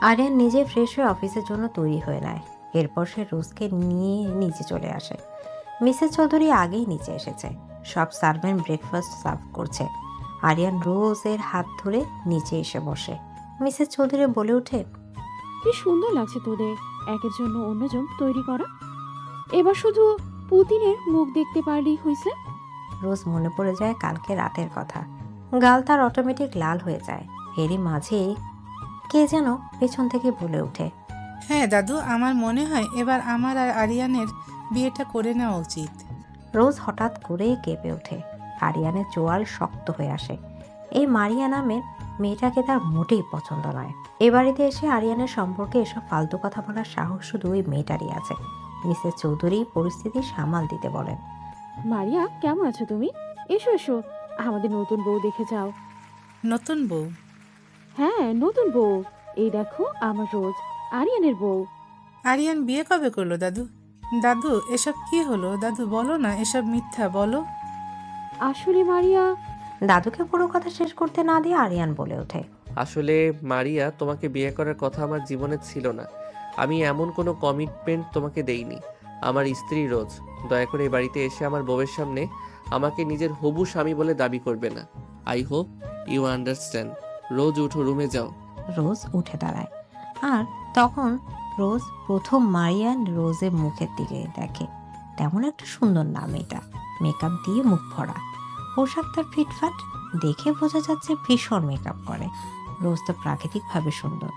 আরিয়ান নিজে ফ্রেশ হয়ে অফিসের জন্য তৈরি হয়ে নেয়। এরপর সে রোজকে নিয়ে নিচে চলে আসে। মিসেস চৌধুরী আগেই নিচে এসেছে। সব সার্ভেন্ট ব্রেকফাস্ট সার্ভ করছে। আরিয়ান রোজের হাত ধরে নিচে এসে বসে। মিসেস চৌধুরী বলে ওঠে, কি সুন্দর লাগছে তোদের একের জন্য অন্যজন তৈরি করা। এবার শুধু পুতিনের মুখ দেখতে পারলেই হয়েছে। রোজ মনে পড়ে যায় কালকে রাতের কথা। গাল তার অটোমেটিক লাল হয়ে যায়। এরই মাঝে কে যেন পেছন থেকে বলে ওঠে, হ্যাঁ দাদু, আমার মনে হয় এবার আমার আর আরিয়ানের বিয়েটা করে নেওয়া উচিত। রোজ হঠাৎ করে কেঁপে ওঠে। আরিয়ানের চোয়াল শক্ত হয়ে আসে। এই মারিয়া নামের মেয়েটাকে তার মোটেই পছন্দ নয়। এ বাড়িতে এসে আরিয়ানের সম্পর্কে এসব ফালতু কথা বলার সাহস শুধু ওই মেয়েটারই আছে। মিসেস চৌধুরী পরিস্থিতি সামাল দিতে বলেন। মারিয়া, কেমন আছো তুমি? এসো এসো, আমাদের নতুন বউ দেখে যাও। নতুন বউ? হ্যাঁ, নতুন বউ। এই দেখো আমার রোজ, আরিয়ানের বউ। আরিয়ান বিয়ে কবে করলো দাদু? দাদু, এসব কি হলো? দাদু বলো না, এসব মিথ্যা বলো। আসলে মারিয়া। দাদুকে পুরো কথা শেষ করতে না দিয়ে আরিয়ান বলে ওঠে। আসলে মারিয়া, তোমাকে বিয়ে করার কথা আমার জীবনে ছিল না। আমি এমন কোনো কমিটমেন্ট তোমাকে দেইনি। আমার স্ত্রী রোজ, দয়া করে এই বাড়িতে এসে আমার বউয়ের সামনে আমাকে নিজের হবু স্বামী বলে দাবি করবে না। I hope you understand. Rose উঠো, রুমে যাও। রোজ উঠে দাঁড়ায়, আর তখন রোজ প্রথম মারিয়ান রোজের মুখের দিকে দেখে। তেমন একটা সুন্দর নাম এটা, মেকআপ দিয়ে মুখ ভরা, পোশাক তার ফিটফাট, দেখে বোঝা যাচ্ছে ভীষণ মেকআপ করে। রোজ তো প্রাকৃতিকভাবে সুন্দর,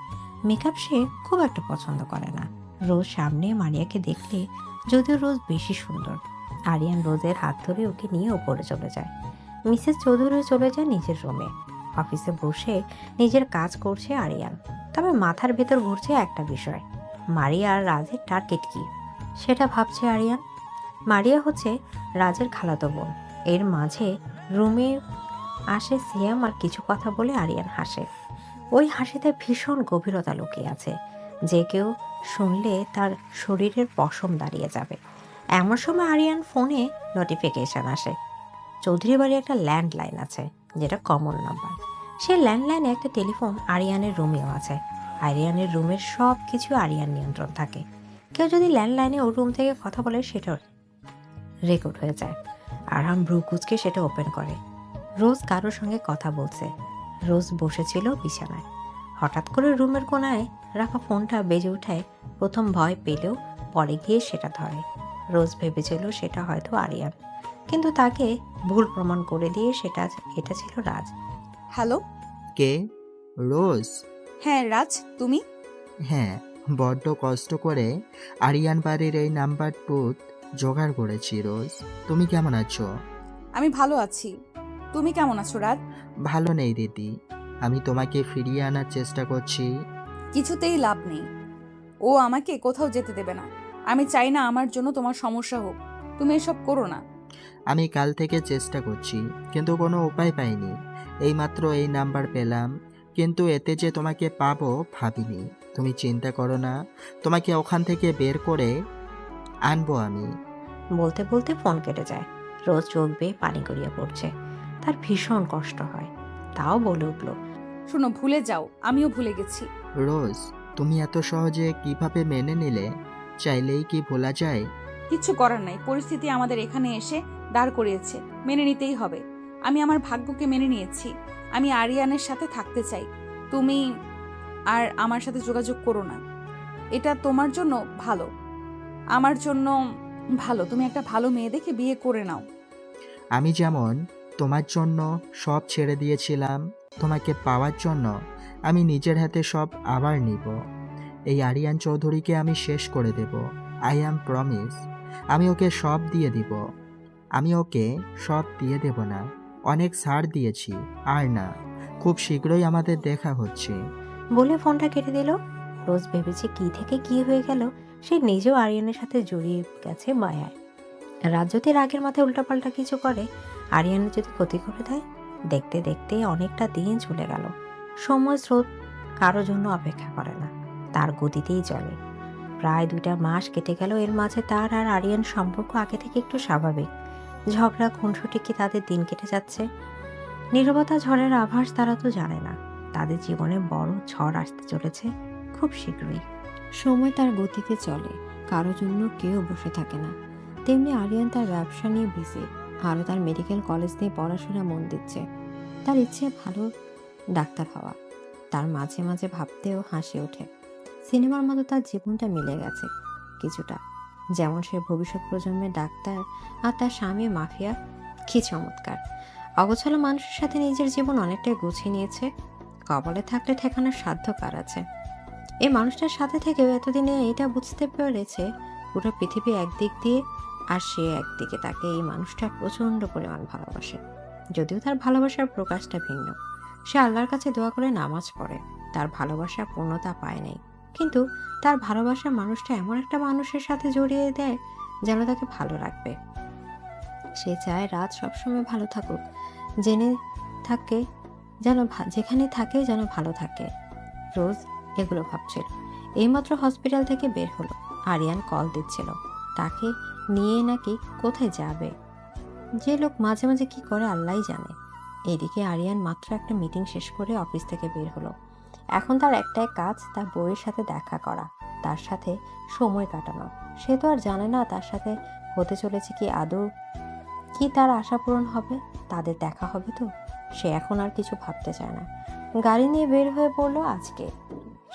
মেকআপ সে খুব একটা পছন্দ করে না। রোজ সামনে মারিয়াকে দেখলে, যদিও রোজ বেশি সুন্দর। আরিয়ান রোজের হাত ধরে ওকে নিয়ে ওপরে চলে যায়। মিসেস চৌধুরী চলে যায় নিজের রুমে। অফিসে বসে নিজের কাজ করছে আরিয়ান, তবে মাথার ভেতর ঘুরছে একটা বিষয়, মারিয়া আর রাজের টার্গেট কি সেটা ভাবছে আরিয়ান। মারিয়া হচ্ছে রাজের খালাতো বোন। এর মাঝে রুমে আসে সিয়াম আর কিছু কথা বলে আরিয়ান হাসে। ওই হাসিতে ভীষণ গভীরতা লুকিয়ে আছে, যে কেউ শুনলে তার শরীরের পশম দাঁড়িয়ে যাবে। এমন সময় আরিয়ান ফোনে নোটিফিকেশন আসে। চৌধুরী বাড়ি একটা ল্যান্ডলাইন আছে, যেটা কমন নাম্বার। সেই ল্যান্ডলাইনে একটা টেলিফোন আরিয়ানের রুমেও আছে। আরিয়ানের রুমের সব কিছু আরিয়ান নিয়ন্ত্রণ থাকে। কেউ যদি ল্যান্ডলাইনে ওর রুম থেকে কথা বলে, সেটা রেকর্ড হয়ে যায়। আরাম ব্রু কুচকে সেটা ওপেন করে। রোজ কারোর সঙ্গে কথা বলছে। রোজ বসেছিল বিছানায়। হঠাৎ করে রুমের কোনায় রাখা ফোনটা বেজে ওঠায় প্রথম ভয় পেলেও পরে গিয়ে সেটা ধরে। রোজ ভেবেছিল সেটা হয়তো আরিয়ান, কিন্তু তাকে ভুল প্রমাণ করে দিয়ে এটা ছিল রাজ। হ্যালো। কে? রোজ? হ্যাঁ রাজ, তুমি? হ্যাঁ, বড্ড কষ্ট করে আরিয়ান বাড়ির এই নাম্বার টুথ জোগাড় করেছি। রোজ, তুমি কেমন আছো? আমি ভালো আছি, তুমি কেমন আছো রাজ? ভালো নেই দিদি, আমি তোমাকে ফিরিয়ে আনার চেষ্টা করছি। কিছুতেই লাভ নেই, ও আমাকে কোথাও যেতে দেবে না। আমি চাই না আমার জন্য তোমার সমস্যা হোক, তুমি এসব করো না। আমি কাল থেকে চেষ্টা করছি, কিন্তু কোনো উপায় পাইনি। এইমাত্র এই নাম্বার পেলাম, কিন্তু এতে যে তোমাকে পাবো ভাবিনি। তুমি চিন্তা করো না, তোমাকে ওখান থেকে বের করে আনবো আমি। বলতে বলতে ফোন কেটে যায়। রোজ চোখ বেয়ে পানি গড়িয়ে পড়ছে, তার ভীষণ কষ্ট হয়। তাও বলে উঠল, শোনো, ভুলে যাও, আমিও ভুলে গেছি। রোজ, তুমি এত সহজে কিভাবে মেনে নিলে? চাইলেই কি ভোলা যায়? কিচ্ছু করার নাই, পরিস্থিতি আমাদের এখানে এসে দাঁড় করিয়েছে, মেনে নিতেই হবে। আমি আমার ভাগ্যকে মেনে নিয়েছি। আমি আরিয়ানের সাথে থাকতে চাই। তুমি আর আমার সাথে যোগাযোগ করো না, এটা তোমার জন্য ভালো, আমার জন্য ভালো। তুমি একটা ভালো মেয়ে দেখে বিয়ে করে নাও। আমি যেমন তোমার জন্য সব ছেড়ে দিয়েছিলাম, তোমাকে পাওয়ার জন্য আমি নিজের হাতে সব আবার নিব। এই আরিয়ান চৌধুরীকে আমি শেষ করে দেব। I am promise. আমি ওকে সব দিয়ে দিব। আমি ওকে সব দিয়ে দেব না, অনেক ছাড় দিয়েছি। আর না, খুব শীঘ্রই আমাদের দেখা হচ্ছে। বলে ফোনটা কেটে দিল। রোজ ভেবেছে কি থেকে কি হয়ে গেল, সে নিজেও আরিয়ানের সাথে জড়িয়ে গেছে মায়ায়। রাজ যদি রাগের মাথায় উল্টাপাল্টা কিছু করে, আরিয়ানের যদি ক্ষতি করে দেয়। দেখতে দেখতে অনেকটা দিন চলে গেল। সময় স্রোত কারো জন্য অপেক্ষা করে না, তার গতিতেই চলে। প্রায় 2টা মাস কেটে গেল। এর মাঝে তার আর আরিয়ান সম্পর্ক আগে থেকে একটু স্বাভাবিক। ঝগড়া খুনসুটি কি তাদের দিন কেটে যাচ্ছে। নীরবতা ঝড়ের আভাস তারা তো জানে না, তাদের জীবনে বড় ঝড় আসতে চলেছে খুব শীঘ্রই। সময় তার গতিতে চলে, কারো জন্য কেউ বসে থাকে না। তেমনি আরিয়ান তার ব্যবসা নিয়ে বিজি, আরও তার মেডিকেল কলেজ নিয়ে পড়াশোনা মন দিচ্ছে। তার ইচ্ছে ভালো ডাক্তার হওয়া। তার মাঝে মাঝে ভাবতেও হাসি ওঠে, সিনেমার মতো তার জীবনটা মিলে গেছে কিছুটা। যেমন সে ভবিষ্যৎ প্রজন্মের ডাক্তার, আর তার স্বামী মাফিয়া। কি চমৎকার! অগোছালো মানুষের সাথে নিজের জীবন অনেকটাই গুছিয়ে নিয়েছে। কবলে থাকলে ঠেকানোর সাধ্য কার আছে? এই মানুষটার সাথে থেকেও এতদিনে এটা বুঝতে পেরেছে পুরো পৃথিবী একদিক দিয়ে, আর সে একদিকে। তাকে এই মানুষটা প্রচণ্ড পরিমাণ ভালোবাসে, যদিও তার ভালোবাসার প্রকাশটা ভিন্ন। সে আল্লাহর কাছে দোয়া করে নামাজ পড়ে। তার ভালোবাসা পূর্ণতা পায় নাই, কিন্তু তার ভালোবাসার মানুষটা এমন একটা মানুষের সাথে জড়িয়ে দেয় যেন তাকে ভালো রাখবে। সে চায় রাত সবসময় ভালো থাকুক, জেনে থাকে যেন যেখানে থাকে যেন ভালো থাকে। রোজ এগুলো ভাবছিল। এইমাত্র হসপিটাল থেকে বের হলো। আরিয়ান কল দিচ্ছিল, তাকে নিয়ে নাকি কোথায় যাবে। যে লোক মাঝে মাঝে কি করে আল্লাহই জানে। এদিকে আরিয়ান মাত্র একটা মিটিং শেষ করে অফিস থেকে বের হলো। এখন তার একটাই কাজ, তার বউয়ের সাথে দেখা করা, তার সাথে সময় কাটানো। সে তো আর জানে না তার সাথে হতে চলেছে কি, আদৌ কি তার আশা পূরণ হবে, তাদের দেখা হবে তো। সে এখন আর কিছু ভাবতে চায় না। গাড়ি নিয়ে বের হয়ে পড়লো আজকে।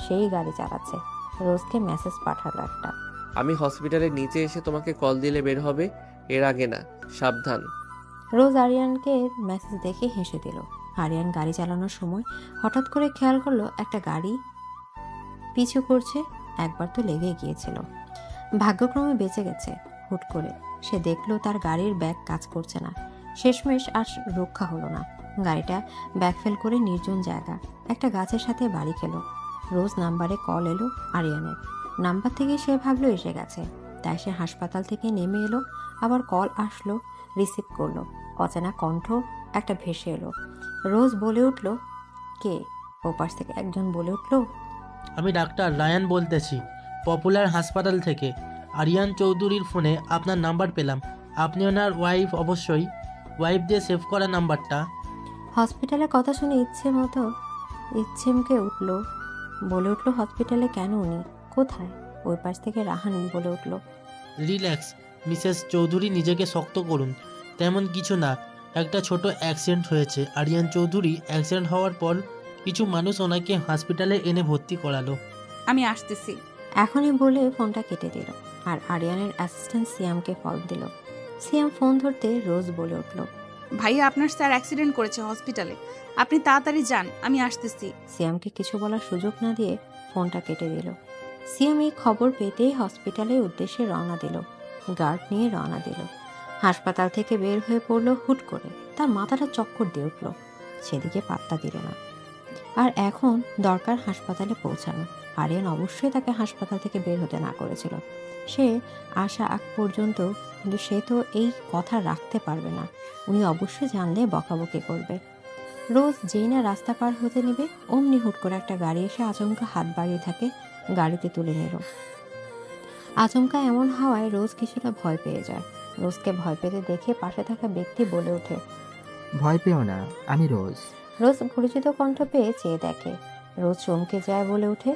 সেই গাড়ি চালাচ্ছে। রোজকে মেসেজ পাঠালো একটা। আমি হসপিটালের নিচে এসে তোমাকে কল দিলে বের হবে, এর আগে না, সাবধান। রোজ আরিয়ানকে মেসেজ দেখে হেসে দিল। আরিয়ান গাড়ি চালানোর সময় হঠাৎ করে খেয়াল করলো একটা গাড়ি পিছু করছে। একবার তো লেগে গিয়েছিল, ভাগ্যক্রমে বেঁচে গেছে। হুট করে সে দেখলো তার গাড়ির ব্যাগ কাজ করছে না। শেষমেশ আর রক্ষা হলো না, গাড়িটা ব্যাকফেল করে নির্জন জায়গা একটা গাছের সাথে বাড়ি খেলো। রোজ নাম্বারে কল এলো আরিয়ানের। নাম্বার থেকে সে ভাবলো এসে গেছে, তাই সে হাসপাতাল থেকে নেমে এলো। আবার কল আসলো, রিসিভ করলো। অচেনা কণ্ঠ একটা ভেসে এলো। রোজ বলে উঠল, কে? ওপাশ থেকে একজন বলে উঠল, আমি ডাক্তার রায়ান বলতেছি, পপুলার হাসপাতাল থেকে। আরিয়ান চৌধুরীর ফোনে আপনার নাম্বার পেলাম। আপনি ওনার ওয়াইফ অবশ্যই। ওয়াইফ দিয়ে সেভ করা নাম্বারটা। হসপিটালের কথা শুনে ইচ্ছেমকে উঠল। বলে উঠল, হসপিটালে কেন? উনি কোথায়? ওই পাশ থেকে রাহান বলে উঠল, রিল্যাক্স মিসেস চৌধুরী, নিজেকে শক্ত করুন। তেমন কিছু না, একটা ছোট অ্যাক্সিডেন্ট হয়েছে। আরিয়ান চৌধুরী অ্যাক্সিডেন্ট হওয়ার পর কিছু মানুষ ওনাকে হসপিটালে এনে ভর্তি করালো। আমি আসতেছি। এখনই বলে ফোনটা কেটে দিল আর আরিয়ানের অ্যাসিস্ট্যান্ট সিয়ামকে কল দিল। সিয়াম ফোন ধরতে রোজ বলে উঠল, ভাইয়া আপনার স্যার অ্যাক্সিডেন্ট করেছে হসপিটালে, আপনি তাড়াতাড়ি যান, আমি আসতেছি। সিয়ামকে কিছু বলার সুযোগ না দিয়ে ফোনটা কেটে দিল। সিয়াম এই খবর পেতেই হসপিটালের উদ্দেশ্যে রওনা দিল। গার্ড নিয়ে রওনা দিল। হাসপাতাল থেকে বের হয়ে পড়লো হুট করে। তার মাথাটা চক্কর দিয়ে উঠল, সেদিকে পাত্তা দিল না। আর এখন দরকার হাসপাতালে পৌঁছানো। আরিয়ান অবশ্যই তাকে হাসপাতাল থেকে বের হতে না করেছিল। সে আসা আগ পর্যন্ত, কিন্তু সে তো এই কথা রাখতে পারবে না। উনি অবশ্যই জানলে বকাবকি করবে। রোজ যেই না রাস্তা পার হতে নেবে, অমনি হুট করে একটা গাড়ি এসে আচমকা হাত বাড়িয়ে থাকে, গাড়িতে তুলে নিল। আচমকা এমন হওয়ায় রোজ কিছুটা ভয় পেয়ে যায়। রোজকে ভয় পেতে দেখে পাশে থাকা ব্যক্তি বলে ওঠে, ভয় পেও না, আমি রোজ। রোজ পরিচিত কণ্ঠ পেয়ে চেয়ে দেখে। রোজ চমকে যায়, বলে ওঠে,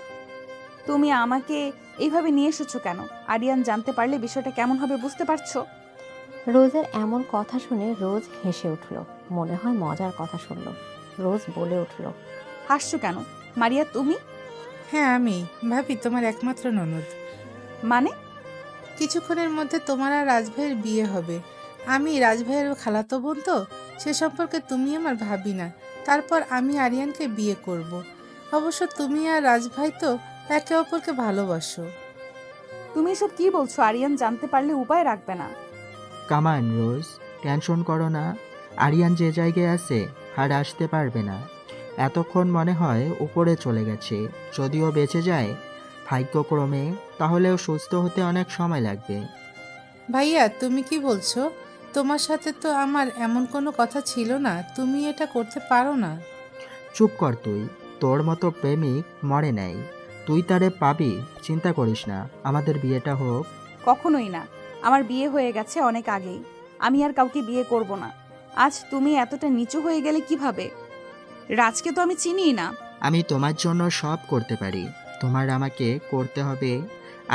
তুমি আমাকে এইভাবে নিয়ে এসেছো কেন? আরিয়ান জানতে পারলে বিষয়টা কেমন হবে বুঝতে পারছো? রোজের এমন কথা শুনে রোজ হেসে উঠল, মনে হয় মজার কথা শুনল। রোজ বলে উঠল, হাসছো কেন? মারিয়া তুমি? হ্যাঁ আমি, ভাবি তোমার একমাত্র ননদ। মানে? কিছুক্ষণের মধ্যে তোমার আর রাজভাইয়ের বিয়ে হবে। আমি রাজভাইয়ের খালাতো বোন, তো সে সম্পর্কে তুমি আমার ভাবি না। তারপর আমি আরিয়ানকে বিয়ে করব। অবশ্য তুমি আর রাজভাই তো একে অপরকে ভালোবাসো। তুমি এসব কি বলছো? আরিয়ান জানতে পারলে উপায় রাখবে না। কামান রোজ, টেনশন করো না। আরিয়ান যে জায়গায় আছে আর আসতে পারবে না। এতক্ষণ মনে হয় উপরে চলে গেছে। যদিও বেঁচে যায় ভাগ্যক্রমে, তাহলেও সুস্থ হতে অনেক সময় লাগবে। ভাইয়া তুমি কি বলছো? তোমার সাথে তো আমার এমন কোনো কথা ছিল না। তুমি এটা করতে পারো না। চুপ কর তুই। তোর মতো প্রেমিক মরে নাই, তুই তারে পাবি, চিন্তা করিস না। আমাদের বিয়েটা হোক। কখনোই না, আমার বিয়ে হয়ে গেছে অনেক আগেই। আমি আর কাউকে বিয়ে করব না। আজ তুমি এতটা নিচু হয়ে গেলে কিভাবে? রাজকে তো আমি চিনিই না। আমি তোমার জন্য সব করতে পারি। তোমার আমাকে করতে হবে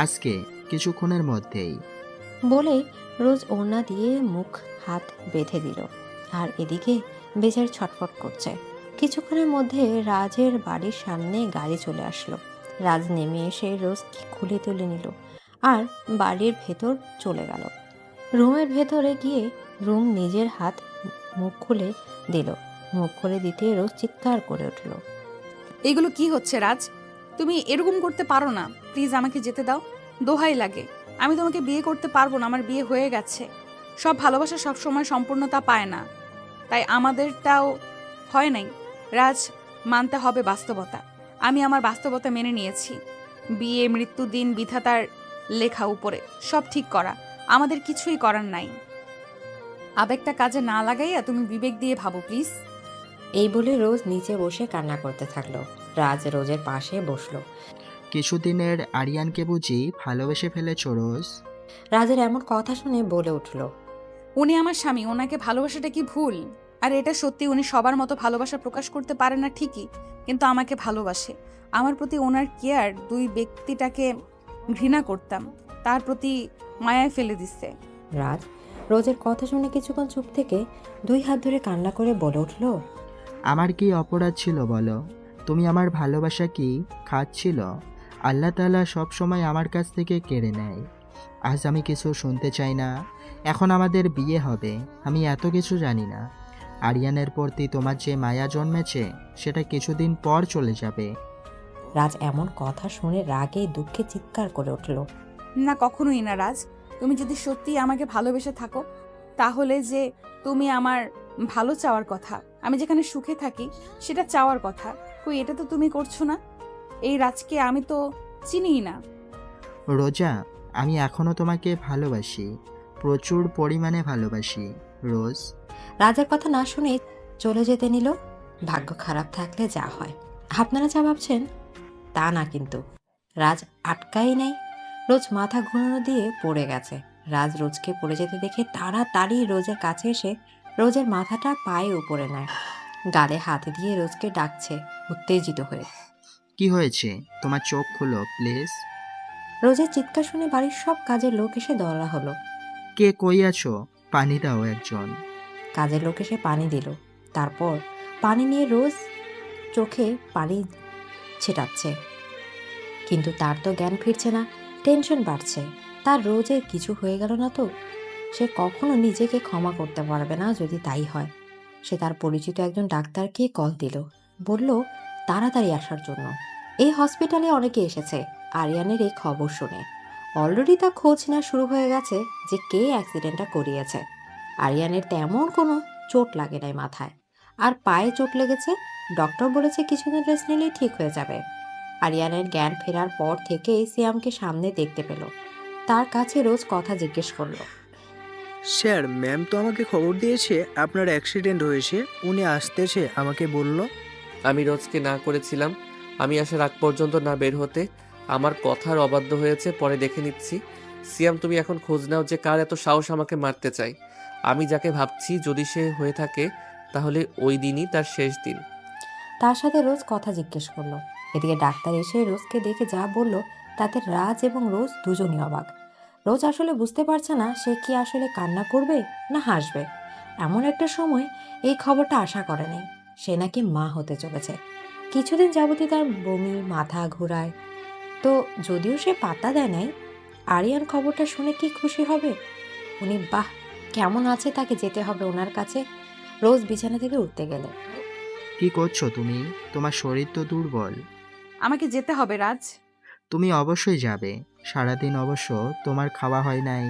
আজকে, কিছুক্ষণের মধ্যেই। বলে রোজ ওড়না দিয়ে মুখ হাত বেঁধে দিল। আর এদিকে বেচার ছটফট করছে। কিছুক্ষণের মধ্যে রাজের বাড়ির সামনে গাড়ি চলে আসলো। রাজ নেমে এসে রোজ খুলে তুলে নিল আর বাড়ির ভেতর চলে গেল। রুমের ভেতরে গিয়ে রুম নিজের হাত মুখ খুলে দিল। মুখ খুলে দিতে রোজ চিৎকার করে উঠল, এগুলো কি হচ্ছে রাজ? তুমি এরকম করতে পারো না। প্লিজ আমাকে যেতে দাও, দোহাই লাগে। আমি তোমাকে বিয়ে করতে পারবো না, আমার বিয়ে হয়ে গেছে। সব ভালোবাসা সব সময় সম্পূর্ণতা পায় না, তাই আমাদেরটাও হয় নাই। রাজ, মানতে হবে বাস্তবতা। আমি আমার বাস্তবতা মেনে নিয়েছি। বিয়ে, মৃত্যু, দিন বিধাতার লেখা উপরে, সব ঠিক করা। আমাদের কিছুই করার নাই। আবেগটা কাজে না লাগাইয়া তুমি বিবেক দিয়ে ভাবো প্লিজ। এই বলে রোজ নিচে বসে কান্না করতে থাকলো। রাজ রোজের পাশে বসলো। কিছুদিনের আরিয়ানকে বুঝি ভালোবেসে ফেলেছ রোজ? রাজের এমন কথা শুনে বলে উঠল, উনি আমার স্বামী, ওনাকে ভালোবাসাটা কি ভুল? আর এটা সত্যি, উনি সবার মতো ভালোবাসা প্রকাশ করতে পারে না ঠিকই, কিন্তু আমাকে ভালোবাসে। আমার প্রতি ওনার কেয়ার, দুই ব্যক্তিটাকে ঘৃণা করতাম, তার প্রতি মায়ায় ফেলে দিচ্ছে। রাজ রোজের কথা শুনে কিছুক্ষণ চুপ থেকে 2 হাত ধরে কান্না করে বলে উঠল, আমার কি অপরাধ ছিল বলো? তুমি আমার ভালোবাসা কি খাচ্ছিল? আল্লাহ তাআলা সব সময় আমার কাছ থেকে কেড়ে নেয়। আজ আমি কিছু শুনতে চাই না। এখন আমাদের বিয়ে হবে, আমি এত কিছু জানি না। আরিয়ানের প্রতি তোমার যে মায়া জন্মেছে সেটা কিছুদিন পর চলে যাবে। রাজ এমন কথা শুনে রাগে দুঃখে চিৎকার করে উঠল, না, কখনোই না রাজ। তুমি যদি সত্যি আমাকে ভালোবেসে থাকো, তাহলে যে তুমি আমার ভালো চাওয়ার কথা, আমি যেখানে সুখে থাকি সেটা চাওয়ার কথা, কই এটা তো তুমি করছো না। এই রাজকে আমি তো চিনিই না। রোজা, আমি এখনো তোমাকে ভালোবাসি, প্রচুর পরিমাণে ভালোবাসি রোজ। রাজের কথা না শুনে চলে যেতে নিল। ভাগ্য খারাপ থাকলে যা হয়। আপনারা যা ভাবছেন তা না, কিন্তু রাজ আটকাই নেই। রোজ মাথা ঘুরানো দিয়ে পড়ে গেছে। রাজ রোজকে পড়ে যেতে দেখে তাড়াতাড়ি রোজের কাছে এসে রোজের মাথাটা পায়ে উপরে নেয়, গালে হাত দিয়ে রোজকে ডাকছে উত্তেজিত হয়ে। কি হয়েছে? তোমার চোখ খুলো প্লিজ। রোজের চিৎকার শুনে বাড়ির সব কাজের লোক এসে দৌড়া হলো। কে কই আছো? পানি দাও একজন। কাজের লোক এসে পানি দিল। তারপর পানি নিয়ে রোজ চোখে পানি ছেটাচ্ছে, কিন্তু তার তো জ্ঞান ফিরছে না, টেনশন বাড়ছে। তার রোজের কিছু হয়ে গেল না তো? সে কখনো নিজেকে ক্ষমা করতে পারবে না যদি তাই হয়। সে তার পরিচিত একজন ডাক্তারকে কল দিল, বলল তাড়াতাড়ি আসার জন্য। এই হসপিটালে অনেকে এসেছে আরিয়ানের এই খবর শুনে। অলরেডি তা খোঁজ নেওয়া শুরু হয়ে গেছে যে কে অ্যাক্সিডেন্টটা করিয়েছে। আরিয়ানের তেমন কোনো চোট লাগে নাই মাথায়, আর পায়ে চোট লেগেছে। ডক্টর বলেছে কিছুদিন রেস্ট নিলেই ঠিক হয়ে যাবে। আরিয়ানের জ্ঞান ফেরার পর থেকেই সিয়ামকে সামনে দেখতে পেল। তার কাছে রোজ কথা জিজ্ঞেস করলো। স্যার, ম্যাম তো আমাকে খবর দিয়েছে আপনার অ্যাক্সিডেন্ট হয়েছে, উনি আসতেছে আমাকে বলল। আমি রোজকে না করেছিলাম আমি আসার আগ পর্যন্ত না বের হতে। আমার কথার অবাধ্য হয়েছে, পরে দেখে নিচ্ছি। সিয়াম, তুমি এখন খোঁজ নাও যে কার এত সাহস আমাকে মারতে চাই। আমি যাকে ভাবছি যদি সে হয়ে থাকে তাহলে ওই দিনই তার শেষ দিন। তার সাথে রোজ কথা জিজ্ঞেস করলো। এদিকে ডাক্তার এসে রোজকে দেখে যা বলল তাতে রাজ এবং রোজ দুজনই অবাক। রোজ আসলে বুঝতে পারছে না সে কি আসলে কান্না করবে না হাসবে। এমন একটা সময় এই খবরটা আশা করে নাই। সে নাকি মা হতে চলেছে। কিছুদিন যাবতই তার বমি, মাথা ঘোরায়। তো যদিও সে পাত্তা দেয় নাই, আরিয়ান খবরটা শুনে কি খুশি হবে? উনি বাহ কেমন আছে তাকে যেতে হবে ওনার কাছে। রোজ বিছানা থেকে উঠতে গেলে, কি করছো তুমি? তোমার শরীর তো দুর্বল। আমাকে যেতে হবে রাজ। তুমি অবশ্যই যাবে। সারাদিন অবশ্য তোমার খাওয়া হয় নাই।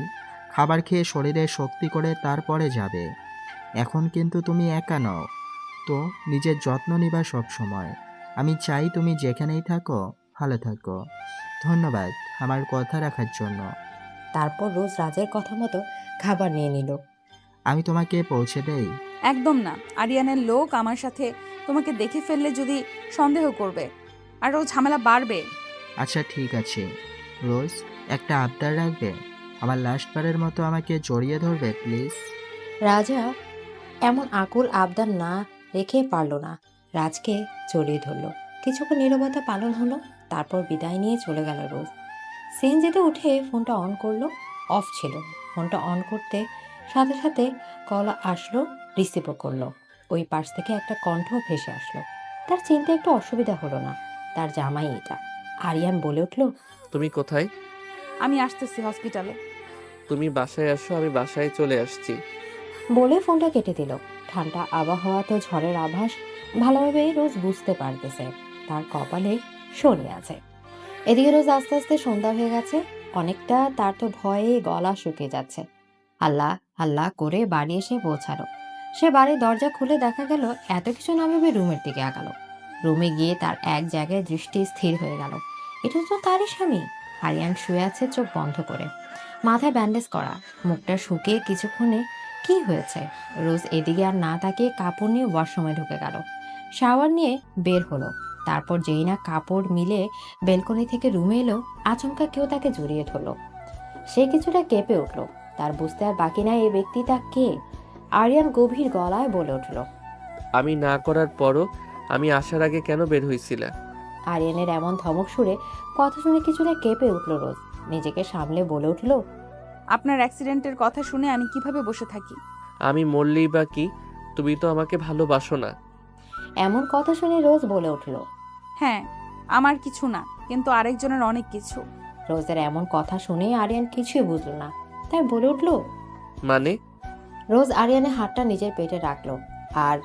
খাবার খেয়ে শরীরে শক্তি করে তারপরে যাবে। এখন কিন্তু তুমি একা নও, তো নিজের যত্ন নিবা সব সময়। আমি চাই তুমি যেখানেই থাকো ভালো থাকো। ধন্যবাদ আমার কথা রাখার জন্য। তারপর রোজ রাজের কথা মতো খাবার নিয়ে নিল। আমি তোমাকে পৌঁছে দেই? একদম না, আরিয়ানের লোক আমার সাথে তোমাকে দেখে ফেললে যদি সন্দেহ করবে, আর ও ঝামেলা বাড়বে। আচ্ছা ঠিক আছে। রোজ, একটা আবদার রাখবে? আমার লাস্টবারের মতো আমাকে জড়িয়ে ধরবে প্লিজ? রাজা এমন আকুল আবদার না রেখে পারল না, রাজকে জড়িয়ে ধরল। কিছুক্ষণ নীরবতা পালন হলো। তারপর বিদায় নিয়ে চলে গেল রোজ। সিএনজিতে উঠে ফোনটা অন করলো, অফ ছিল। ফোনটা অন করতে সাথে সাথে কল আসলো, রিসিভও করলো। ওই পাশ থেকে একটা কণ্ঠ ভেসে আসলো। তার চিনতে একটু অসুবিধা হলো না, তার জামাই এটা। আরিয়ান বলে উঠল, তুমি কোথায়? আমি আসতেছি হসপিটালে। তুমি বাসায় আসো, আমি বাসায় চলে আসছি। বলে ফোনটা কেটে দিল। ঠান্ডা আবহাওয়া তো ঝড়ের আভাস ভালোভাবে রোজ বুঝতে পারতেছে তার কপালে শনি আছে। এদিকে রোজ আস্তে আস্তে সন্ধ্যা হয়ে গেছে অনেকটা। তার তো ভয়ে গলা শুকিয়ে যাচ্ছে। আল্লাহ আল্লাহ করে বাড়ি এসে পৌঁছালো। সে বাড়ির দরজা খুলে দেখা গেল এত কিছু না ভেবে রুমের দিকে আগালো। রুমে গিয়ে তার এক জায়গায় দৃষ্টি স্থির হয়ে গেল। এটা তো তারই স্বামী। আরিয়ান শুয়ে আছে চোখ বন্ধ করে, মাথায় ব্যান্ডেজ করা, মুখটা শুকিয়ে। কিছুক্ষণে কি হয়েছে? রোজ এদিকে আর না তাকিয়ে কাপড় নিয়ে ওয়াশরুমে ঢুকে গেল। শাওয়ার নিয়ে বের হলো। তারপর যেই না কাপড় মিলে বেলকনি থেকে রুমে এলো, আচমকা কেউ তাকে জড়িয়ে ধরলো। সে কিছুটা কেঁপে উঠল। তার বুঝতে আর বাকি নাই এই ব্যক্তিটা কে। আরিয়ান গভীর গলায় বলে উঠল, আমি না করার পরও আমি আসার আগে কেন বের হইছিলা? আরিয়ানের এমন ধমক সুরে কথা শুনে কিছুটা কেঁপে উঠল রোজ। নিজেকে সামলে বলে উঠল, আপনার অ্যাক্সিডেন্টের কথা শুনে আমি কিভাবে বসে থাকি? আমি মরলেই বা কি, তুমি তো আমাকে ভালোবাসো না। এমন কথা শুনে রোজ বলে উঠল, হ্যাঁ, আমার কিছু না, কিন্তু আরেকজনের অনেক কিছু। রোজের এমন কথা শুনে আরিয়ান কিছুই বুঝল না, তাই বলে উঠল, মানে? রোজ আরিয়ানের হাতটা নিজের পেটে রাখলো আর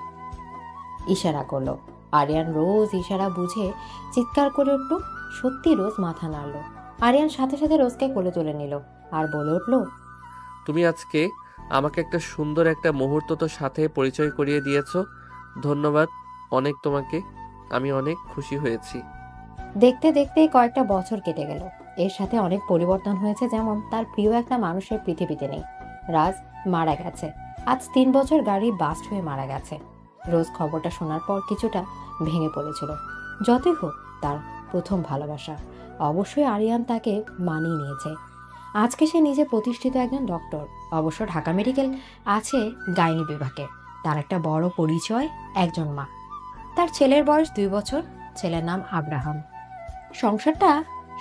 ইশারা করলো। আরিয়ান রোজ ইশারা বুঝে চিৎকার করে উঠল। সত্যি রোজ মাথা নাড়ল। আরিয়ান সাথে সাথে রোজকে কোলে তুলে নিল আর বলে উঠল, তুমি আজকে আমাকে একটা সুন্দর একটা মুহূর্ত তো সাথে পরিচয় করিয়ে দিয়েছো, ধন্যবাদ অনেক তোমাকে। আমি অনেক খুশি হয়েছি। দেখতে দেখতে কয়েকটা বছর কেটে গেল। এর সাথে অনেক পরিবর্তন হয়েছে, যেমন তার প্রিয় একটা মানুষের পৃথিবীতে নেই। রাজ মারা গেছে। আজ 3 বছর গাড়ি বাস্ট হয়ে মারা গেছে। রোজ খবরটা শোনার পর কিছুটা ভেঙে পড়েছিল। যতই হোক তার প্রথম ভালোবাসা। অবশ্যই আরিয়ান তাকে মানিয়ে নিয়েছে। আজকে সে নিজে প্রতিষ্ঠিত একজন ডক্টর, অবশ্য ঢাকা মেডিকেল আছে গাইনি বিভাগে। তার একটা বড় পরিচয়, একজন মা। তার ছেলের বয়স 2 বছর। ছেলের নাম আব্রাহাম। সংসারটা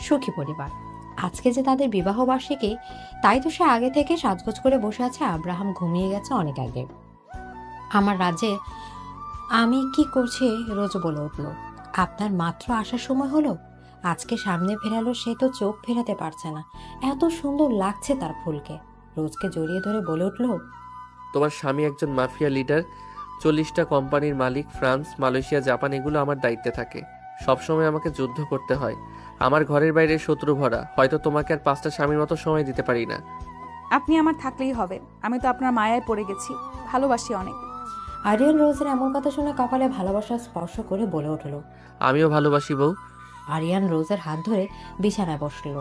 সুখী পরিবার। আজকে যে তাদের বিবাহ বার্ষিকী, তাই তো সে আগে থেকে সাজগোজ করে বসে আছে। আব্রাহাম ঘুমিয়ে গেছে অনেক আগে। আমার রাজ্যে আমি কি করছি? রোজ বলে উঠল, আপনার মাত্র আসার সময় হলো। আজকে সামনে ফেরালো, সে তো চোখ ফেরাতে পারছে না, এত সুন্দর লাগছে তার ফুলকে। রোজকে জড়িয়ে ধরে বলে উঠল, তোমার স্বামী একজন মাফিয়া লিডার, 40টা কোম্পানির মালিক। ফ্রান্স, মালয়েশিয়া, জাপান এগুলো আমার দায়িত্বে থাকে। সবসময় আমাকে যুদ্ধ করতে হয়। আমার ঘরের বাইরে শত্রু ভরা। হয়তো তোমাকে আর 5টা স্বামীর মতো সময় দিতে পারি না। আপনি আমার থাকলেই হবে। আমি তো আপনার মায়ায় পড়ে গেছি, ভালোবাসি অনেক। আরিয়ান রোজের এমন কথা শুনে কপালে ভালোবাসা স্পর্শ করে বলে উঠল, আমিও ভালোবাসি বউ। আরিয়ান রোজের হাত ধরে বিছানায় বসল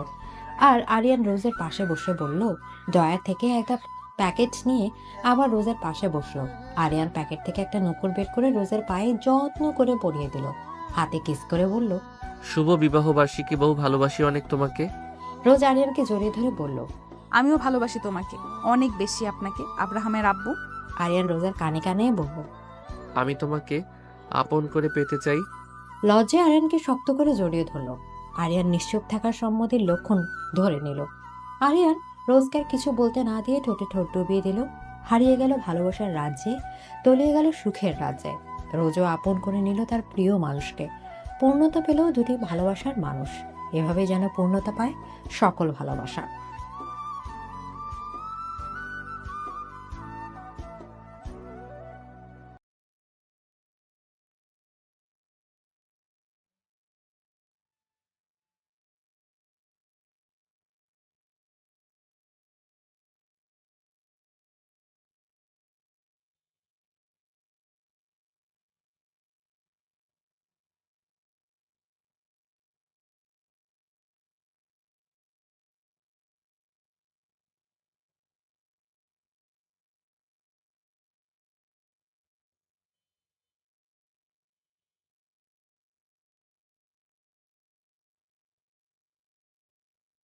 আর আরিয়ান রোজের পাশে বসে বলল, ড্রয়ার থেকে একটা প্যাকেট নিয়ে আবার রোজের পাশে বসলো। আরিয়ান প্যাকেট থেকে একটা নূপুর বের করে রোজের পায়ে যত্ন করে পরিয়ে দিল। হাতে কিস করে বলল, শুভ বিবাহ বার্ষিকী বউ, ভালোবাসি অনেক তোমাকে। রোজ আরিয়ানকে জড়িয়ে ধরে বলল, আমিও ভালোবাসি তোমাকে অনেক বেশি, আপনাকে আব্রাহামের আব্বু। আরিয়ান রোজার কানে কানে বলল, আমি তোমাকে আপন করে পেতে চাই। লজ্জায় আরিয়ানকে শক্ত করে জড়িয়ে ধরল। আরিয়ান নিশ্চুপ থাকার সম্মতির লক্ষণ ধরে নিল। আরিয়ান রোজকে আর কিছু বলতে না দিয়ে ঠোঁটে ঠোঁট ডুবিয়ে দিল। হারিয়ে গেল ভালোবাসার রাজ্যে, তলিয়ে গেল সুখের রাজ্যে। রোজও আপন করে নিল তার প্রিয় মানুষকে। পূর্ণতা পেল দুটি ভালোবাসার মানুষ। এভাবে যেন পূর্ণতা পায় সকল ভালোবাসা।